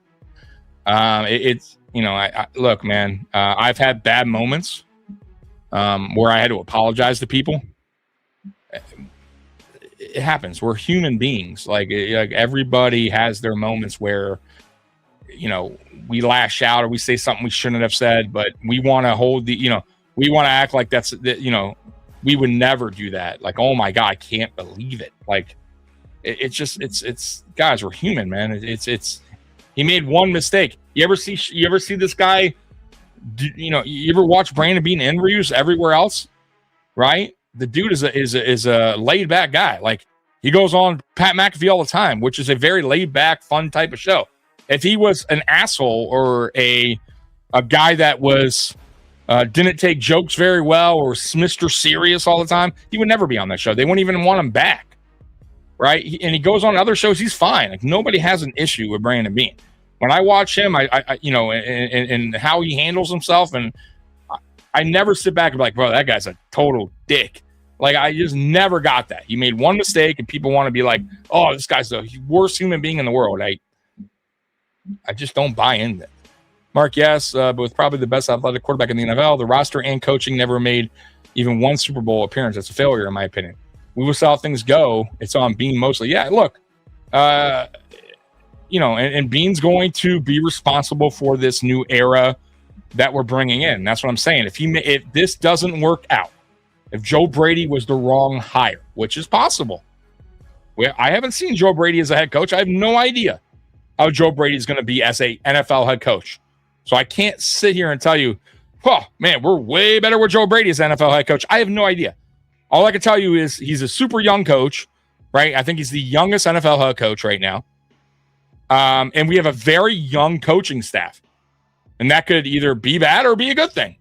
Look, man, I've had bad moments where I had to apologize to people. It happens. We're human beings. Like everybody has their moments where, we lash out or we say something we shouldn't have said, but we want to hold we want to act like we would never do that. Like, oh my God, I can't believe it. Like, it's guys, we're human, man. He made one mistake. You ever see this guy? You ever watch Brandon Beane interviews everywhere else? Right? The dude is a laid back guy. Like, he goes on Pat McAfee all the time, which is a very laid back, fun type of show. If he was an asshole or a guy that was didn't take jokes very well or was Mr. Serious all the time, he would never be on that show. They wouldn't even want him back. Right? And he goes on other shows. He's fine. Like, nobody has an issue with Brandon Beane. When I watch him, and how he handles himself, and I never sit back and be like, bro, that guy's a total dick. Like, I just never got that. He made one mistake, and people want to be like, oh, this guy's the worst human being in the world. I just don't buy into it. Mark, yes, but with probably the best athletic quarterback in the NFL, the roster and coaching never made even one Super Bowl appearance. That's a failure, in my opinion. We will see how things go. It's on Beane mostly. Yeah, look, and Beane's going to be responsible for this new era that we're bringing in. That's what I'm saying. If this doesn't work out, if Joe Brady was the wrong hire, which is possible. I haven't seen Joe Brady as a head coach. I have no idea how Joe Brady is going to be as a NFL head coach. So I can't sit here and tell you, oh, man, we're way better with Joe Brady as NFL head coach. I have no idea. All I can tell you is he's a super young coach, right? I think he's the youngest NFL head coach right now. And we have a very young coaching staff. And that could either be bad or be a good thing,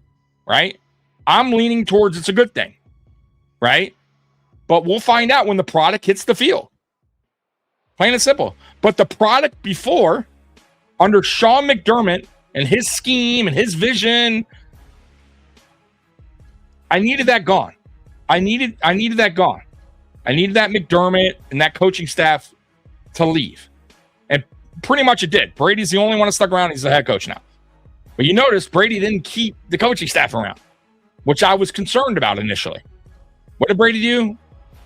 right? I'm leaning towards it's a good thing, right? But we'll find out when the product hits the field. Plain and simple. But the product before, under Sean McDermott and his scheme and his vision, I needed that gone. I needed that gone. I needed that McDermott and that coaching staff to leave. And pretty much it did. Brady's the only one that stuck around. He's the head coach now. But you notice Brady didn't keep the coaching staff around, which I was concerned about initially. What did Brady do?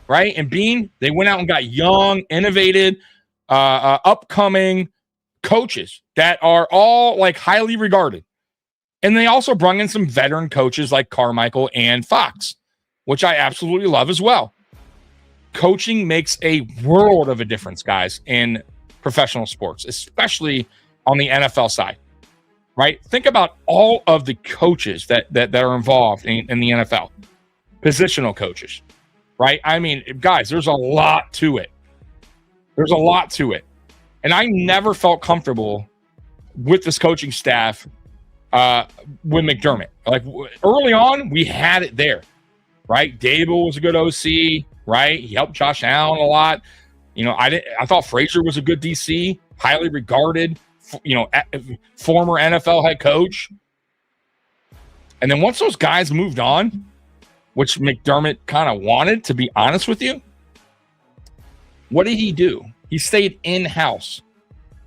Right? And Beane, they went out and got young, innovative, upcoming coaches that are all like highly regarded. And they also brought in some veteran coaches like Carmichael and Fox, which I absolutely love as well. Coaching makes a world of a difference, guys, in professional sports, especially on the NFL side, right? Think about all of the coaches that are involved in the NFL, positional coaches, right? I mean, guys, there's a lot to it. There's a lot to it. And I never felt comfortable with this coaching staff with McDermott. Like early on, we had it there, right? Dable was a good OC, right? He helped Josh Allen a lot. You know, I thought Frazier was a good DC, highly regarded, former NFL head coach. And then once those guys moved on, which McDermott kind of wanted, to be honest with you, what did he do? He stayed in-house,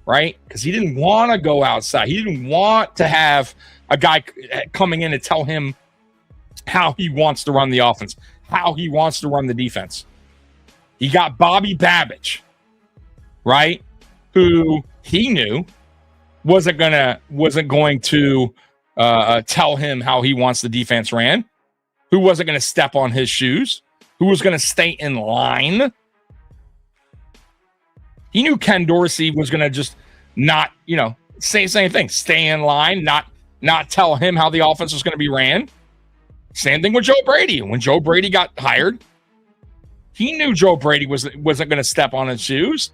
right? Because he didn't want to go outside. He didn't want to have a guy coming in and tell him how he wants to run the offense, how he wants to run the defense. He got Bobby Babbage, right? Who he knew wasn't going to tell him how he wants the defense ran, who wasn't going to step on his shoes, who was going to stay in line. He knew Ken Dorsey was going to just not, say the same thing, stay in line, not tell him how the offense was going to be ran. Same thing with Joe Brady. When Joe Brady got hired, he knew Joe Brady wasn't going to step on his shoes.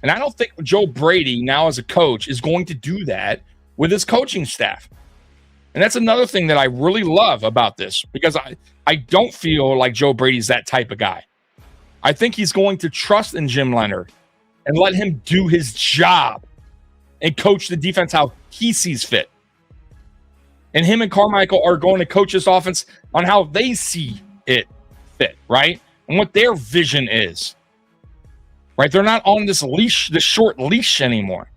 And I don't think Joe Brady now as a coach is going to do that with his coaching staff. And that's another thing that I really love about this, because I don't feel like Joe Brady's that type of guy. I think he's going to trust in Jim Leonard and let him do his job and coach the defense how he sees fit. And him and Carmichael are going to coach this offense on how they see it fit, right? And what their vision is, right? They're not on this leash, this short leash anymore.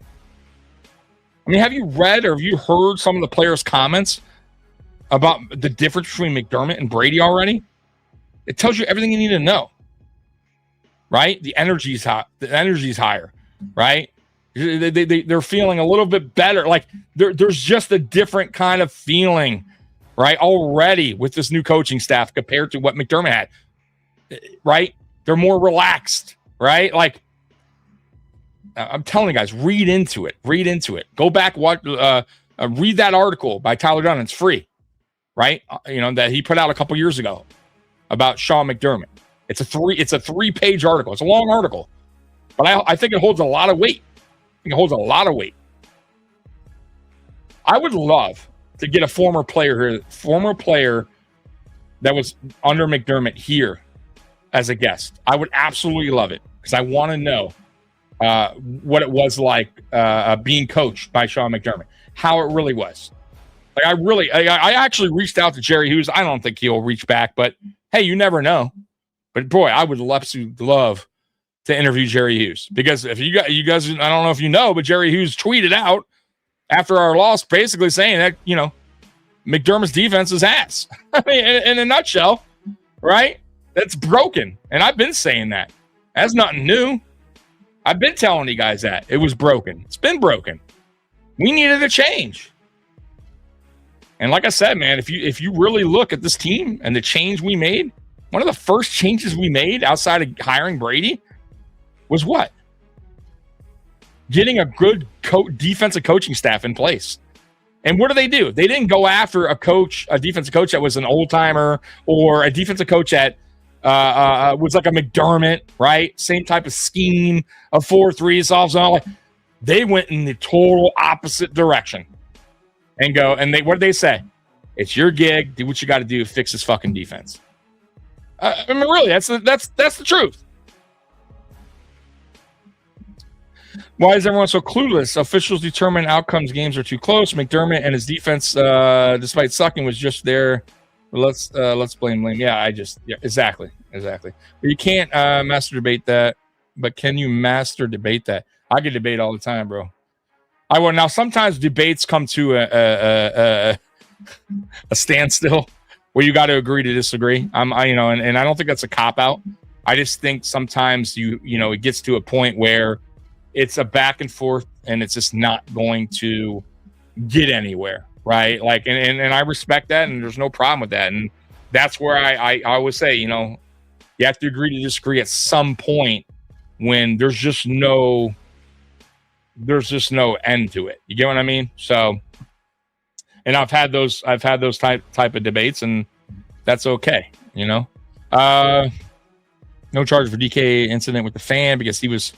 I mean, have you read or have you heard some of the players' comments about the difference between McDermott and Brady already? It tells you everything you need to know, right? The energy's hot. The energy's higher, right? They're feeling a little bit better. Like there's just a different kind of feeling, right? Already with this new coaching staff compared to what McDermott had, right? They're more relaxed, right? Like I'm telling you guys, read into it. Go back, read that article by Tyler Dunn. It's free, right? That he put out a couple years ago about Sean McDermott. It's a 3-page article. It's a long article, but I think it holds a lot of weight. I would love to get a former player that was under McDermott here as a guest. I would absolutely love it, because I want to know what it was like being coached by Sean McDermott, how it really was. Like I actually reached out to Jerry Hughes. I don't think he'll reach back, but hey, you never know. But boy, I would love to interview Jerry Hughes, because if you guys, I don't know if you know, but Jerry Hughes tweeted out after our loss, basically saying that, McDermott's defense is ass. I mean, in a nutshell, right? That's broken. And I've been saying that. That's nothing new. I've been telling you guys that it was broken. It's been broken. We needed a change. And like I said, man, if you really look at this team and the change we made, one of the first changes we made outside of hiring Brady was what? Getting a good defensive coaching staff in place. And what do? They didn't go after a defensive coach that was an old timer or a defensive coach that was like a McDermott, right? Same type of scheme of 4-3 soft zone. They went in the total opposite direction and what did they say? It's your gig. Do what you got to do. Fix this fucking defense. I mean, really, that's the truth. Why is everyone so clueless? Officials determine outcomes. Games are too close. McDermott and his defense, despite sucking, was just there. Let's blame. Yeah, exactly. But you can't master debate that. But can you master debate that? I get debate all the time, bro. I will. Now, sometimes debates come to a standstill where you got to agree to disagree. And I don't think that's a cop out. I just think sometimes it gets to a point where it's a back and forth and it's just not going to get anywhere, right? Like, and I respect that, and there's no problem with that. And that's where I always say, you have to agree to disagree at some point when there's just no end to it. You get what I mean? So, and I've had those type of debates, and that's okay. No charge for DK incident with the fan because he was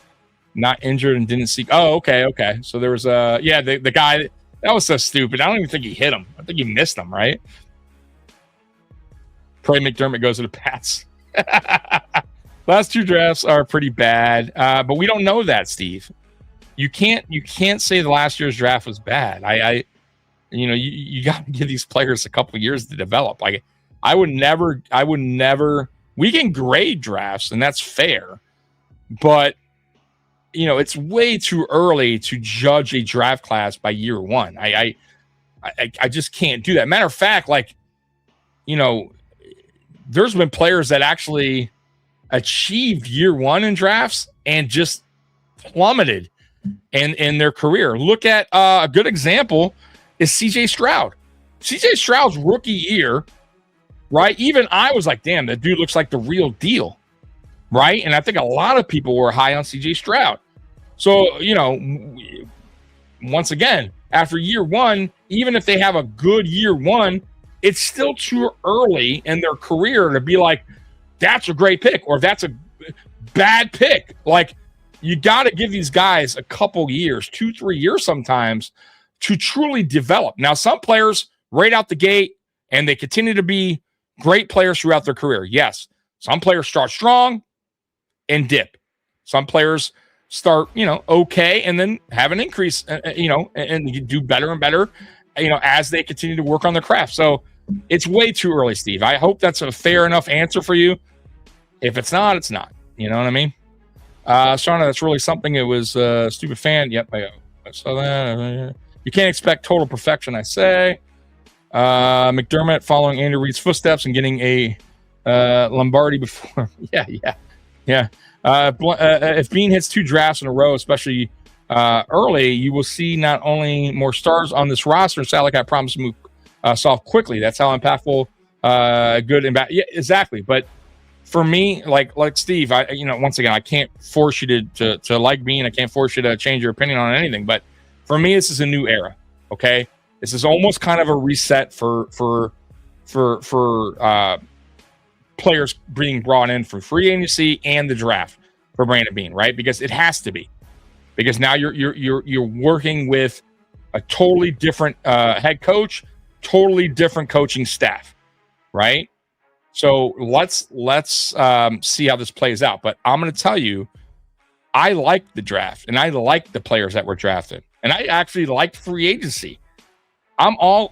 not injured and didn't see. Oh, okay. So there was the guy that was so stupid. I don't even think he hit him. I think he missed him, right? Pray McDermott goes to the Pats. Last 2 drafts are pretty bad, but we don't know that, Steve. You can't say the last year's draft was bad. You got to give these players a couple of years to develop. Like I would never. We can grade drafts, and that's fair, but it's way too early to judge a draft class by year one. I just can't do that. Matter of fact, there's been players that actually achieved year one in drafts and just plummeted in their career. Look at a good example is CJ Stroud. CJ Stroud's rookie year, right? Even I was like, damn, that dude looks like the real deal, right? And I think a lot of people were high on CJ Stroud. So, once again, after year one, even if they have a good year one, it's still too early in their career to be like, that's a great pick or that's a bad pick. Like, you got to give these guys a couple years, 2-3 years sometimes, to truly develop. Now, some players right out the gate and they continue to be great players throughout their career. Yes. Some players start strong and dip. Some players start, okay, and then have an increase, and you do better and better, as they continue to work on their craft. So it's way too early, Steve. I hope that's a fair enough answer for you. If it's not, it's not. You know what I mean? Shauna, that's really something. It was a stupid fan. Yep, I saw that. You can't expect total perfection, I say. McDermott following Andy Reid's footsteps and getting a Lombardi before. Yeah. If Beane hits 2 drafts in a row, especially early, you will see not only more stars on this roster. It sounds like I promised to move soft quickly. That's how impactful, good and bad. Yeah, exactly. But for me, like Steve, once again, I can't force you to like Beane. I can't force you to change your opinion on anything. But for me, this is a new era. Okay, this is almost kind of a reset for players being brought in from free agency and the draft for Brandon Beane, right? Because it has to be, because now you're working with a totally different head coach, totally different coaching staff, right? So let's see how this plays out. But I'm going to tell you, I like the draft and I like the players that were drafted, and I actually like free agency. I'm all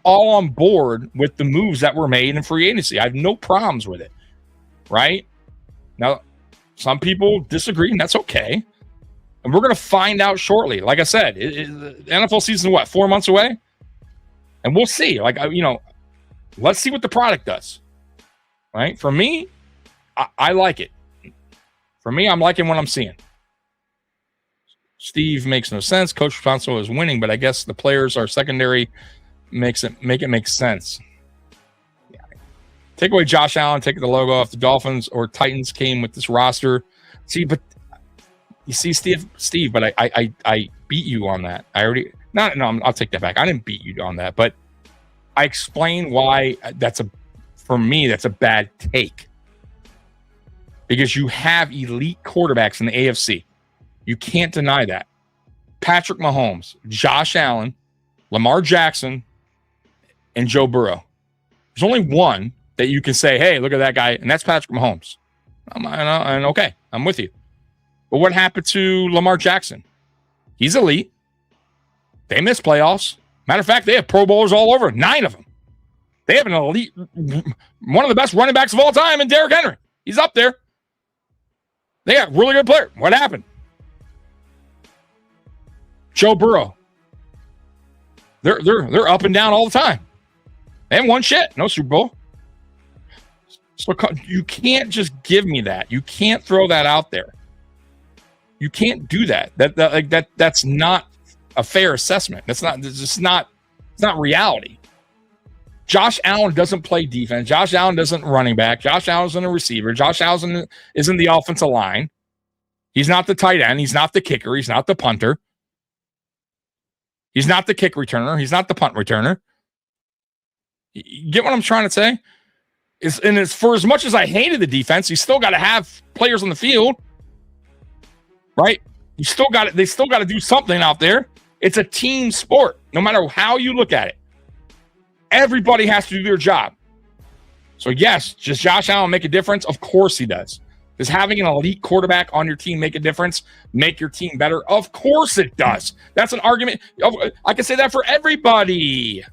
on board with the moves that were made in free agency. I have no problems with it, right? Now, some people disagree, and that's okay. And we're going to find out shortly. Like I said, the NFL season is 4 months away? And we'll see. Let's see what the product does, right? For me, I like it. For me, I'm liking what I'm seeing. Steve makes no sense. Coach Fonso is winning, but I guess the players are secondary make it make sense. Yeah. Take away Josh Allen, take the logo off. The Dolphins or Titans came with this roster. See, but you see, Steve, but I beat you on that. I'll take that back. I didn't beat you on that, but I explained why for me, that's a bad take. Because you have elite quarterbacks in the AFC. You can't deny that. Patrick Mahomes, Josh Allen, Lamar Jackson, and Joe Burrow. There's only one that you can say, hey, look at that guy, and that's Patrick Mahomes. And okay, I'm with you. But what happened to Lamar Jackson? He's elite. They missed playoffs. Matter of fact, they have Pro Bowlers all over, 9 of them. They have an elite, one of the best running backs of all time in Derrick Henry. He's up there. They got really good player. What happened? Joe Burrow. They're up and down all the time. They haven't won shit. No Super Bowl. So you can't just give me that. You can't throw that out there. You can't do that. That's not a fair assessment. It's not reality. Josh Allen doesn't play defense. Josh Allen doesn't running back. Josh Allen isn't a receiver. Josh Allen isn't the offensive line. He's not the tight end. He's not the kicker. He's not the punter. He's not the kick returner. He's not the punt returner. You get what I'm trying to say? It's for as much as I hated the defense, you still got to have players on the field, right? They still got to do something out there. It's a team sport, no matter how you look at it. Everybody has to do their job. So yes, does Josh Allen make a difference? Of course he does. Does having an elite quarterback on your team make a difference? Make your team better? Of course it does. That's an argument. I can say that for everybody.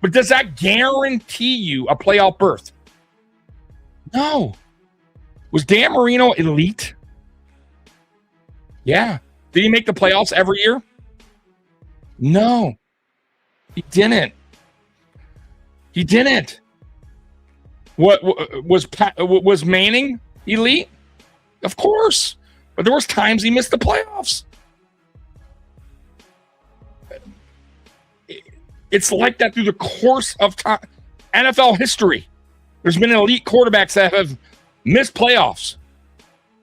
But does that guarantee you a playoff berth? No. Was Dan Marino elite? Yeah. Did he make the playoffs every year? No. He didn't. He didn't. What was Manning elite? Of course. But there was times he missed the playoffs. It's like that through the course of time. NFL history. There's been elite quarterbacks that have missed playoffs.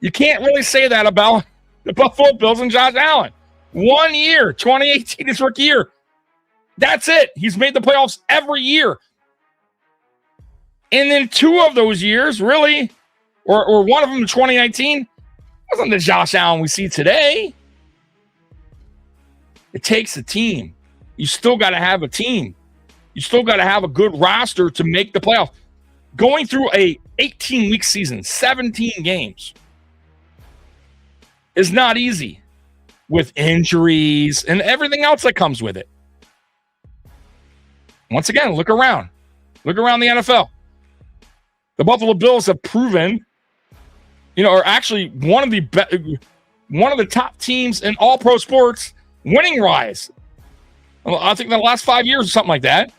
You can't really say that about the Buffalo Bills and Josh Allen. 1 year, 2018, his rookie year. That's it. He's made the playoffs every year. And then 2 of those years, really, or one of them in 2019, wasn't the Josh Allen we see today. It takes a team. You still got to have a team. You still got to have a good roster to make the playoffs. Going through a 18-week season, 17 games, is not easy with injuries and everything else that comes with it. Once again, look around. Look around the NFL. The Buffalo Bills have proven, are actually one of the top teams in all pro sports winning-wise. I think in the last 5 years or something like that.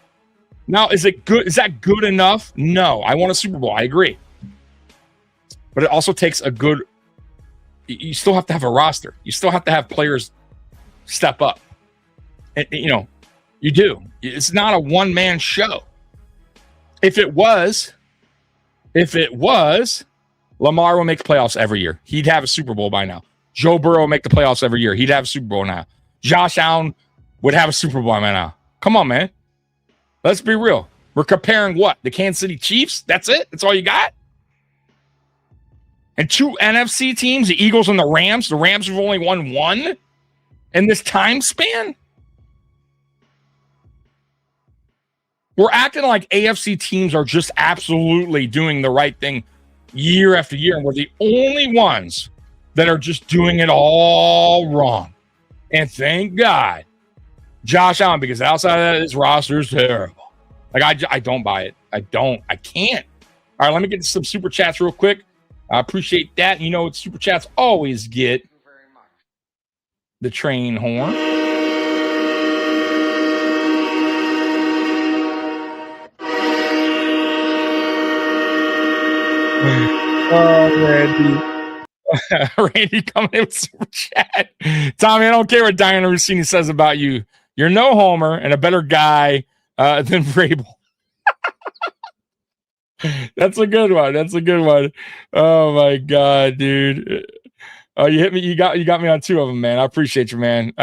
Now, is it good? Is that good enough? No. I want a Super Bowl. I agree. But it also takes a good. You still have to have a roster. You still have to have players step up. And, you do. It's not a one-man show. If it was, Lamar will make the playoffs every year. He'd have a Super Bowl by now. Joe Burrow will make the playoffs every year. He'd have a Super Bowl now. Josh Allen would have a Super Bowl by now. Come on, man. Let's be real. We're comparing what? The Kansas City Chiefs? That's it? That's all you got? And 2 NFC teams, the Eagles and the Rams. The Rams have only won 1 in this time span? We're acting like AFC teams are just absolutely doing the right thing year after year, and we're the only ones that are just doing it all wrong. And thank God, Josh Allen, because outside of that, his roster is terrible. Like, I don't buy it. I can't. All right, let me get some super chats real quick. I appreciate that. Super chats always get the train horn. Oh, Randy. Randy coming in with super chat. Tommy, I don't care what Diana Rossini says about you. You're no homer and a better guy than Vrabel. That's a good one. That's a good one. Oh my God, dude. Oh, you hit me. You got me on 2 of them, man. I appreciate you, man.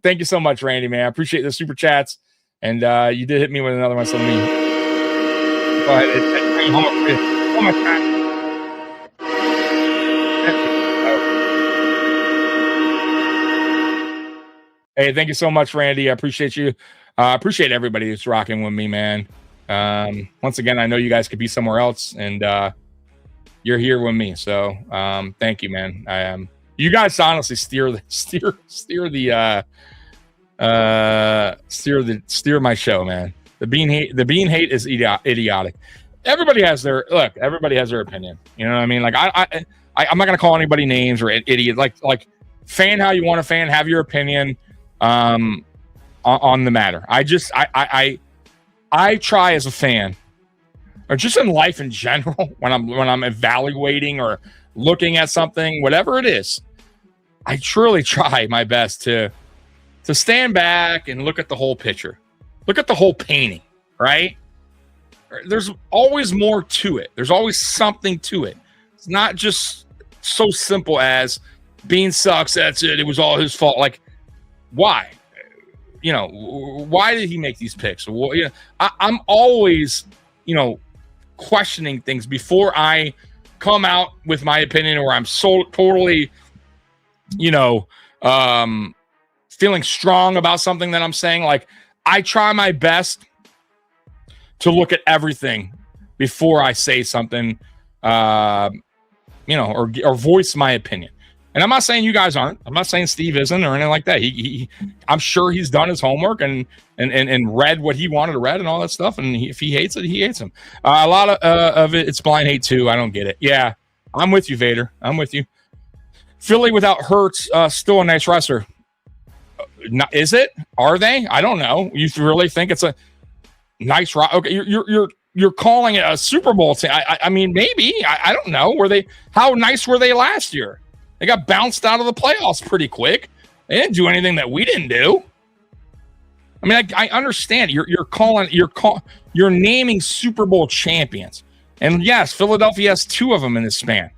Thank you so much, Randy, man. I appreciate the super chats. And you did hit me with another one. So let me go ahead. Hey, thank you so much, Randy. I appreciate you. I appreciate everybody who's rocking with me, man. Once again, I know you guys could be somewhere else, and you're here with me. So thank you, man. You guys honestly steer my show, man. The Beane hate is idiotic. Everybody has their opinion. You know what I mean? Like I'm not gonna call anybody names or idiot. Like fan how you want to fan, have your opinion on the matter. I try as a fan, or just in life in general, when I'm evaluating or looking at something, whatever it is, I truly try my best to stand back and look at the whole picture, look at the whole painting, right? There's always more to it. There's always something to it. It's not just so simple as Beane sucks, that's it, it was all his fault. Like, why? You know, why did he make these picks? Well, you know, I'm always, you know, questioning things before I come out with my opinion, or I'm so totally, you know, feeling strong about something that I'm saying. Like, I try my best to look at everything before I say something, you know, or voice my opinion. And I'm not saying you guys aren't. I'm not saying Steve isn't or anything like that. I'm sure he's done his homework and read what he wanted to read and all that stuff. And if he hates it, he hates him. A lot of it's blind hate too. I don't get it. Yeah, I'm with you, Vader. I'm with you. Philly without Hurts, still a nice wrestler. Is it? Are they? I don't know. You really think it's a nice roster? Okay, you're calling it a Super Bowl team. I mean, maybe. I don't know. How nice were they last year? They got bounced out of the playoffs pretty quick. They didn't do anything that we didn't do. I mean, I understand you're naming Super Bowl champions, and yes, Philadelphia has 2 of them in this span.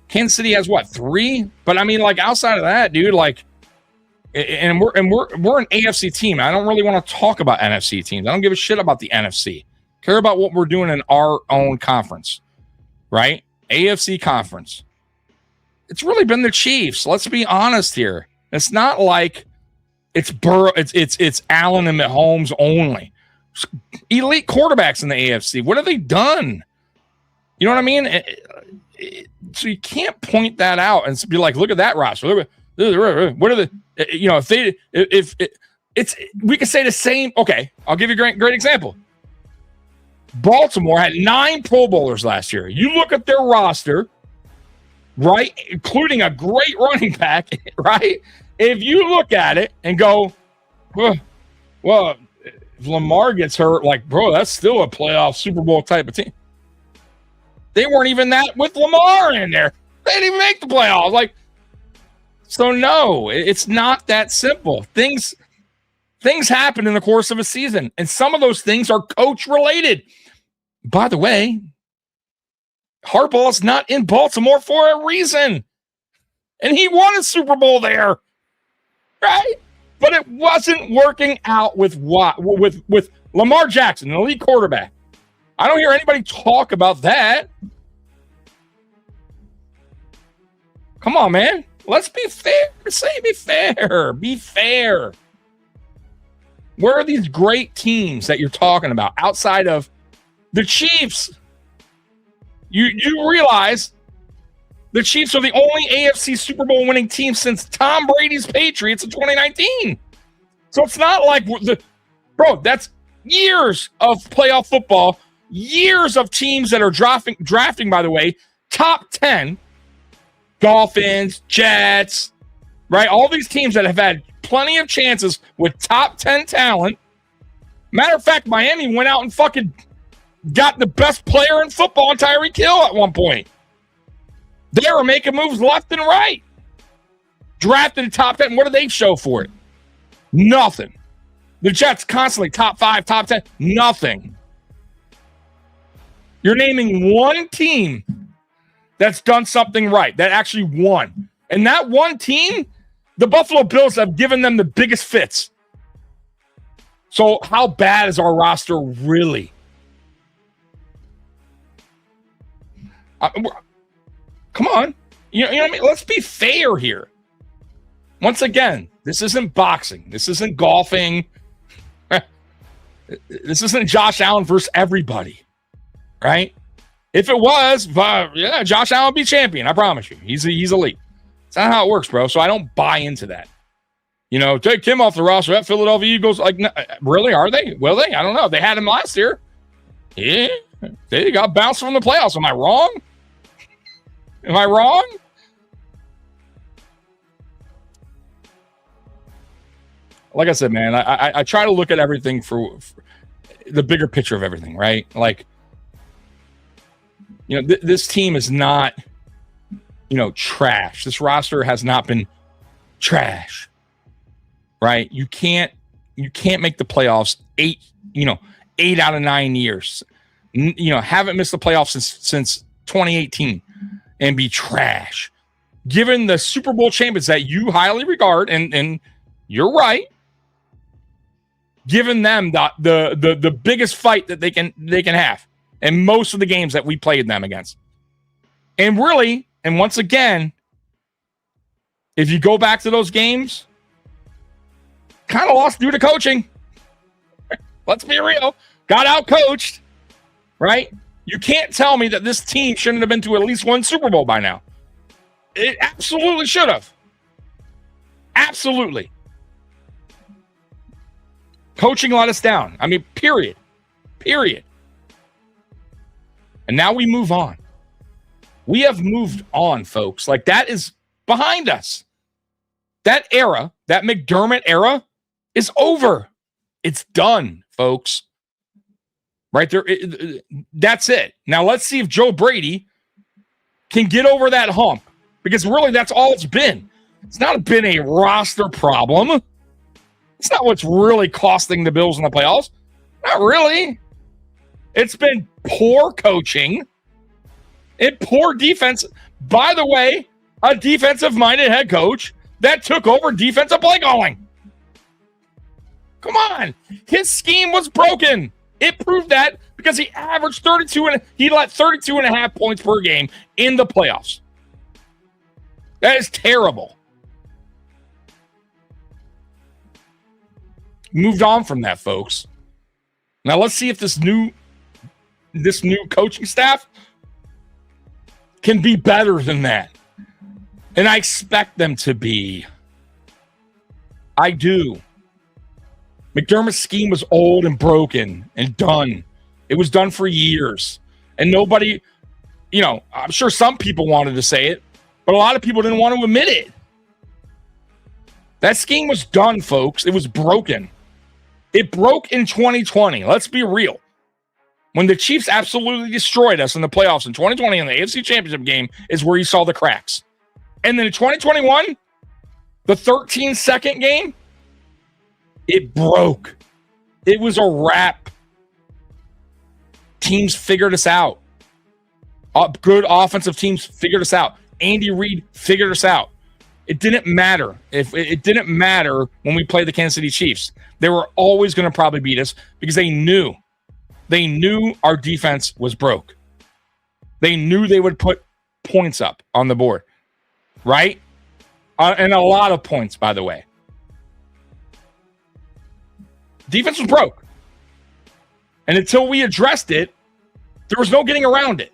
Kansas City has what, 3? But I mean, like, outside of that, dude, like, and we're an AFC team. I don't really want to talk about NFC teams. I don't give a shit about the NFC. Care about what we're doing in our own conference, right? AFC conference. It's really been the Chiefs. Let's be honest here. It's not like it's Burrow. It's Allen and Mahomes only. Elite quarterbacks in the AFC. What have they done? You know what I mean? So you can't point that out and be like, look at that roster. Look at what are the, you know, if it's we could say the same. Okay, I'll give you a great example. Baltimore had 9 Pro Bowlers last year. You look at their roster, right, including a great running back, right? If you look at it and go, well, if Lamar gets hurt, like, bro, that's still a playoff Super Bowl type of team. They weren't even that with Lamar in there. They didn't even make the playoffs. Like, so no, it's not that simple. Things happen in the course of a season, and some of those things are coach related. By the way, Harbaugh's not in Baltimore for a reason. And he won a Super Bowl there. Right? But it wasn't working out with Lamar Jackson, an elite quarterback. I don't hear anybody talk about that. Come on, man. Let's be fair. Be fair. Be fair. Where are these great teams that you're talking about outside of the Chiefs? You realize the Chiefs are the only AFC Super Bowl winning team since Tom Brady's Patriots in 2019. So it's not like that's years of playoff football, years of teams that are drafting, by the way, top 10, Dolphins, Jets, right? All these teams that have had plenty of chances with top 10 talent. Matter of fact, Miami went out and fucking got the best player in football, Tyreek Hill, at one point. They were making moves left and right. Drafted the top 10. What do they show for it? Nothing. The Jets constantly top 5, top 10. Nothing. You're naming one team that's done something right, that actually won. And that one team, the Buffalo Bills have given them the biggest fits. So how bad is our roster really? Come on. You know what I mean? Let's be fair here. Once again, this isn't boxing. This isn't golfing. This isn't Josh Allen versus everybody, right? If it was, yeah, Josh Allen would be champion. I promise you. He's elite. It's not how it works, bro. So I don't buy into that. You know, take him off the roster. That Philadelphia Eagles, like, no, really? Are they? Will they? I don't know. They had him last year. Yeah. They got bounced from the playoffs. Am I wrong? Am I wrong? Like I said, man, I try to look at everything for the bigger picture of everything, right? Like, you know, this team is not, you know, trash. This roster has not been trash, right? You can't make the playoffs 8 out of 9 years. You know, haven't missed the playoffs since 2018 and be trash. Given the Super Bowl champions that you highly regard, and you're right, given them the biggest fight that they can have in most of the games that we played them against. And really, and once again, if you go back to those games, kind of lost due to coaching. Let's be real. Got out-coached, right? You can't tell me that this team shouldn't have been to at least one Super Bowl by now. It absolutely should have. Absolutely. Coaching let us down. I mean, period. And now we move on. We have moved on, folks. Like, that is behind us. That era, that McDermott era, is over. It's done, folks. Right there. That's it. Now let's see if Joe Brady can get over that hump. Because really, that's all it's been. It's not been a roster problem. It's not what's really costing the Bills in the playoffs. Not really. It's been poor coaching and poor defense. By the way, a defensive-minded head coach that took over defensive play calling. Come on. His scheme was broken. It proved that because he averaged 32 and a half points per game in the playoffs. That is terrible. Moved on from that, folks. Now let's see if this new coaching staff can be better than that. And I expect them to be. I do. McDermott's scheme was old and broken and done. It was done for years. And nobody, you know, I'm sure some people wanted to say it, but a lot of people didn't want to admit it. That scheme was done, folks. It was broken. It broke in 2020. Let's be real. When the Chiefs absolutely destroyed us in the playoffs in 2020 in the AFC Championship game is where you saw the cracks. And then in 2021, the 13-second game, it broke. It was a wrap. Teams figured us out. Good offensive teams figured us out. Andy Reid figured us out. It didn't matter. It didn't matter when we played the Kansas City Chiefs. They were always going to probably beat us because they knew our defense was broke. They knew they would put points up on the board, right? And a lot of points, by the way. Defense was broke. And until we addressed it, there was no getting around it.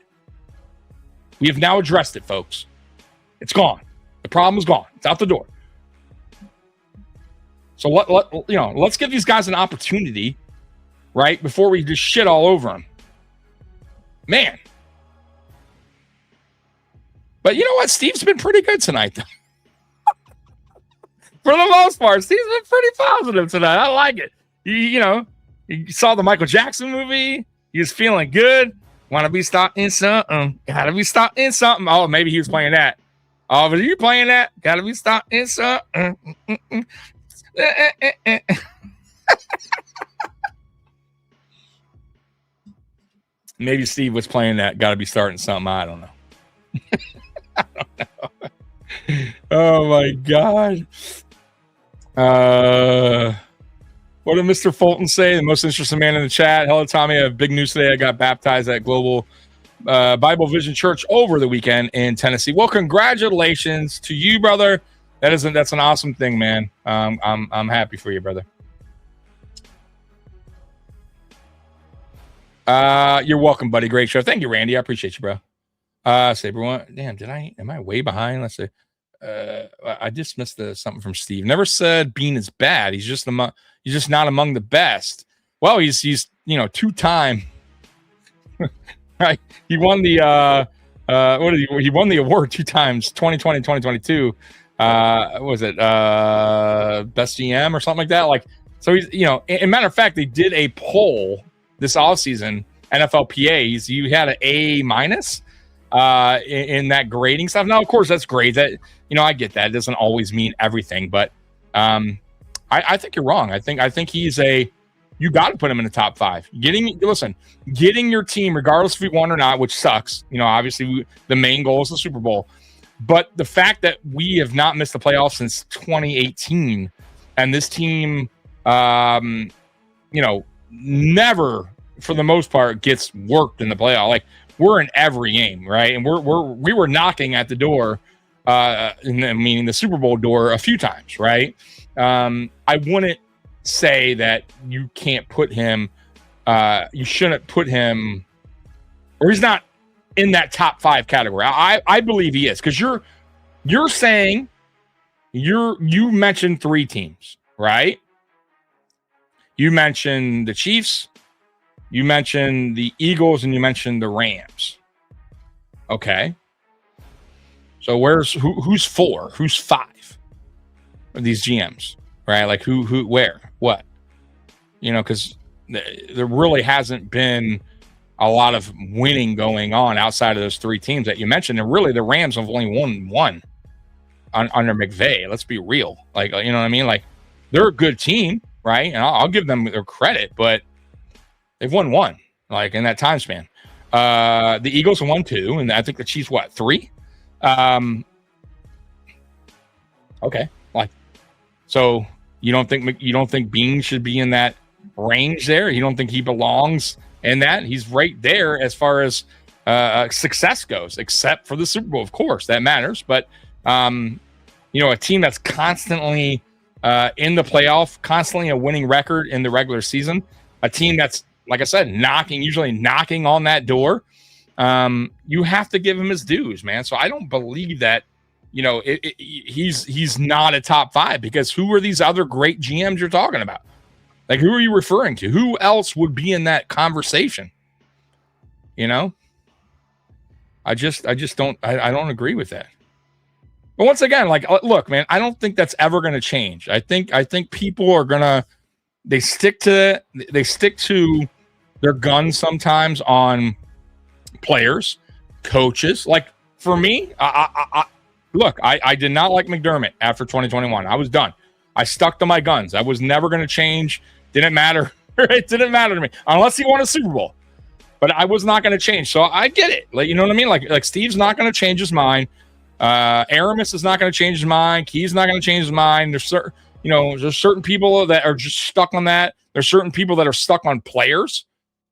We have now addressed it, folks. It's gone. The problem is gone. It's out the door. So let's give these guys an opportunity, right, before we just shit all over them. Man. But you know what? Steve's been pretty good tonight, though. For the most part, Steve's been pretty positive tonight. I like it. You saw the Michael Jackson movie. He was feeling good. Want to be starting something. Got to be starting something. Oh, maybe he was playing that. Oh, but are you playing that? Got to be starting something. Maybe Steve was playing that. Got to be starting something. I don't know. I don't know. Oh my God. What did Mr. Fulton say? The most interesting man in the chat. Hello, Tommy. I have big news today. I got baptized at Global Bible Vision Church over the weekend in Tennessee. Well, congratulations to you, brother. That's an awesome thing, man. I'm happy for you, brother. You're welcome, buddy. Great show. Thank you, Randy. I appreciate you, bro. Saber one. Damn, am I way behind? Let's see. I just missed something from Steve. Never said Beane is bad. He's just not among the best. Well, he's 2-time. Right. He won the he won the award 2 times, 2020, 2022. What was it? Best GM or something like that. Like, so he's, in matter of fact, they did a poll this offseason, NFLPA. You had an A- in that grading stuff. Now, of course, that's great. That I get that. It doesn't always mean everything, but I think you're wrong. I think he's you got to put him in the top 5. Getting your team, regardless if we won or not, which sucks. Obviously the main goal is the Super Bowl, but the fact that we have not missed the playoffs since 2018, and this team, never, for the most part, gets worked in the playoff. Like, we're in every game, right? And we were knocking at the door, meaning the Super Bowl door, a few times, right? I wouldn't say that you can't put him, you shouldn't put him, or he's not in that top 5 category. I believe he is, because you're saying you mentioned 3 teams, right? You mentioned the Chiefs, you mentioned the Eagles, and you mentioned the Rams. Okay. So who's 4? Who's 5 of these GMs, right? Like who, where, what? Because there really hasn't been a lot of winning going on outside of those 3 teams that you mentioned. And really the Rams have only won 1 under McVay. Let's be real. Like, you know what I mean? Like, they're a good team, right? And I'll give them their credit, but they've won 1, like, in that time span. The Eagles have won 2, and I think the Chiefs, 3? Okay. Like, so you don't think Beane should be in that range there? You don't think he belongs in that? He's right there as far as success goes, except for the Super Bowl, of course, that matters. But a team that's constantly in the playoff, constantly a winning record in the regular season, a team that's, like I said, usually knocking on that door. You have to give him his dues, man. So I don't believe that, he's not a top 5, because who are these other great GMs you're talking about? Like, who are you referring to? Who else would be in that conversation? I just don't agree with that. But once again, like, look, man, I don't think that's ever going to change. I think people are they stick to their guns sometimes on players, coaches. Like, for me, I did not like McDermott after 2021. I was done. I stuck to my guns. I was never going to change. Didn't matter. It didn't matter to me unless he won a Super Bowl. But I was not going to change. So I get it. Like, you know what I mean? Like Steve's not going to change his mind. Aramis is not going to change his mind. Key's not going to change his mind. There's certain people that are just stuck on that. There's certain people that are stuck on players,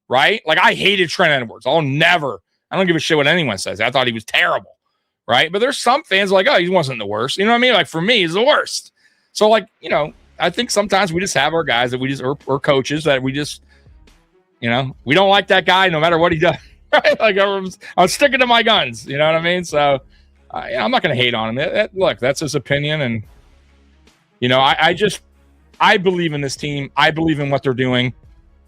right? Like, I hated Trent Edwards. I don't give a shit what anyone says. I thought he was terrible, right? But there's some fans like, oh, he wasn't the worst. You know what I mean? Like, for me, he's the worst. So, like, I think sometimes we just have our guys that we just, or coaches that we just, we don't like that guy no matter what he does, right? Like, I'm sticking to my guns. You know what I mean? So, I'm not going to hate on him. Look, that's his opinion. And, I believe in this team. I believe in what they're doing.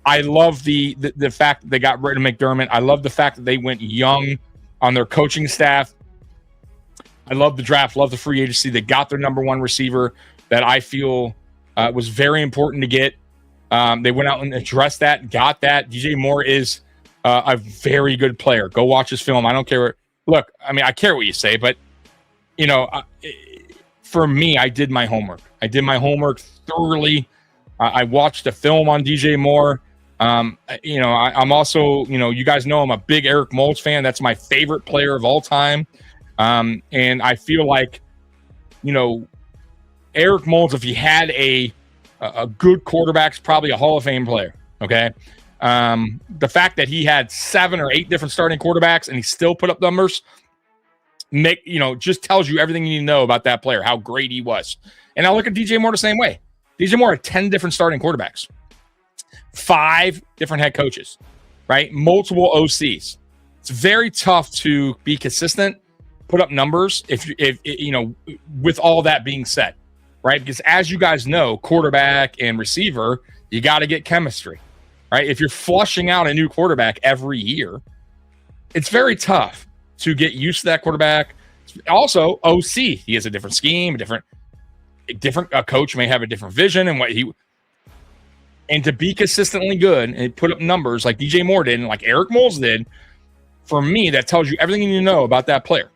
I love the fact that they got rid of McDermott. I love the fact that they went young on their coaching staff. I love the draft, love the free agency. They got their number 1 receiver that I feel was very important to get. They went out and addressed that, got that. DJ Moore is a very good player. Go watch his film. I don't care. Look, I mean, I care what you say, but, for me, I did my homework. I did my homework thoroughly. I watched a film on DJ Moore. I'm also, you guys know I'm a big Eric Moulds fan. That's my favorite player of all time. And I feel like, Eric Moulds, if he had a good quarterback, is probably a Hall of Fame player. Okay. The fact that he had 7 or 8 different starting quarterbacks and he still put up numbers just tells you everything you need to know about that player, how great he was. And I look at DJ Moore the same way. DJ Moore had 10 different starting quarterbacks, 5 different head coaches, right? Multiple OCs. It's very tough to be consistent, put up numbers if with all that being said, right? Because as you guys know, quarterback and receiver, you got to get chemistry, right? If you're flushing out a new quarterback every year, it's very tough to get used to that quarterback. Also, OC, he has a different scheme, a different coach may have a different vision and to be consistently good and put up numbers like DJ Moore did and like Eric Moulds did, for me, that tells you everything you need to know about that player.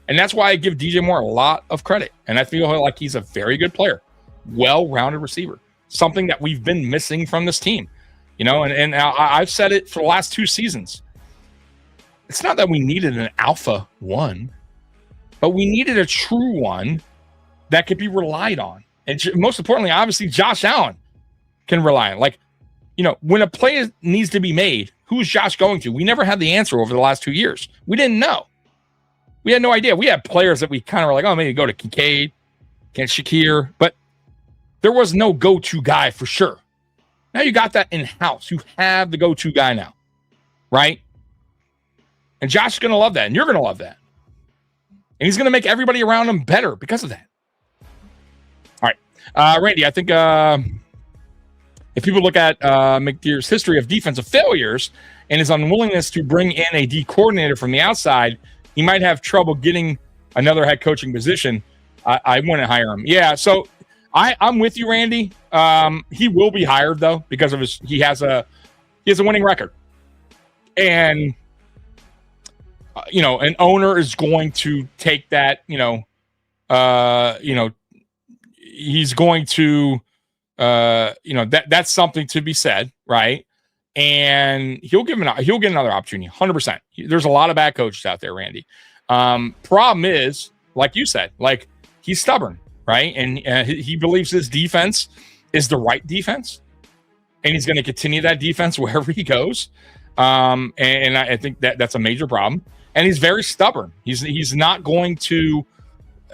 And that's why I give DJ Moore a lot of credit. And I feel like he's a very good player, well-rounded receiver, something that we've been missing from this team. And I've said it for the last 2 seasons. It's not that we needed an alpha one, but we needed a true one that could be relied on. And most importantly, obviously, Josh Allen can rely on. Like, when a play needs to be made, who's Josh going to? We never had the answer over the last 2 years. We didn't know. We had no idea. We had players that we kind of were like, oh, maybe go to Kincaid, Shakir, but there was no go-to guy for sure. Now you got that in-house. You have the go-to guy now, right? And Josh is going to love that, and you're going to love that. And he's going to make everybody around him better because of that. All right. Randy, I think if people look at McDeer's history of defensive failures and his unwillingness to bring in a D coordinator from the outside, he might have trouble getting another head coaching position. I wouldn't hire him. Yeah, so I'm with you, Randy. He will be hired, though, because of he has a winning record. And an owner is going to take that, he's going to, that's something to be said, right? And he'll get another opportunity, 100%. There's a lot of bad coaches out there, Randy. Problem is, like you said, like he's stubborn, right? And he believes his defense is the right defense, and he's going to continue that defense wherever he goes. And I think that's a major problem. And he's very stubborn. He's not going to,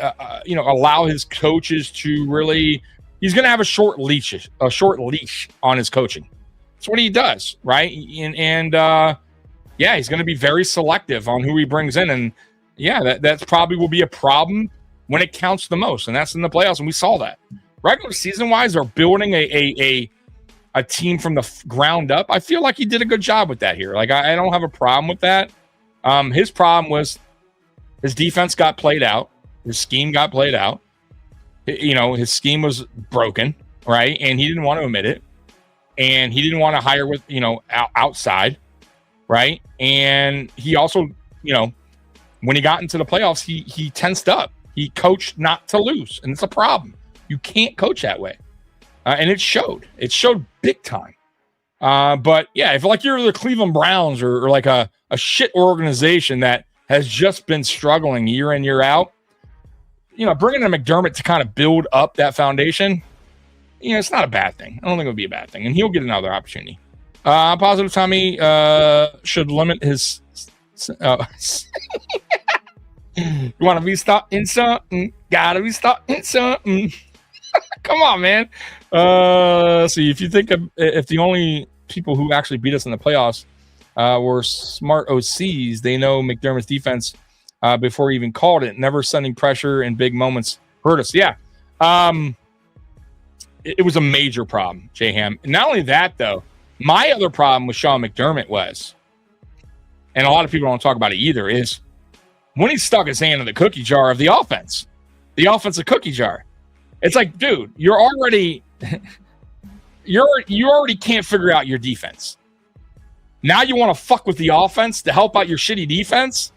allow his coaches to really. He's going to have a short leash on his coaching. That's what he does, right? And he's going to be very selective on who he brings in. And that's probably will be a problem when it counts the most, and that's in the playoffs. And we saw that. Regular season wise, they're building a team from the ground up. I feel like he did a good job with that here. Like I don't have a problem with that. His problem was his defense got played out. His scheme got played out. His scheme was broken, right? And he didn't want to admit it. And he didn't want to hire with, outside, right? And he also, when he got into the playoffs, he tensed up. He coached not to lose, and it's a problem. You can't coach that way. And it showed. It showed big time. But yeah, if like you're the Cleveland Browns or like a shit organization that has just been struggling year in, year out, bringing in McDermott to kind of build up that foundation, it's not a bad thing. I don't think it would be a bad thing. And he'll get another opportunity. Positive Tommy should limit his... You want to be starting something? Gotta be starting something. Come on, man. See, if you think if the only people who actually beat us in the playoffs were smart OCs, they know McDermott's defense before he even called it. Never sending pressure in big moments hurt us. Yeah. It was a major problem, J-Ham. Not only that, though, my other problem with Sean McDermott was, and a lot of people don't talk about it either, is when he stuck his hand in the cookie jar of the offensive cookie jar. It's like, dude, you already can't figure out your defense. Now you want to fuck with the offense to help out your shitty defense?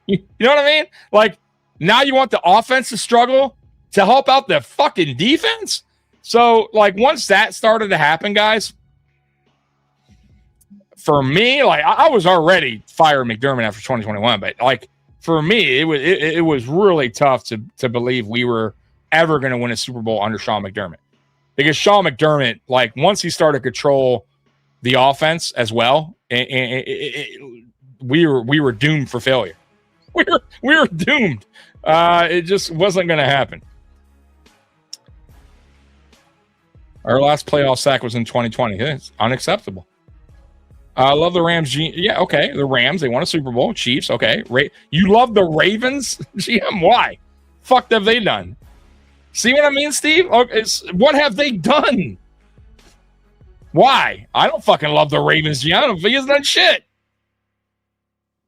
You know what I mean? Like, now you want the offense to struggle to help out the fucking defense? So, like, once that started to happen, guys, for me, like I was already firing McDermott after 2021, but like for me, it was really tough to believe we were ever going to win a Super Bowl under Sean McDermott, because Sean McDermott, like once he started to control the offense as well, we were doomed for failure. We were doomed. It just wasn't going to happen. Our last playoff sack was in 2020. It's unacceptable. I love the Rams. Yeah, okay. The Rams, they won a Super Bowl. Chiefs, okay. You love the Ravens? GM, why? Fuck have they done? See what I mean, Steve? What have they done? Why? I don't fucking love the Ravens, GM. I don't think he's done shit.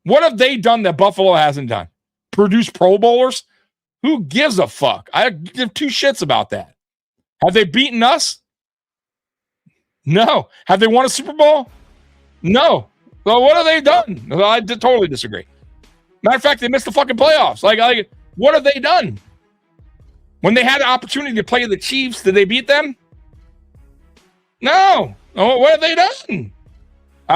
What have they done that Buffalo hasn't done? Produce Pro Bowlers? Who gives a fuck? I give two shits about that. Have they beaten us? No. Have they won a Super Bowl? No. Well, what have they done? Well, I totally disagree. Matter of fact, they missed the fucking playoffs. Like, what have they done? When they had an opportunity to play the Chiefs, did they beat them? No. Oh, what have they done?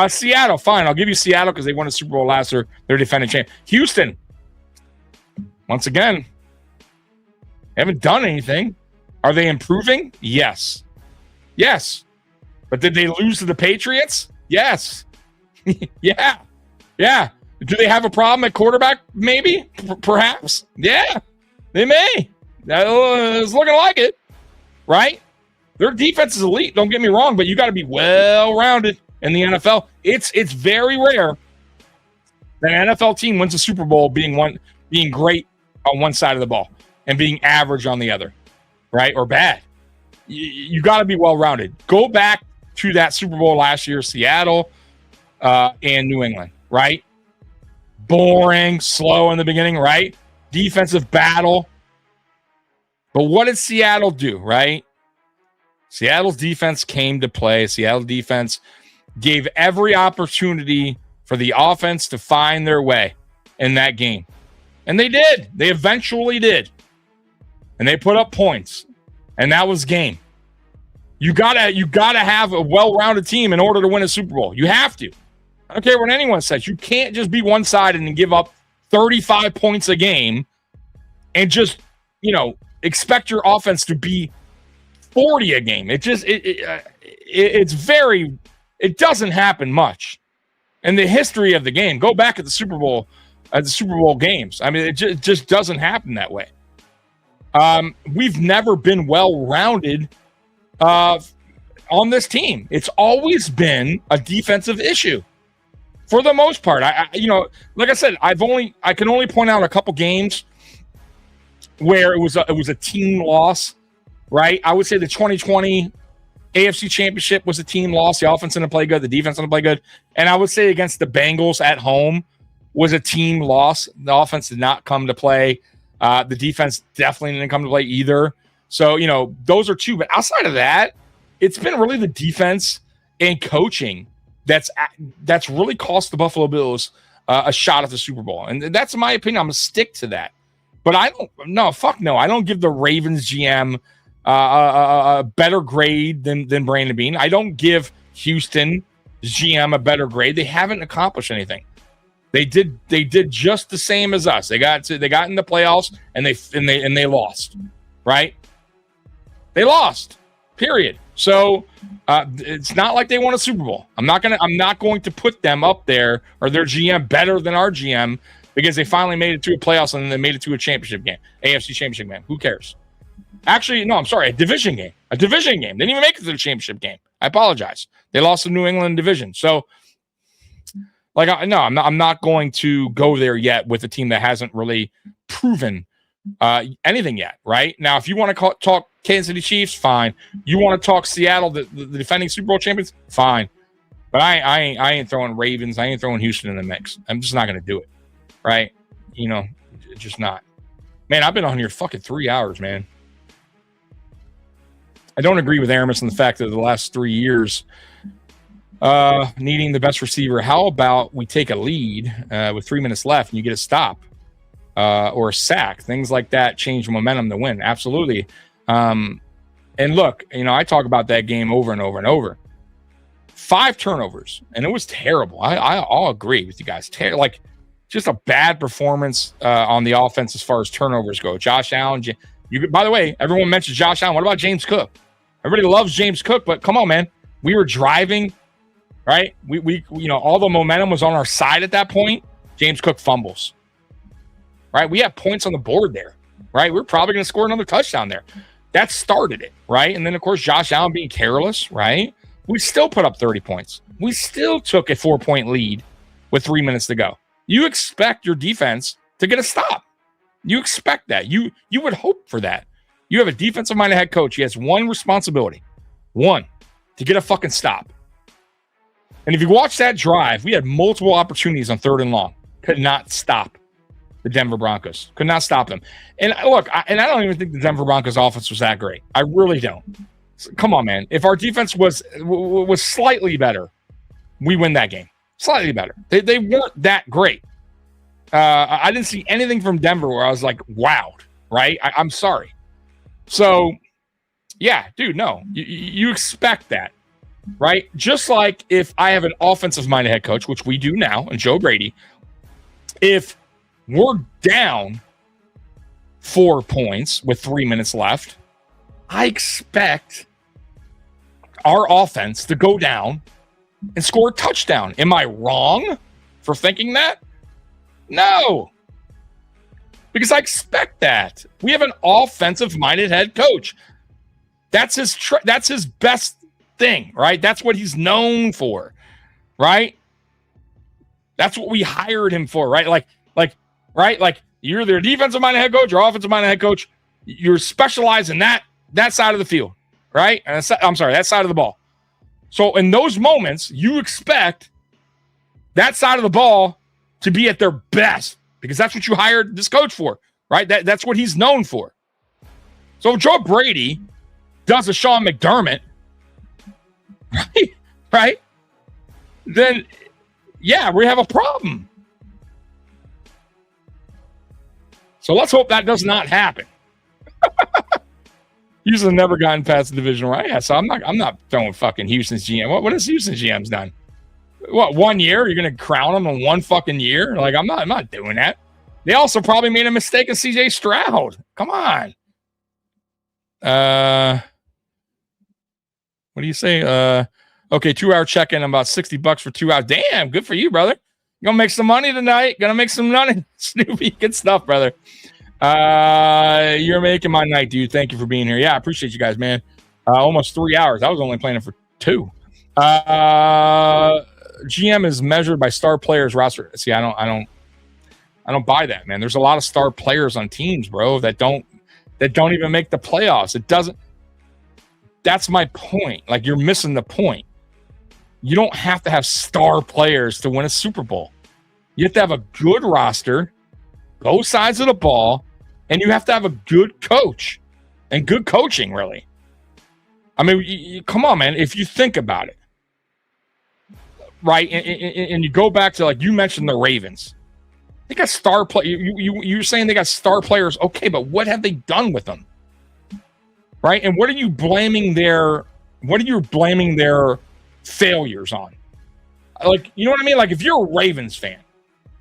Seattle, fine. I'll give you Seattle because they won a Super Bowl last year. They're defending champ. Houston, once again, haven't done anything. Are they improving? Yes. Yes. But did they lose to the Patriots? Yes. Yeah. Yeah. Do they have a problem at quarterback? Maybe. Perhaps. Yeah. They may. It's looking like it. Right? Their defense is elite. Don't get me wrong, but you got to be well-rounded in the NFL. It's very rare that an NFL team wins a Super Bowl being great on one side of the ball and being average on the other. Right? Or bad. You got to be well-rounded. Go back to that Super Bowl last year, Seattle and New England, right? Boring, slow in the beginning, right? Defensive battle. But what did Seattle do, right? Seattle's defense came to play. Seattle defense gave every opportunity for the offense to find their way in that game. And they did. They eventually did. And they put up points. And that was game. You gotta have a well-rounded team in order to win a Super Bowl. You have to. I don't care what anyone says. You can't just be one-sided and give up 35 points a game and just, expect your offense to be 40 a game. It doesn't happen much. In the history of the game, go back at the Super Bowl games. I mean, it just doesn't happen that way. We've never been well-rounded on this team. It's always been a defensive issue for the most part. Like I said, I can only point out a couple games where it was a team loss, right? I would say the 2020 AFC Championship was a team loss. The offense didn't play good. The defense didn't play good. And I would say against the Bengals at home was a team loss. The offense did not come to play. The defense definitely didn't come to play either. So, those are two. But outside of that, it's been really the defense and coaching that's really cost the Buffalo Bills a shot at the Super Bowl. And that's my opinion. I'm going to stick to that. But I don't give the Ravens GM a better grade than Brandon Beane. I don't give Houston GM a better grade. They haven't accomplished anything. They did just the same as us. They got in the playoffs and they lost, right? They lost, period. So it's not like they won a Super Bowl. I'm not going to put them up there or their GM better than our GM because they finally made it to a playoffs and then they made it to a championship game, AFC championship game. Who cares? Actually, no, I'm sorry, a division game. They didn't even make it to the championship game. I apologize. They lost the New England division. So, I'm not going to go there yet with a team that hasn't really proven anything yet, right? Now, if you want to talk Kansas City Chiefs, fine. You want to talk Seattle, the defending Super Bowl champions, fine. But I ain't throwing Ravens. I ain't throwing Houston in the mix. I'm just not going to do it, right? Just not. Man, I've been on here fucking 3 hours, man. I don't agree with Aramis in the fact that the last 3 years needing the best receiver. How about we take a lead with 3 minutes left and you get a stop or a sack? Things like that change momentum to win. Absolutely. And look, I talk about that game over and over and over. 5 turnovers, and it was terrible. I'll agree with you guys. Like, just a bad performance on the offense as far as turnovers go. Josh Allen, by the way, everyone mentions Josh Allen. What about James Cook? Everybody loves James Cook, but come on, man. We were driving, right? We all the momentum was on our side at that point. James Cook fumbles, right? We have points on the board there, right? We're probably going to score another touchdown there. That started it, right? And then, of course, Josh Allen being careless, right? We still put up 30 points. We still took a 4-point lead with 3 minutes to go. You expect your defense to get a stop. You expect that. You would hope for that. You have a defensive-minded head coach. He has one responsibility. One, to get a fucking stop. And if you watch that drive, we had multiple opportunities on 3rd and long. Could not stop the Denver Broncos. Could not stop them. And look, I don't even think the Denver Broncos offense was that great. I really don't. So, come on, man. If our defense was slightly better, we win that game. Slightly better. They weren't that great. I didn't see anything from Denver where I was like, wowed, right? I'm sorry. So, yeah, dude, no. You expect that, right? Just like if I have an offensive-minded head coach, which we do now, and Joe Brady, if we're down 4 points with 3 minutes left, I expect our offense to go down and score a touchdown. Am I wrong for thinking that? No. Because I expect that. We have an offensive-minded head coach. That's his best thing, right? That's what he's known for, right? That's what we hired him for, right? Like, you're their defensive-minded head coach or offensive-minded head coach. You're specialized in that side of the field, right? And that side of the ball. So in those moments, you expect that side of the ball to be at their best because that's what you hired this coach for, right? That's what he's known for. So if Joe Brady does a Sean McDermott, right? Then, yeah, we have a problem. So let's hope that does not happen. Houston never gotten past the division, right? Yeah, so I'm not throwing fucking Houston's GM. What has Houston's GM's done? What, 1 year? You're gonna crown them in 1 fucking year? Like, I'm not doing that. They also probably made a mistake in CJ Stroud. Come on. What do you say? Okay, 2-hour check-in, about $60 for 2 hours. Damn, good for you, brother. You're gonna make some money tonight. Gonna make some money. Snoopy, good stuff, brother. You're making my night, dude. Thank you for being here. Yeah, I appreciate you guys, man. Almost 3 hours. I was only planning for 2. GM is measured by star players roster. See, I don't buy that, man. There's a lot of star players on teams, bro, that don't even make the playoffs. It doesn't. That's my point. Like, you're missing the point. You don't have to have star players to win a Super Bowl. You have to have a good roster, both sides of the ball, and you have to have a good coach and good coaching, really. I mean, come on, man. If you think about it, right, and you go back to, like, you mentioned the Ravens. They got star play. You're saying they got star players, okay, but what have they done with them, right? And what are you blaming their failures on? Like, you know what I mean? Like, if you're a Ravens fan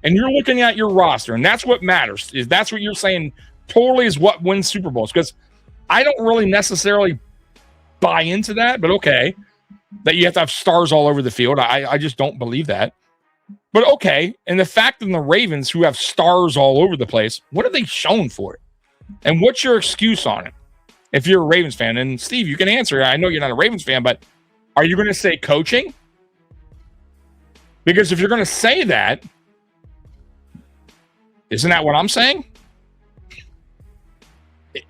and you're looking at your roster, and that's what matters, is that's what you're saying totally is what wins Super Bowls. Because I don't really necessarily buy into that, but okay, that you have to have stars all over the field. I just don't believe that. But okay, and the fact that the Ravens, who have stars all over the place, what have they shown for it? And what's your excuse on it? If you're a Ravens fan, and Steve, you can answer. I know you're not a Ravens fan, but are you going to say coaching? Because if you're going to say that, isn't that what I'm saying?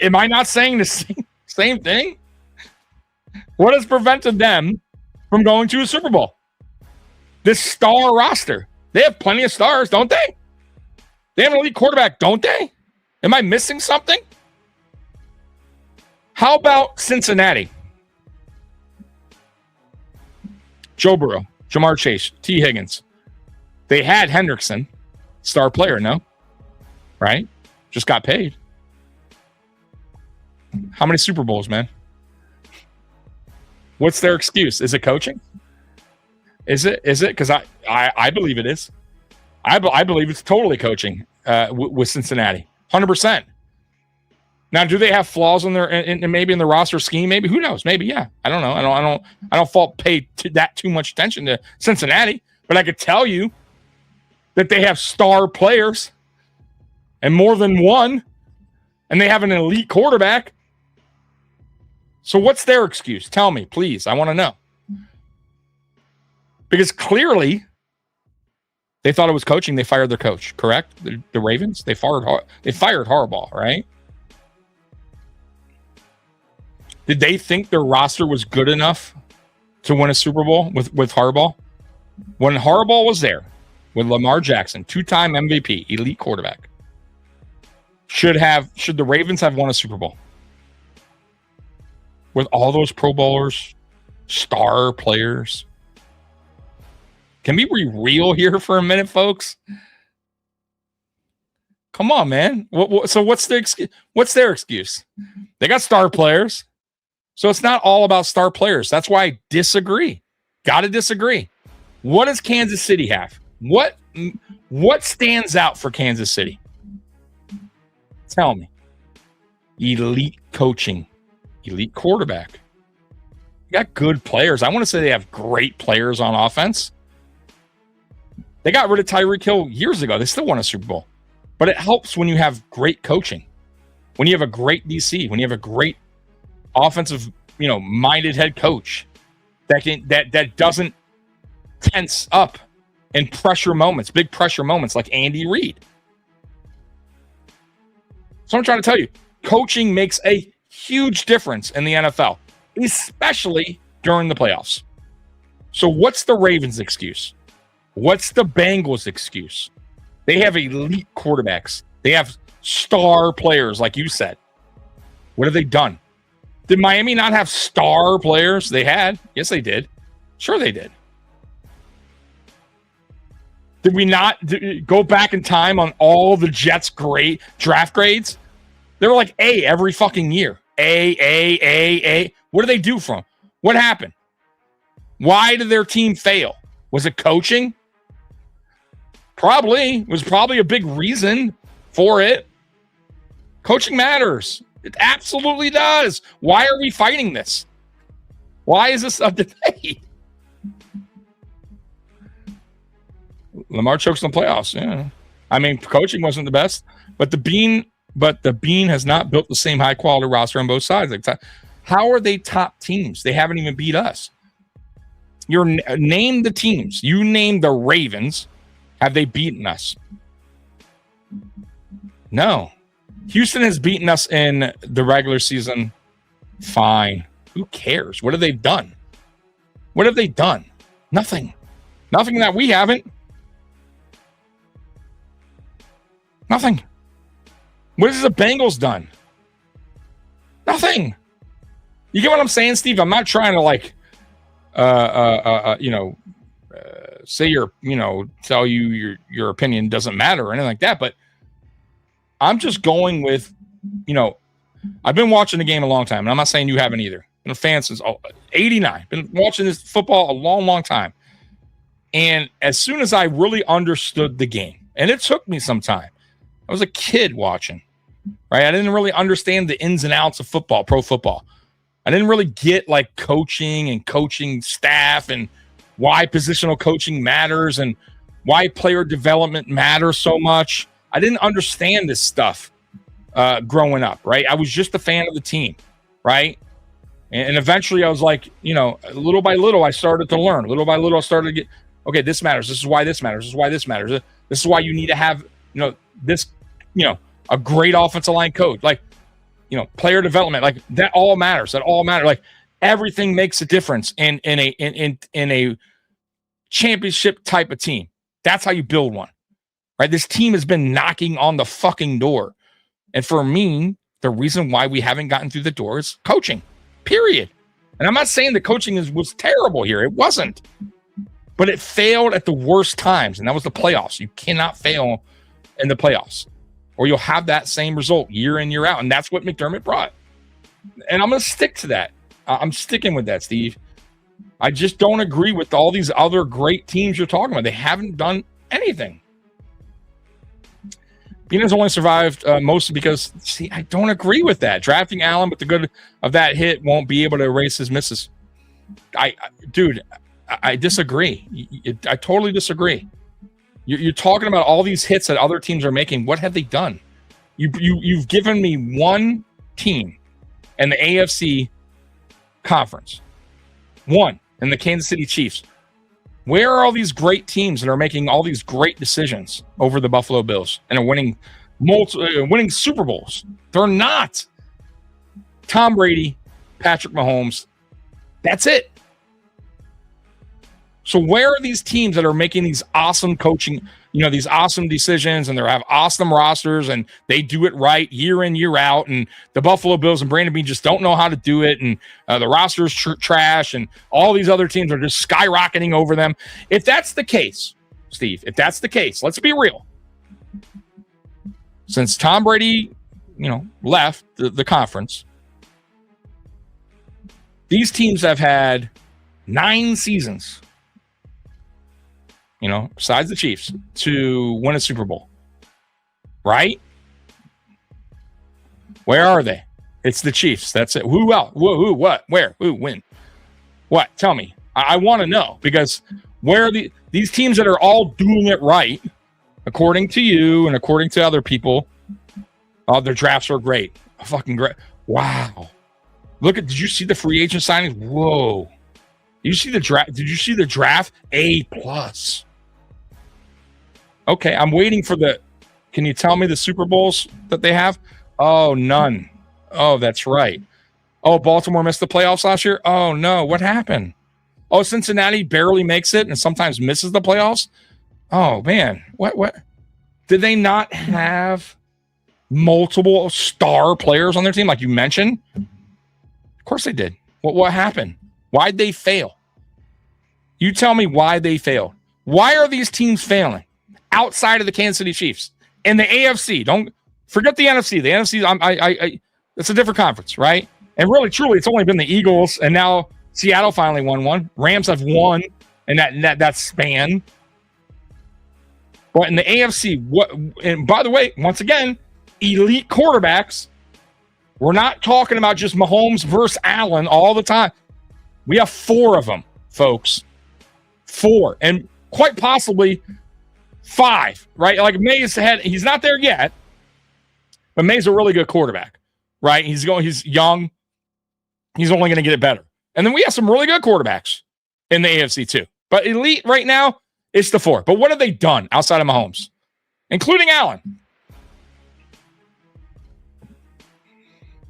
Am I not saying the same thing? What has prevented them from going to a Super Bowl? This star roster. They have plenty of stars, don't they? They have an elite quarterback, don't they? Am I missing something? How about Cincinnati? Joe Burrow, Jamar Chase, T. Higgins. They had Hendrickson, star player, no? Right? Just got paid. How many Super Bowls, man? What's their excuse? Is it coaching? Is it? Because I believe it is. I believe it's totally coaching with Cincinnati, 100%. Now, do they have flaws in their and maybe in the roster scheme? Maybe, who knows? Maybe, yeah. I don't know. I don't pay that too much attention to Cincinnati, but I could tell you that they have star players and more than one, and they have an elite quarterback. So what's their excuse? Tell me, please. I want to know. Because clearly they thought it was coaching. They fired their coach, correct? The Ravens, they fired Harbaugh, right? Did they think their roster was good enough to win a Super Bowl with Harbaugh? When Harbaugh was there with Lamar Jackson, 2-time MVP, elite quarterback, should the Ravens have won a Super Bowl? With all those Pro Bowlers, star players. Can we be real here for a minute, folks? Come on, man. So what's their excuse? They got star players. So it's not all about star players. That's why I disagree. Got to disagree. What does Kansas City have? What stands out for Kansas City? Tell me. Elite coaching. Elite quarterback. You got good players. I want to say they have great players on offense. They got rid of Tyreek Hill years ago. They still won a Super Bowl. But it helps when you have great coaching. When you have a great DC. When you have a great offensive, minded head coach that doesn't tense up in pressure moments, big pressure moments like Andy Reid. So I'm trying to tell you, coaching makes a huge difference in the NFL, especially during the playoffs. So what's the Ravens' excuse? What's the Bengals' excuse? They have elite quarterbacks. They have star players, like you said. What have they done? Did Miami not have star players? They had. Yes, they did. Sure, they did. Did we not go back in time on all the Jets' great draft grades? They were like A every fucking year. A. What do they do from? What happened? Why did their team fail? Was it coaching? Probably. It was probably a big reason for it. Coaching matters. It absolutely does. Why are we fighting this? Why is this a debate? Lamar chokes in the playoffs. Yeah. I mean, coaching wasn't the best, but the Beane has not built the same high quality roster on both sides. How are they top teams? They haven't even beat us. Name the teams. You name the Ravens. Have they beaten us? No. Houston has beaten us in the regular season. Fine. Who cares? What have they done? What have they done? Nothing. Nothing that we haven't. Nothing. What has the Bengals done? Nothing. You get what I'm saying, Steve? I'm not trying to say tell you your opinion doesn't matter or anything like that, but I'm just going with, I've been watching the game a long time, and I'm not saying you haven't either. Been a fan since 89. Been watching this football a long, long time. And as soon as I really understood the game, and it took me some time. I was a kid watching, right? I didn't really understand the ins and outs of football, pro football. I didn't really get coaching and coaching staff and why positional coaching matters and why player development matters so much. I didn't understand this stuff growing up, right? I was just a fan of the team, right? And eventually I was little by little, I started to learn. Little by little, I started to get, okay, this matters. This is why this matters. This is why this matters. This is why you need to have, a great offensive line coach, player development, that all matters. That all matters. Everything makes a difference in a championship type of team. That's how you build one, right? This team has been knocking on the fucking door. And for me, the reason why we haven't gotten through the door is coaching, period. And I'm not saying the coaching was terrible here. It wasn't. But it failed at the worst times, and that was the playoffs. You cannot fail in the playoffs, or you'll have that same result year in, year out. And that's what McDermott brought. And I'm going to stick to that. I'm sticking with that, Steve. I just don't agree with all these other great teams you're talking about. They haven't done anything. Beane has only survived mostly because, see, I don't agree with that. Drafting Allen with the good of that hit won't be able to erase his misses. Dude, I disagree. I totally disagree. You're talking about all these hits that other teams are making. What have they done? You've given me one team in the AFC conference. One, in the Kansas City Chiefs. Where are all these great teams that are making all these great decisions over the Buffalo Bills and are winning Super Bowls? They're not. Tom Brady, Patrick Mahomes. That's it. So where are these teams that are making these awesome coaching, these awesome decisions, and they have awesome rosters, and they do it right year in, year out, and the Buffalo Bills and Brandon Beane just don't know how to do it, and the roster's trash, and all these other teams are just skyrocketing over them. If that's the case, Steve, let's be real. Since Tom Brady, left the conference, these teams have had 9 seasons, besides the Chiefs, to win a Super Bowl. Right? Where are they? It's the Chiefs. That's it. Who else? Who? What? Where? Who? When? What? Tell me. I want to know, because where are these teams that are all doing it right, according to you and according to other people? Their drafts are great. Fucking great. Wow. Did you see the free agent signings? Whoa. Did you see the draft? A+. Okay, I'm waiting for can you tell me the Super Bowls that they have? Oh, none. Oh, that's right. Oh, Baltimore missed the playoffs last year? Oh, no. What happened? Oh, Cincinnati barely makes it and sometimes misses the playoffs? Oh, man. What? Did they not have multiple star players on their team like you mentioned? Of course they did. What happened? Why'd they fail? You tell me why they failed. Why are these teams failing outside of the Kansas City Chiefs? In the AFC, don't forget the NFC. The NFC, it's a different conference, right? And really, truly, it's only been the Eagles, and now Seattle finally won one. Rams have won in that span. But in the AFC, and by the way, once again, elite quarterbacks. We're not talking about just Mahomes versus Allen all the time. We have 4 of them, folks. 4, and quite possibly 5, right? Like May's he's not there yet, but May's a really good quarterback, right? He's young. He's only going to get it better. And then we have some really good quarterbacks in the AFC too. But elite right now, it's the 4. But what have they done outside of Mahomes, including Allen?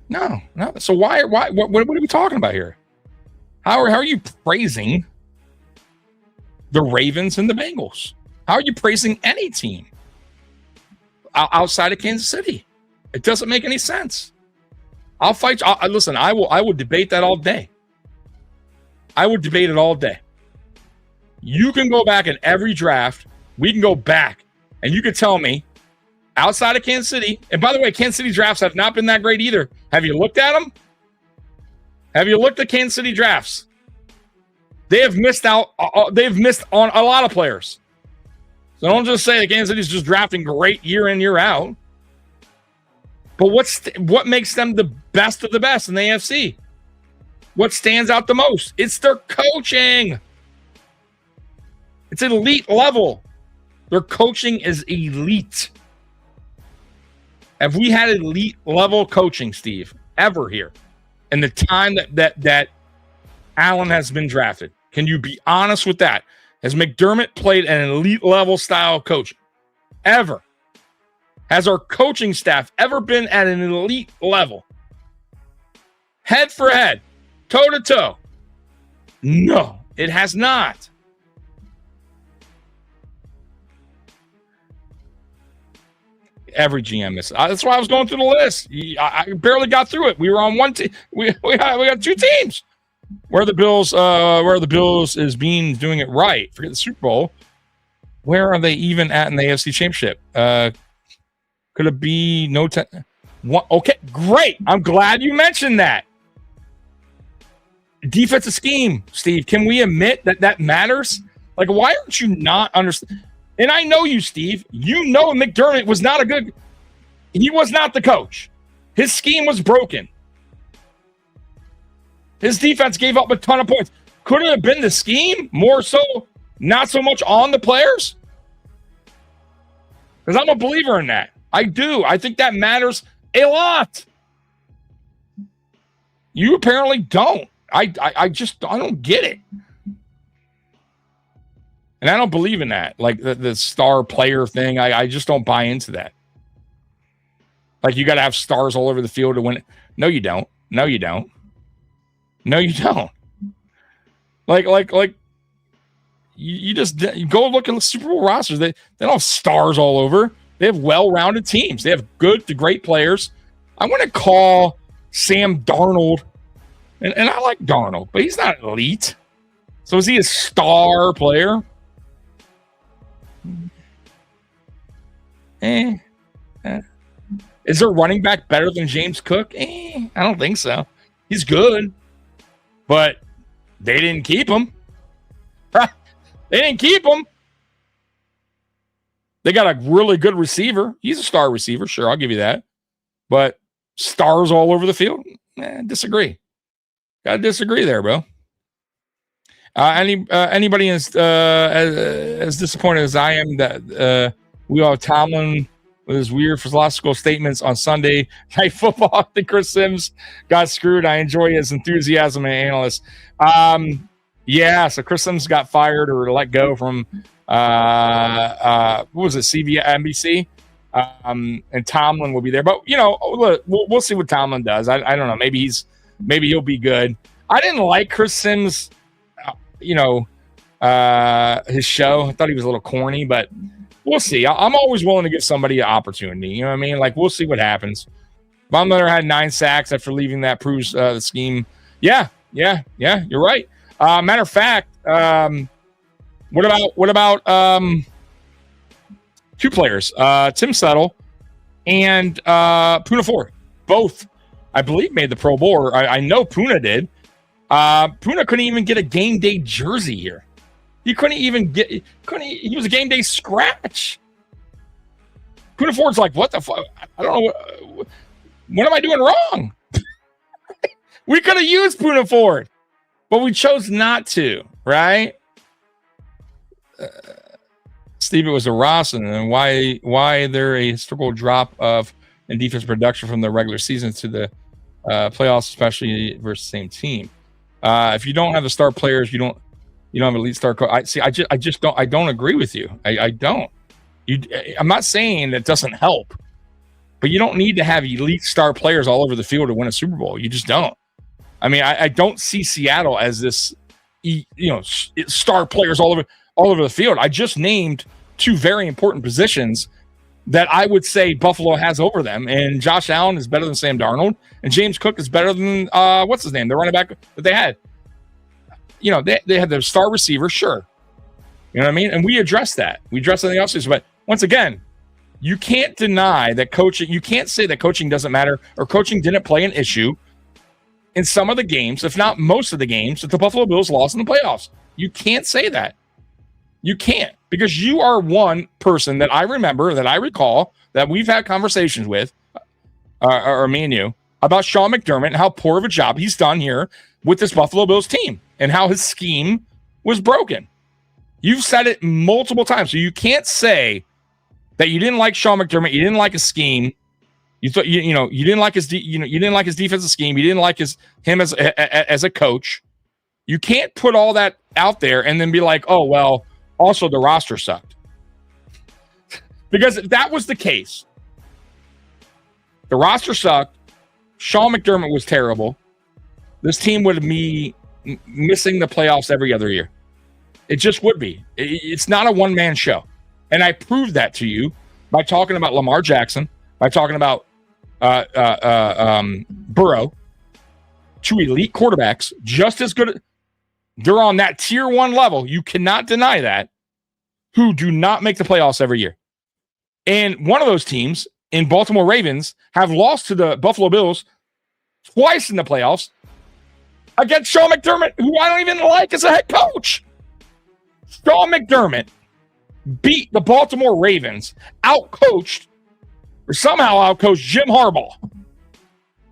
No. So why? What are we talking about here? How are you praising the Ravens and the Bengals? How are you praising any team outside of Kansas City? It doesn't make any sense. I'll fight. Listen, I will debate that all day. I would debate it all day. You can go back in every draft. We can go back, and you can tell me outside of Kansas City. And by the way, Kansas City drafts have not been that great either. Have you looked at them? Have you looked at Kansas City drafts? They have missed out. They've missed on a lot of players. So don't just say that Kansas City's just drafting great year in, year out. But what makes them the best of the best in the AFC? What stands out the most? It's their coaching. It's elite level. Their coaching is elite. Have we had elite level coaching, Steve, ever here in the time that Allen has been drafted? Can you be honest with that? Has McDermott played an elite level style coaching ever? Has our coaching staff ever been at an elite level? Head for head, toe to toe? No, it has not. Every GM is. That's why I was going through the list. I barely got through it. We were on one team. We got 2 teams. Where the Bills is Beane doing it right. Forget the Super Bowl. Where are they even at in the AFC Championship? Could it be no? Okay, great. I'm glad you mentioned that. defensive scheme, Steve. Can we admit that matters? Like, why aren't you not understand? And I know you, Steve. You know McDermott was not he was not the coach. His scheme was broken. His defense gave up a ton of points. Could it have been the scheme? More so, not so much on the players? Because I'm a believer in that. I do. I think that matters a lot. You apparently don't. I don't get it. And I don't believe in that. Like the star player thing. I just don't buy into that. Like you got to have stars all over the field to win it. No, you don't. No, you don't. No, you don't. Like you just you go look at the Super Bowl rosters. They don't have stars all over. They have well-rounded teams. They have good to great players. I want to call Sam Darnold, and I like Darnold, but he's not elite. So is he a star player? Is their running back better than James Cook? I don't think so. He's good, but they didn't keep him. They didn't keep him. They got a really good receiver. He's a star receiver. Sure, I'll give you that. But stars all over the field? Disagree. Got to disagree there, bro. Anybody as disappointed as I am that we all have Tomlin with his weird philosophical statements on Sunday Night Football? I think Chris Sims got screwed. I enjoy his enthusiasm and analyst. Yeah, so Chris Sims got fired or let go from what was it, NBC? And Tomlin will be there. But we'll see what Tomlin does. I don't know. Maybe he'll be good. I didn't like Chris Sims, his show. I thought he was a little corny, but we'll see. I'm always willing to give somebody an opportunity. You know what I mean? Like, we'll see what happens. Von Miller had 9 sacks after leaving. That proves the scheme. Yeah, you're right. Matter of fact, what about 2 players, Tim Settle and Puna Ford? Both, I believe, made the Pro Bowl. I know Puna did. Puna couldn't even get a game day jersey here. He he was a game day scratch. Puna Ford's like, what the fuck? I don't know. What am I doing wrong? We could have used Puna Ford, but we chose not to, right? Steve, it was a Ross, and why there a historical drop in defense production from the regular season to the playoffs, especially versus the same team. If you don't have the star players, you don't have an elite star coach. I don't agree with you. I don't. I'm not saying that doesn't help, but you don't need to have elite star players all over the field to win a Super Bowl. You just don't. I mean, I don't see Seattle as this, star players all over the field. I just named 2 very important positions that I would say Buffalo has over them. And Josh Allen is better than Sam Darnold, and James Cook is better than what's his name, the running back that they had. They had their star receiver, sure. You know what I mean? And we addressed that. We addressed it in the offseason. But once again, you can't deny that coaching. You can't say that coaching doesn't matter or coaching didn't play an issue in some of the games, if not most of the games, that the Buffalo Bills lost in the playoffs. You can't say that. You can't, because you are one person that I remember, that I recall, that we've had conversations with, or me and you, about Sean McDermott and how poor of a job he's done here with this Buffalo Bills team and how his scheme was broken. You've said it multiple times, so you can't say that you didn't like Sean McDermott, you didn't like his scheme, you thought you didn't like his you didn't like his defensive scheme, you didn't like him as a coach. You can't put all that out there and then be like, oh well, also the roster sucked. Because if that was the case, the roster sucked, Sean McDermott was terrible, this team would be missing the playoffs every other year. It just would be. It's not a one-man show. And I proved that to you by talking about Lamar Jackson, by talking about Burrow, 2 elite quarterbacks, just as good. They're on that tier 1 level. You cannot deny that, who do not make the playoffs every year. And one of those teams in Baltimore Ravens have lost to the Buffalo Bills twice in the playoffs. against Sean McDermott, who I don't even like as a head coach. Sean McDermott beat the Baltimore Ravens, outcoached, or somehow outcoached Jim Harbaugh,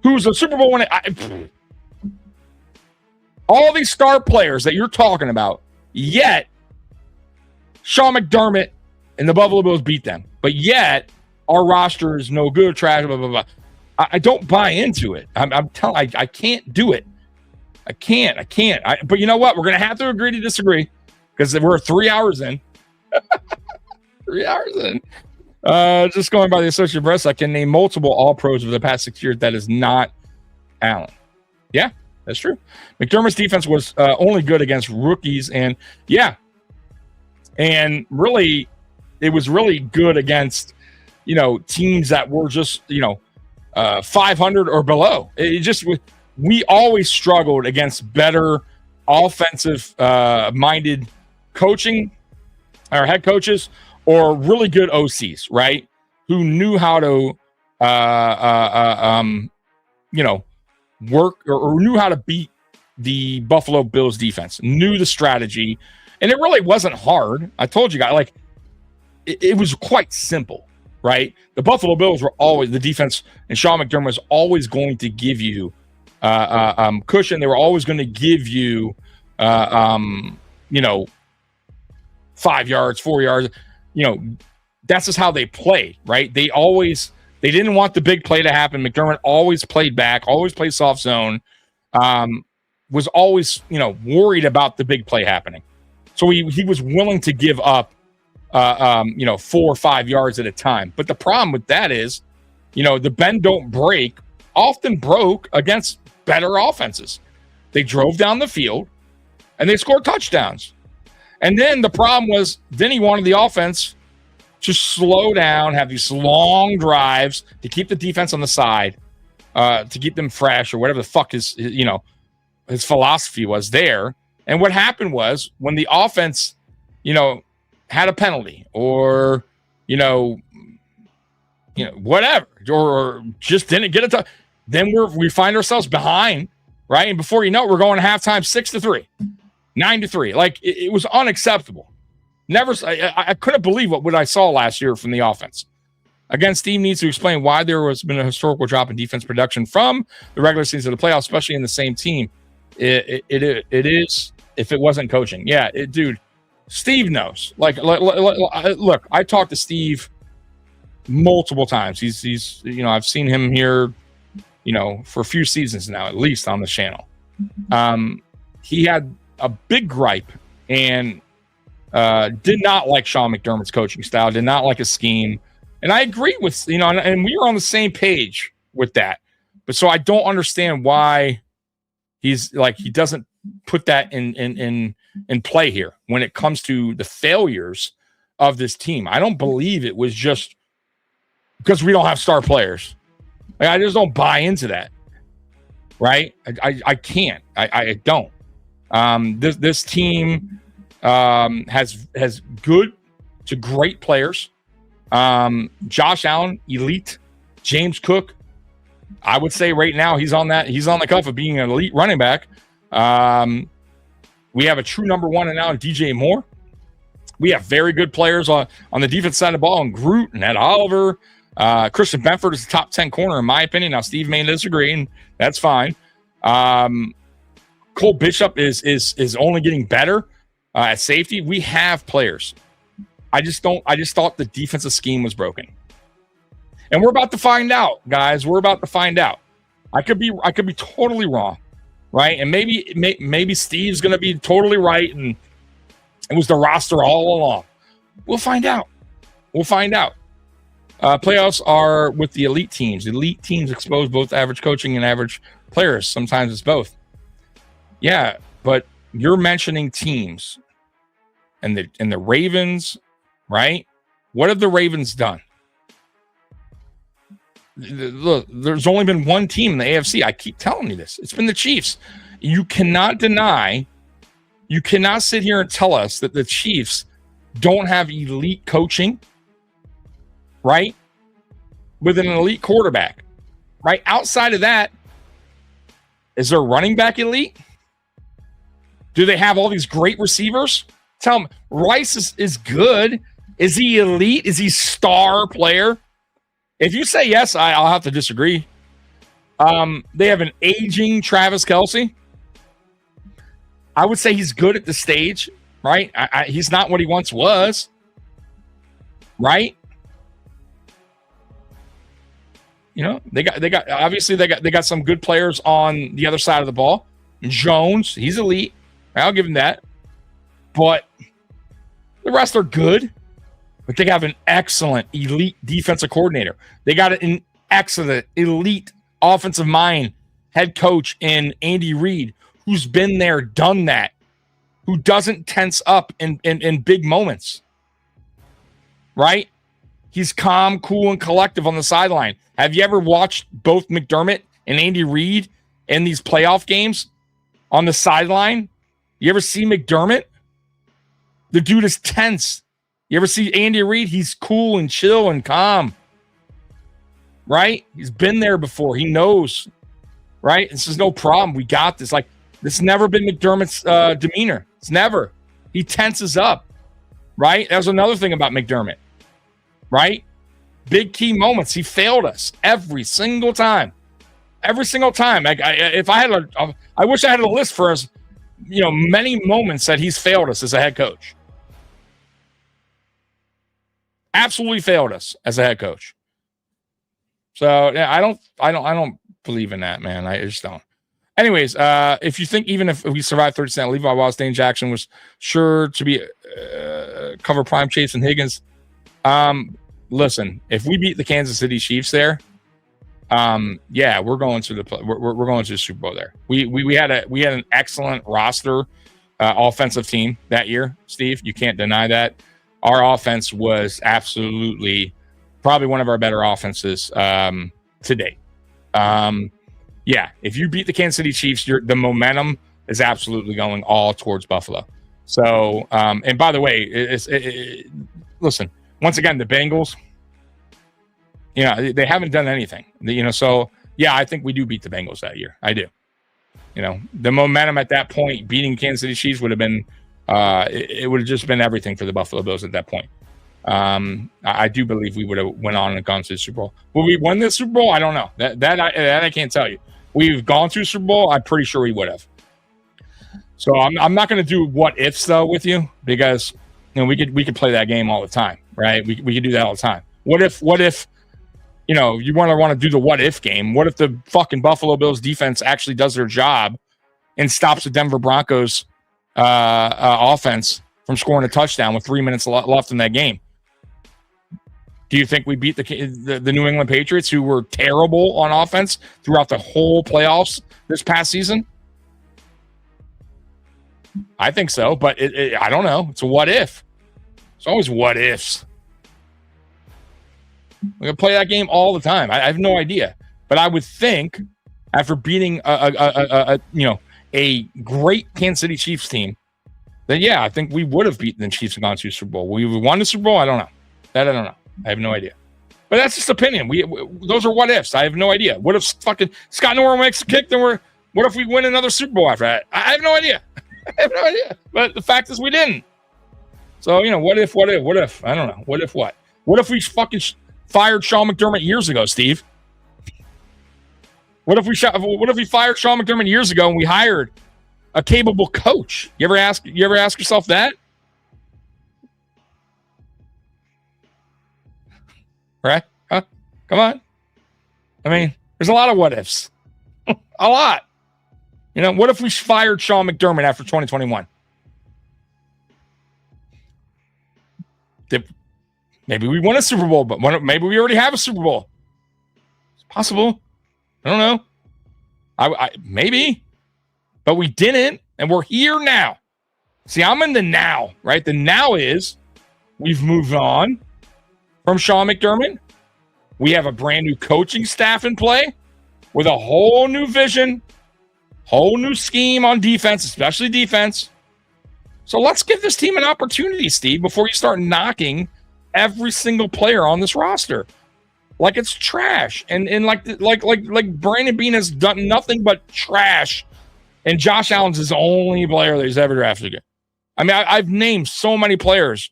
who's a Super Bowl winning. All these star players that you're talking about, yet Sean McDermott and the Buffalo Bills beat them. But yet our roster is no good, trash, blah, blah, blah. I don't buy into it. I'm telling I can't do it. I can't. But you know what? We're going to have to agree to disagree because we're 3 hours in. 3 hours in. Just going by the Associated Press, I can name multiple All-Pros over the past 6 years. That is not Allen. Yeah, that's true. McDermott's defense was only good against rookies, and really, it was really good against teams that were just 500 or below. We always struggled against better offensive minded coaching or head coaches or really good OCs, right? Who knew how to work or knew how to beat the Buffalo Bills defense, knew the strategy, and it really wasn't hard. I told you guys, it was quite simple. Right, the Buffalo Bills were always the defense, and Sean McDermott was always going to give you cushion. They were always going to give you, 5 yards, 4 yards. That's just how they played. Right, they didn't want the big play to happen. McDermott always played back, always played soft zone. Was always worried about the big play happening, so he was willing to give up 4 or 5 yards at a time. But the problem with that is, the bend don't break often broke against better offenses. They drove down the field and they scored touchdowns. And then the problem was, then he wanted the offense to slow down, have these long drives to keep the defense on the side, to keep them fresh or whatever the fuck his philosophy was there. And what happened was when the offense, had a penalty or, whatever, or just didn't get it. Then we find ourselves behind, right? And before you know it, we're going halftime 6-3, 9-3. It was unacceptable. I couldn't believe what I saw last year from the offense. Again, Steve needs to explain why there has been a historical drop in defense production from the regular season to the playoffs, especially in the same team. It is if it wasn't coaching. Yeah, dude. Steve knows. Look, I talked to Steve multiple times. He's I've seen him here, for a few seasons now, at least on the channel. He had a big gripe and did not like Sean McDermott's coaching style, did not like his scheme. And I agree with, and we were on the same page with that. But so I don't understand why he doesn't put that in play here when it comes to the failures of this team. I don't believe it was just because we don't have star players. I just don't buy into that. Right? I can't. I don't. This team has good to great players. Josh Allen, elite. James Cook, I would say right now he's on the cuff of being an elite running back. We have a true number one and now DJ Moore. We have very good players on the defense side of the ball, and Groot and Ed Oliver. Christian Benford is the top 10 corner, in my opinion. Now, Steve may disagree, and that's fine. Cole Bishop is only getting better at safety. We have players. I just thought the defensive scheme was broken. And we're about to find out, guys. We're about to find out. I could be totally wrong, right? And maybe Steve's going to be totally right, and it was the roster all along. We'll find out. Playoffs are with the elite teams. Elite teams expose both average coaching and average players. Sometimes it's both. Yeah, but you're mentioning teams and the Ravens, right? What have the Ravens done? Look, there's only been one team in the AFC. I keep telling you this. It's been the Chiefs. You cannot sit here and tell us that the Chiefs don't have elite coaching, right? With an elite quarterback, right? Outside of that, is their running back elite? Do they have all these great receivers? Tell me, Rice is good. Is he elite? Is he star player? If you say yes, I'll have to disagree. They have an aging Travis Kelce. I would say he's good at the stage, right? He's not what he once was, right? You know, they got some good players on the other side of the ball. Jones, he's elite. I'll give him that. But the rest are good. But they have an excellent, elite defensive coordinator. They got an excellent, elite offensive mind head coach in Andy Reid, who's been there, done that, who doesn't tense up in big moments. Right? He's calm, cool, and collective on the sideline. Have you ever watched both McDermott and Andy Reid in these playoff games on the sideline? You ever see McDermott? The dude is tense. You ever see Andy Reid? He's cool and chill and calm. Right? He's been there before. He knows. Right? This is no problem. We got this. Like, this has never been McDermott's demeanor. It's never. He tenses up. Right? That was another thing about McDermott. Right? Big key moments. He failed us every single time. Every single time. If I had I wish I had a list for us, many moments that he's failed us as a head coach. Absolutely failed us as a head coach. So yeah, I don't believe in that, man. I just don't. Anyways, if you think even if we survived 30%, Levi Wallace, Dane Jackson was sure to be cover prime Chase and Higgins. Listen, if we beat the Kansas City Chiefs there, yeah, we're going to we're going to the Super Bowl there. We had an excellent roster, offensive team that year, Steve. You can't deny that. Our offense was absolutely probably one of our better offenses to date. Yeah, if you beat the Kansas City Chiefs, the momentum is absolutely going all towards Buffalo. So, and by the way, listen, once again, the Bengals, they haven't done anything. So yeah, I think we do beat the Bengals that year. I do. The momentum at that point, beating Kansas City Chiefs would have been. It would have just been everything for the Buffalo Bills at that point. I do believe we would have went on and gone to the Super Bowl. Will we win the Super Bowl? I don't know. That I can't tell you. We've gone through Super Bowl. I'm pretty sure we would have. So I'm not going to do what ifs though with you, because we could play that game all the time, right? We could do that all the time. What if you want to do the what if game? What if the fucking Buffalo Bills defense actually does their job and stops the Denver Broncos offense from scoring a touchdown with 3 minutes left in that game? Do you think we beat the New England Patriots, who were terrible on offense throughout the whole playoffs this past season? I think so, but I don't know. It's a what if. It's always what ifs. We're gonna play that game all the time. I have no idea, but I would think after beating a great Kansas City Chiefs team, then yeah, I think we would have beaten the Chiefs and gone to the Super Bowl. We won the Super Bowl? I don't know. That I don't know. I have no idea. But that's just opinion. Those are what ifs. I have no idea. What if fucking Scott Norwood makes a kick? Then what if we win another Super Bowl after that? I have no idea. I have no idea. But the fact is we didn't. So, what if? I don't know. What if what? What if we fucking fired Sean McDermott years ago, Steve? What if we fired Sean McDermott years ago and we hired a capable coach? You ever ask yourself that? Right? Huh? Come on. I mean, there's a lot of what ifs. A lot. What if we fired Sean McDermott after 2021? Maybe we won a Super Bowl, but maybe we already have a Super Bowl. It's possible. I don't know. I maybe, but we didn't, and we're here now. See, I'm in the now, right? The now is we've moved on from Sean McDermott. We have a brand new coaching staff in play with a whole new vision, whole new scheme on defense, especially defense. So let's give this team an opportunity, Steve, before you start knocking every single player on this roster like it's trash, and like Brandon Beane has done nothing but trash And Josh Allen's his only player that he's ever drafted. I mean, I've named so many players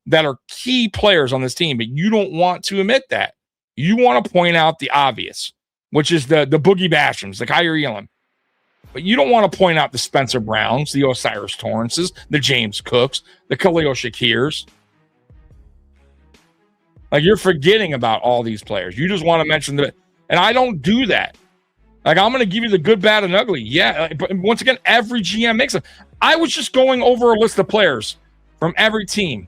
that are key players on this team, but you don't want to admit that. You want to point out the obvious, which is the Boogie Bashams, the Kyrie Elam. But you don't want to point out the Spencer Browns, the Osiris Torrances, the James Cooks, the Khalil Shakirs. Like, you're forgetting about all these players. You just want to mention that. And I don't do that. Like, I'm going to give you the good, bad, and ugly. Yeah, but once again, every GM makes it. I was just going over a list of players from every team,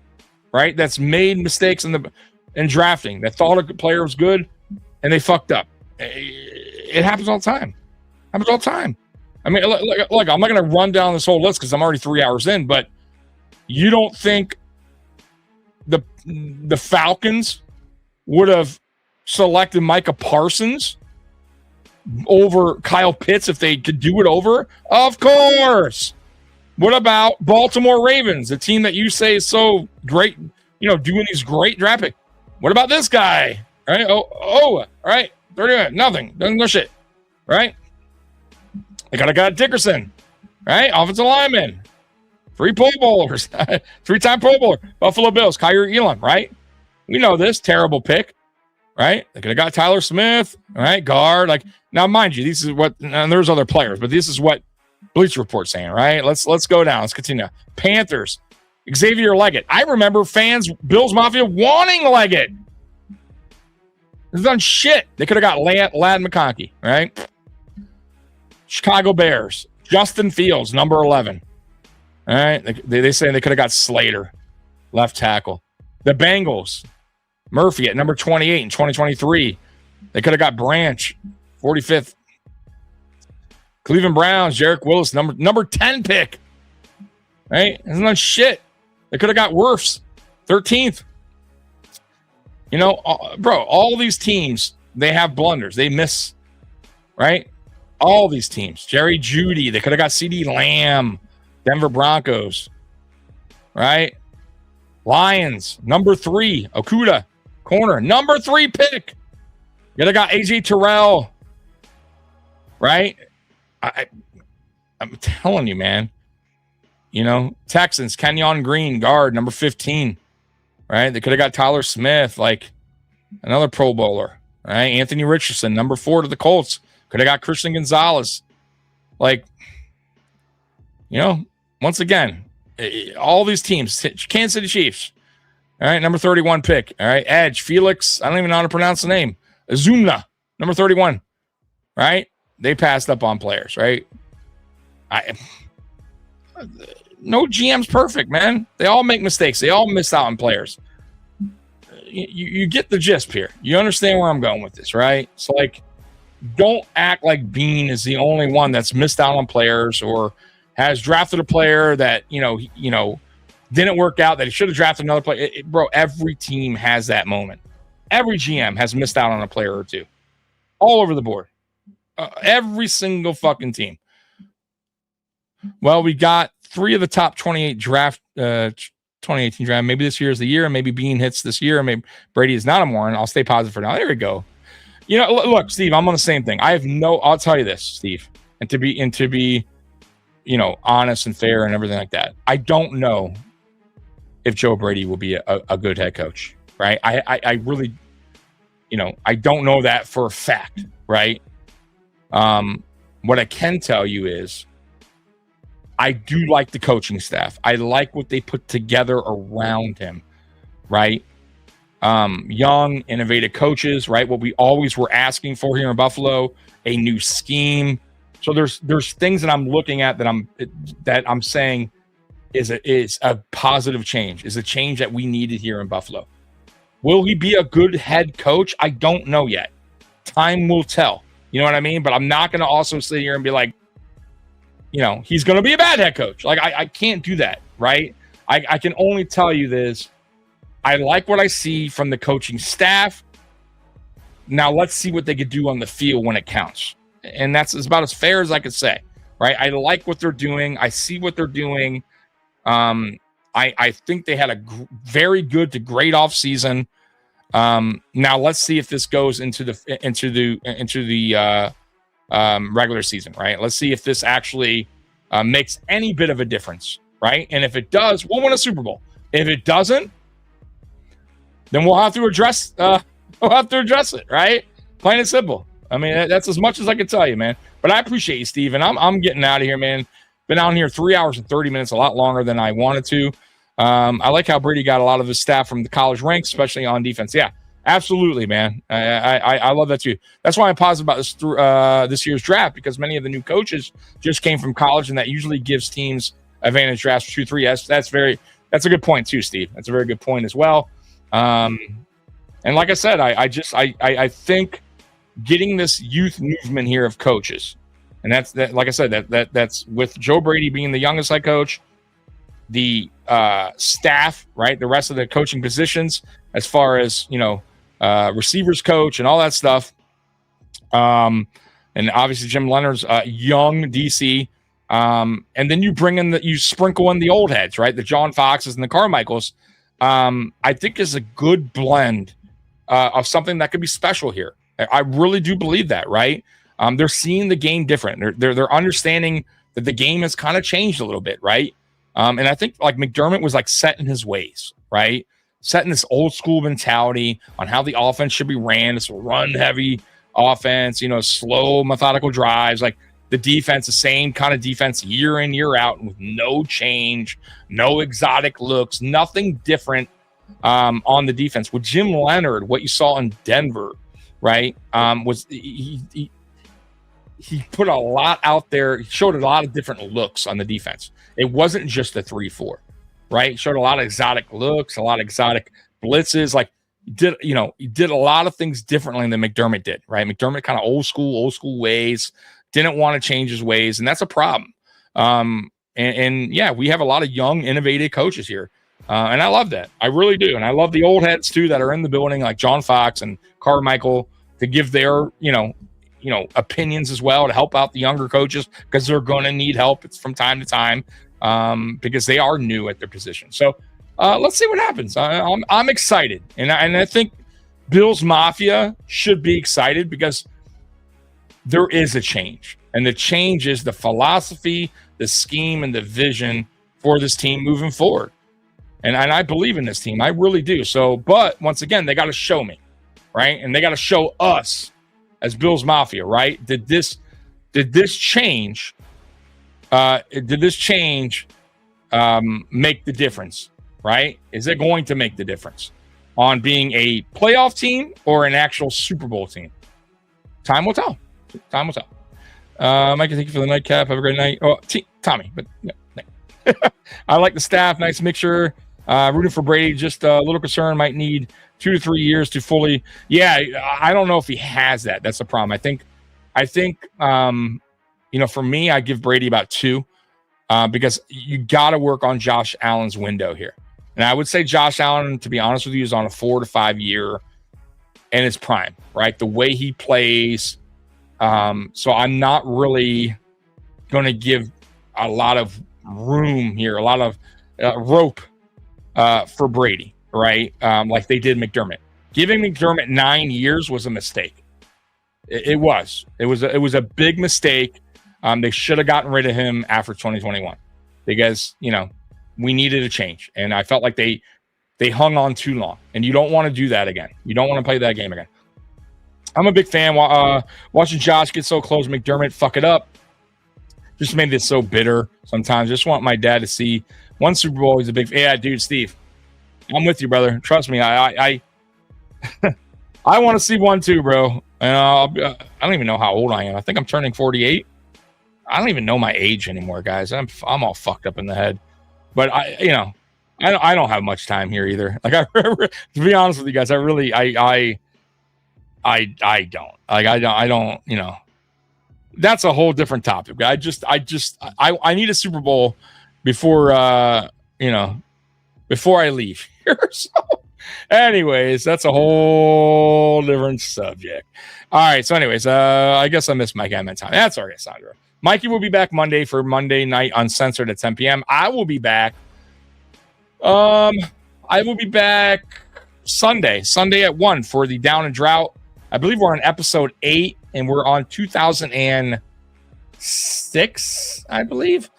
right, that's made mistakes in drafting, that thought a player was good, and they fucked up. It happens all the time. Happens all the time. I mean, look, I'm not going to run down this whole list because I'm already 3 hours in, but you don't think the Falcons would have selected Micah Parsons over Kyle Pitts if they could do it over? Of course. What about Baltimore Ravens, a team that you say is so great, doing these great draft picks? What about this guy? Right? All right. 30 nothing. Doesn't no shit. Right? They could have got Dickerson, right? Offensive lineman. 3 Pro Bowlers. 3-time Pro Bowler. Buffalo Bills. Kyrie Elam, right? We know this. Terrible pick, right? They could have got Tyler Smith, right? Guard. Like, now, mind you, this is what, and there's other players, but this is what Bleacher Report's saying, right? Let's go down. Let's continue. Panthers. Xavier Leggett. I remember fans, Bills Mafia, wanting Leggett. They've done shit. They could have got Ladd McConkey, right? Chicago Bears, Justin Fields, number 11. All right, they say they could have got Slater, left tackle. The Bengals, Murphy at number 28 in 2023. They could have got Branch, 45th. Cleveland Browns, Jarek Willis, number 10 pick. Right? Isn't that shit? They could have got Wirfs, 13th. Bro, all these teams, they have blunders. They miss, right? All these teams. Jerry Jeudy. They could have got CeeDee Lamb. Denver Broncos. Right? Lions. Number 3. Okudah. Corner. Number 3 pick. You could have got AJ Terrell. Right? I'm telling you, man. Texans. Kenyon Green. Guard. Number 15. Right? They could have got Tyler Smith. Like, another Pro Bowler. Right? Anthony Richardson. Number 4 to the Colts. Could have got Christian Gonzalez. Like, once again, all these teams, Kansas City Chiefs. All right, number 31 pick. All right, Edge, Felix, I don't even know how to pronounce the name. Azumna, number 31. Right? They passed up on players, right? No GM's perfect, man. They all make mistakes. They all miss out on players. You get the gist here. You understand where I'm going with this, right? It's like, don't act like Beane is the only one that's missed out on players or has drafted a player that, didn't work out, that he should have drafted another player. Bro, every team has that moment. Every GM has missed out on a player or two. All over the board. Every single fucking team. Well, we got 3 of the top 28 2018 draft. Maybe this year is the year, and maybe Beane hits this year, and maybe Brady is not a moron. I'll stay positive for now. There we go. Look, Steve, I'm on the same thing. I'll tell you this, Steve, and to be, honest and fair and everything like that. I don't know if Joe Brady will be a good head coach, right? I really, I don't know that for a fact, right? What I can tell you is I do like the coaching staff. I like what they put together around him, right? Young, innovative coaches, right? What we always were asking for here in Buffalo, a new scheme. So there's things that I'm looking at that I'm saying is a positive change, is a change that we needed here in Buffalo. Will he be a good head coach? I don't know yet. Time will tell. You know what I mean? But I'm not going to also sit here and be like, he's going to be a bad head coach. Like, I can't do that, right? I can only tell you this. I like what I see from the coaching staff. Now let's see what they could do on the field when it counts. And that's about as fair as I could say, right? I like what they're doing. I see what they're doing. I think they had a very good to great off season. Now let's see if this goes into the regular season, right? Let's see if this actually makes any bit of a difference, right? And if it does, we'll win a Super Bowl. If it doesn't, then we'll have to address it, right? Plain and simple. I mean, that's as much as I can tell you, man. But I appreciate you, Steve, and I'm getting out of here, man. Been out here 3 hours and 30 minutes, a lot longer than I wanted to. I like how Brady got a lot of his staff from the college ranks, especially on defense. Yeah, absolutely, man. I love that too. That's why I'm positive about this year's draft, because many of the new coaches just came from college, and that usually gives teams advantage drafts 2-3. That's a good point too, Steve. That's a very good point as well. And like I said, I think getting this youth movement here of coaches, and that's like I said, that's with Joe Brady being the youngest head coach, the staff, right, the rest of the coaching positions, as far as receivers coach and all that stuff, and obviously Jim Leonard's young DC, and then you sprinkle in the old heads, right, the John Foxes and the Carmichaels. I think is a good blend of something that could be special here. I really do believe that, right? They're seeing the game different. They're understanding that the game has kind of changed a little bit, right? And I think like McDermott was like set in his ways, right? Setting this old school mentality on how the offense should be ran. This run heavy offense, slow, methodical drives. Like the defense, the same kind of defense year in, year out, with no change, no exotic looks, nothing different on the defense. With Jim Leonard, what you saw in Denver, right, was he put a lot out there. He showed a lot of different looks on the defense. It wasn't just a 3-4, right? He showed a lot of exotic looks, a lot of exotic blitzes. Like he did a lot of things differently than McDermott did, right? McDermott kind of old school ways, didn't want to change his ways, and that's a problem. And yeah, we have a lot of young, innovative coaches here. And I love that. I really do. And I love the old heads too that are in the building, like John Fox and Carmichael, to give their, opinions as well, to help out the younger coaches, because they're going to need help. It's from time to time, because they are new at their position. So let's see what happens. I'm excited. And I think Bills Mafia should be excited, because there is a change. And the change is the philosophy, the scheme, and the vision for this team moving forward. And I believe in this team. I really do. So, but once again, they got to show me, right? And they got to show us as Bills Mafia, right? Did this change? Did this change make the difference, right? Is it going to make the difference on being a playoff team or an actual Super Bowl team? Time will tell. Time will tell. Mikey, thank you for the nightcap. Have a great night. Oh, Tommy, but yeah. I like the staff. Nice mixture. Rooting for Brady, just a little concern. Might need 2 to 3 years to fully. Yeah, I don't know if he has that. That's the problem. I think, for me, I give Brady about 2, because you got to work on Josh Allen's window here. And I would say Josh Allen, to be honest with you, is on a 4 to 5 year in his prime, right? The way he plays. So I'm not really going to give a lot of room here, a lot of rope for Brady, right? Like they did McDermott. Giving McDermott 9 years was a mistake. It was a big mistake. They should have gotten rid of him after 2021, because we needed a change, and I felt like they hung on too long, and you don't want to do that again. You don't want to play that game again. I'm a big fan. Watching Josh get so close, McDermott fuck it up, just made it so bitter sometimes. Just want my dad to see one Super Bowl. He's a big fan. Yeah, dude, Steve, I'm with you, brother. Trust me. I want to see one too, bro. And I don't even know how old I am. I think I'm turning 48. I don't even know my age anymore, guys. I'm all fucked up in the head. But I don't have much time here either. Like to be honest with you guys, I don't. Like I don't. That's a whole different topic. I need a Super Bowl before before I leave here. So anyways, that's a whole different subject. All right. So anyways, I guess I missed Mike Emmett time. That's all right, Sandra. Mikey will be back Monday for Monday Night Uncensored at 10 p.m. I will be back. Sunday at 1 for the Down and Drought I believe we're on episode 8, and we're on 2006, I believe.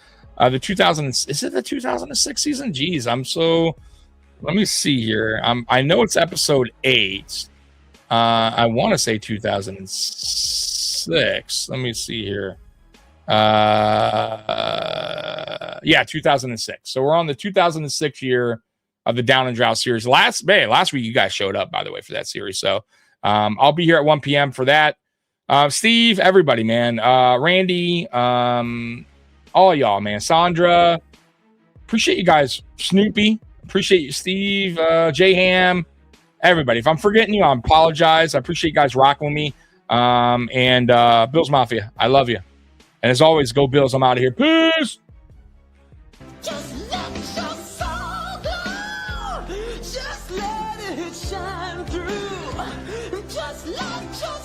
Is it the 2006 season? Jeez, let me see here. I know it's episode 8. I want to say 2006. Let me see here. Yeah, 2006. So we're on the 2006 year of the Down and Drought series. Last week you guys showed up, by the way, for that series. So I'll be here at 1 p.m. for that. Steve, everybody, man. Randy, all y'all, man. Sandra, appreciate you guys. Snoopy, appreciate you. Steve, J-Ham, everybody. If I'm forgetting you, I apologize. I appreciate you guys rocking with me. And Bills Mafia, I love you. And as always, go Bills. I'm out of here. Peace. Just let your soul go. Just let it shine through. Just let your